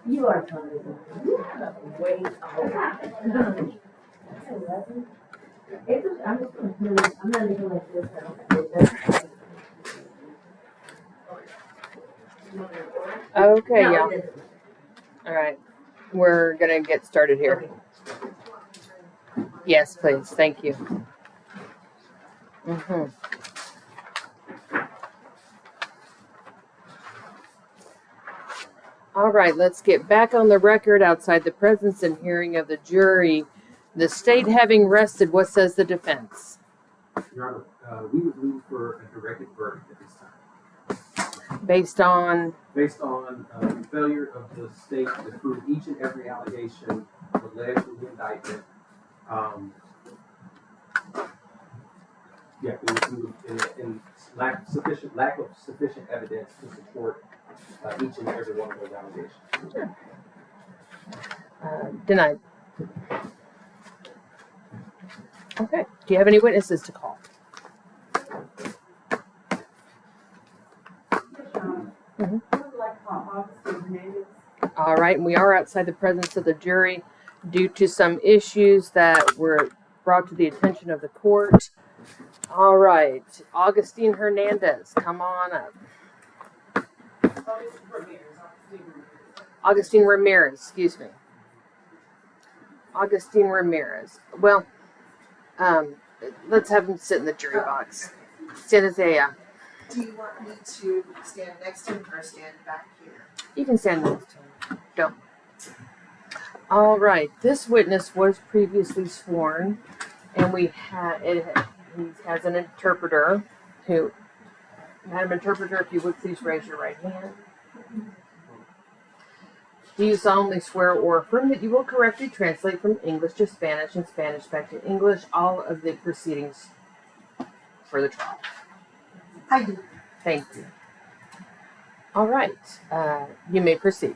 You are coming. Wait. I'm just gonna, I'm not even like this. Okay, y'all. All right. We're going to get started here. Yes, please. Thank you. All right, let's get back on the record outside the presence and hearing of the jury. The state having rested, what says the defense? Your Honor, we would move for a directed verdict at this time. Based on? Based on the failure of the state to prove each and every allegation alleged in the indictment. Yeah, we would in lack of sufficient evidence to support each and every one of those allegations. Sure. Denied. Okay. Do you have any witnesses to call? All right, and we are outside the presence of the jury due to some issues that were brought to the attention of the court. All right, Augustine Hernandez, come on up. Augustine Ramirez, excuse me. Augustine Ramirez. Well, let's have him sit in the jury box. Stand as a. Do you want me to stand next to him or stand back here? You can stand next to him. Don't. All right. This witness was previously sworn, and he has an interpreter who. Madam Interpreter, if you would please raise your right hand. Do you solemnly swear or affirm that you will correctly translate from English to Spanish and Spanish back to English all of the proceedings for the trial? I do. Thank you. All right. You may proceed.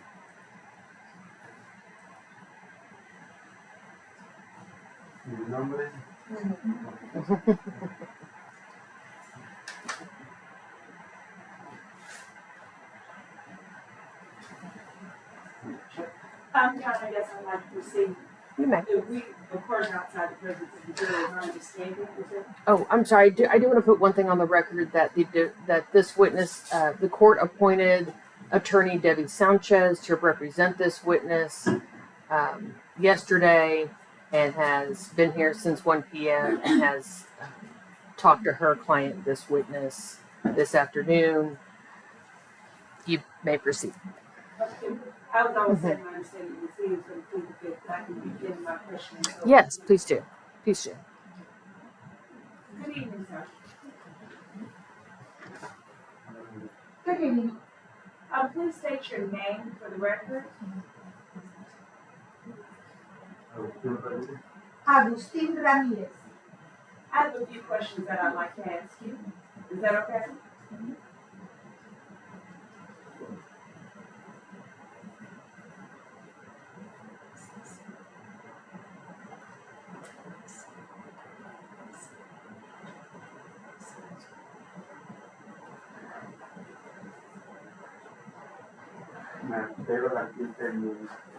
I guess I'd like to proceed. You may. We, of course, outside the presence of the jury, is our understanding, is it? Oh, I'm sorry. I do want to put one thing on the record that that this witness, the court appointed attorney Debbie Sanchez to represent this witness yesterday, and has been here since 1 p.m. and has talked to her client, this witness, this afternoon. You may proceed. Okay. I was always saying my understanding was he was going to plead the fifth. I can begin my question. So. Yes, please do. Please do. Good evening, sir. Good evening. Please state your name for the record. Agustin Ramirez. I have a few questions that I'd like to ask you. Is that okay?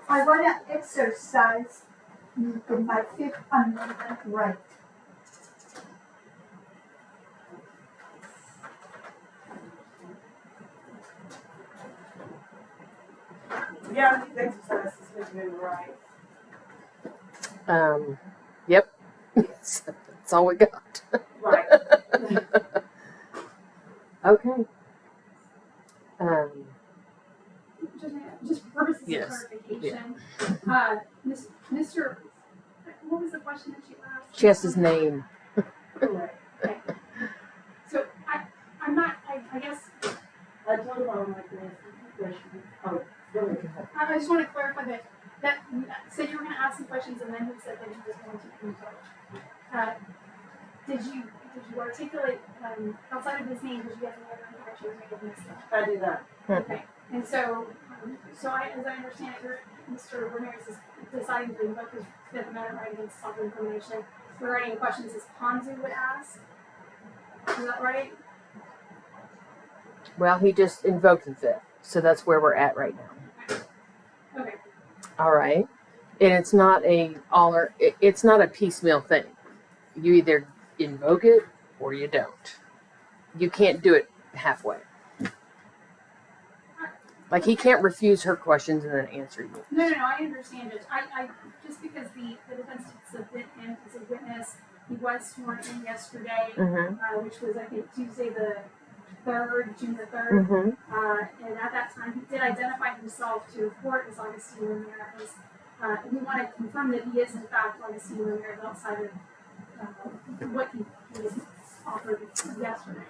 I want to exercise my Fifth Amendment right. Yeah, I think exercise is making it right. Yep. That's all we got. Right. Okay. Just for purposes Yes. of clarification, Mr. What was the question that you asked? She asked his name. Correct. Okay. So I'm not, I guess, I told him I would like to ask you a question. Oh, go ahead. I just want to clarify that say you were going to ask some questions and then you said that you was going to info. Did you articulate outside of his name? Did you have any other interactions or anything like that? I did not. Okay. And so, as I understand it, Mr. Ramirez is deciding to invoke his Fifth Amendment right against self-incrimination regarding questions his Ponzu would ask. Is that right? Well, he just invoked the fifth, so that's where we're at right now. Okay. All right, and it's not it's not a piecemeal thing. You either invoke it or you don't. You can't do it halfway. Like, he can't refuse her questions and then answer you. No, I understand it. I just because the defense submitted him as a witness, he was sworn in yesterday, which was I think Tuesday the 3rd, June the 3rd. And at that time, he did identify himself to the court as Augustine Ramirez. We want to confirm that he is in fact Augustine Ramirez outside of what he offered yesterday.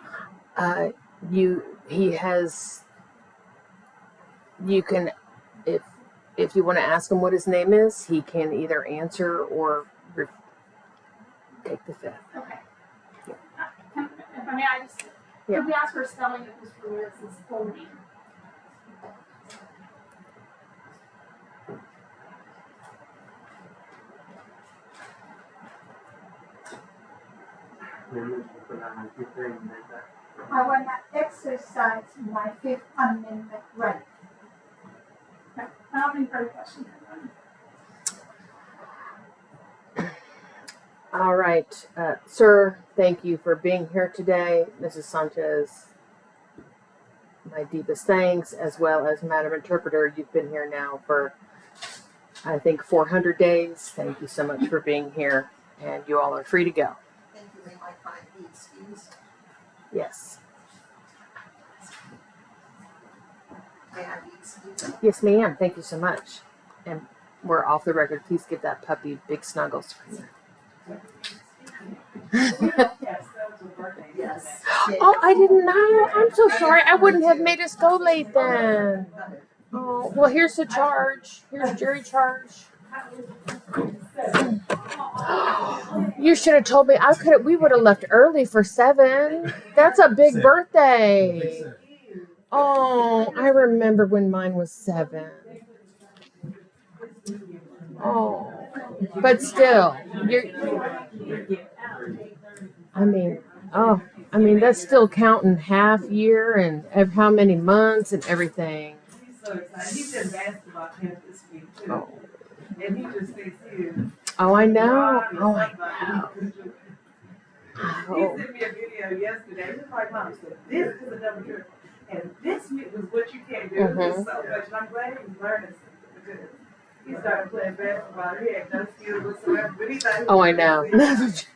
He has. You can, if you want to ask him what his name is, he can either answer or take the fifth. Okay. If I may, could we ask for a spelling of Mr. Ramirez's full name? I want to exercise my Fifth Amendment right. I don't have any further questions. All right, sir, thank you for being here today. Mrs. Sanchez, my deepest thanks, as well as Madam Interpreter. You've been here now for, I think, 400 days. Thank you so much for being here, and you all are free to go. Thank you. May my client be excused? Yes. May I be excused? Yes, ma'am. Thank you so much. And we're off the record. Please give that puppy big snuggles for me. Yes. Oh, I didn't know. I'm so sorry. I wouldn't have made us go late then. Oh, well, here's the charge. Here's jury charge. You should have told me. We would have left early for 7. That's a big birthday. Oh, I remember when mine was 7. Oh, but still, I mean, that's still counting half year and how many months and everything. He's so excited. He's in basketball camp this week too. Oh. And he just thinks he is. Oh, I know. Oh, I know. He sent me a video yesterday. He was like, Mom, so this is a double trip. And this was what you can't do. It's so much. And I'm glad he was learning something because he started playing basketball. He had no skills whatsoever. But he thought he was Oh, I know. He was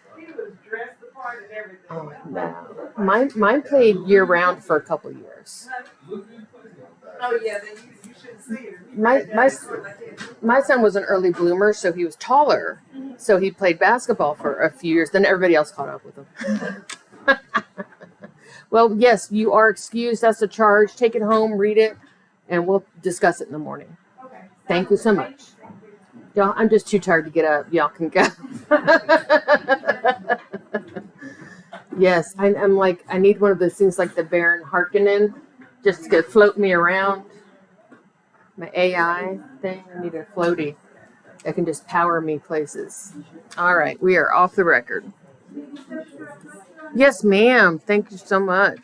dressed the part and everything. Oh, no. Mine played year round for a couple years. Oh, yeah, then you should see it. My son was an early bloomer, so he was taller. So he played basketball for a few years. Then everybody else caught up with him. Well, yes, you are excused. That's a charge. Take it home, read it, and we'll discuss it in the morning. Okay. Thank you so much. Y'all, I'm just too tired to get up. Y'all can go. Yes, I'm like, I need one of those things like the Baron Harkonnen, just to float me around. My AI thing, I need a floaty that can just power me places. All right, we are off the record. Yes, ma'am. Thank you so much.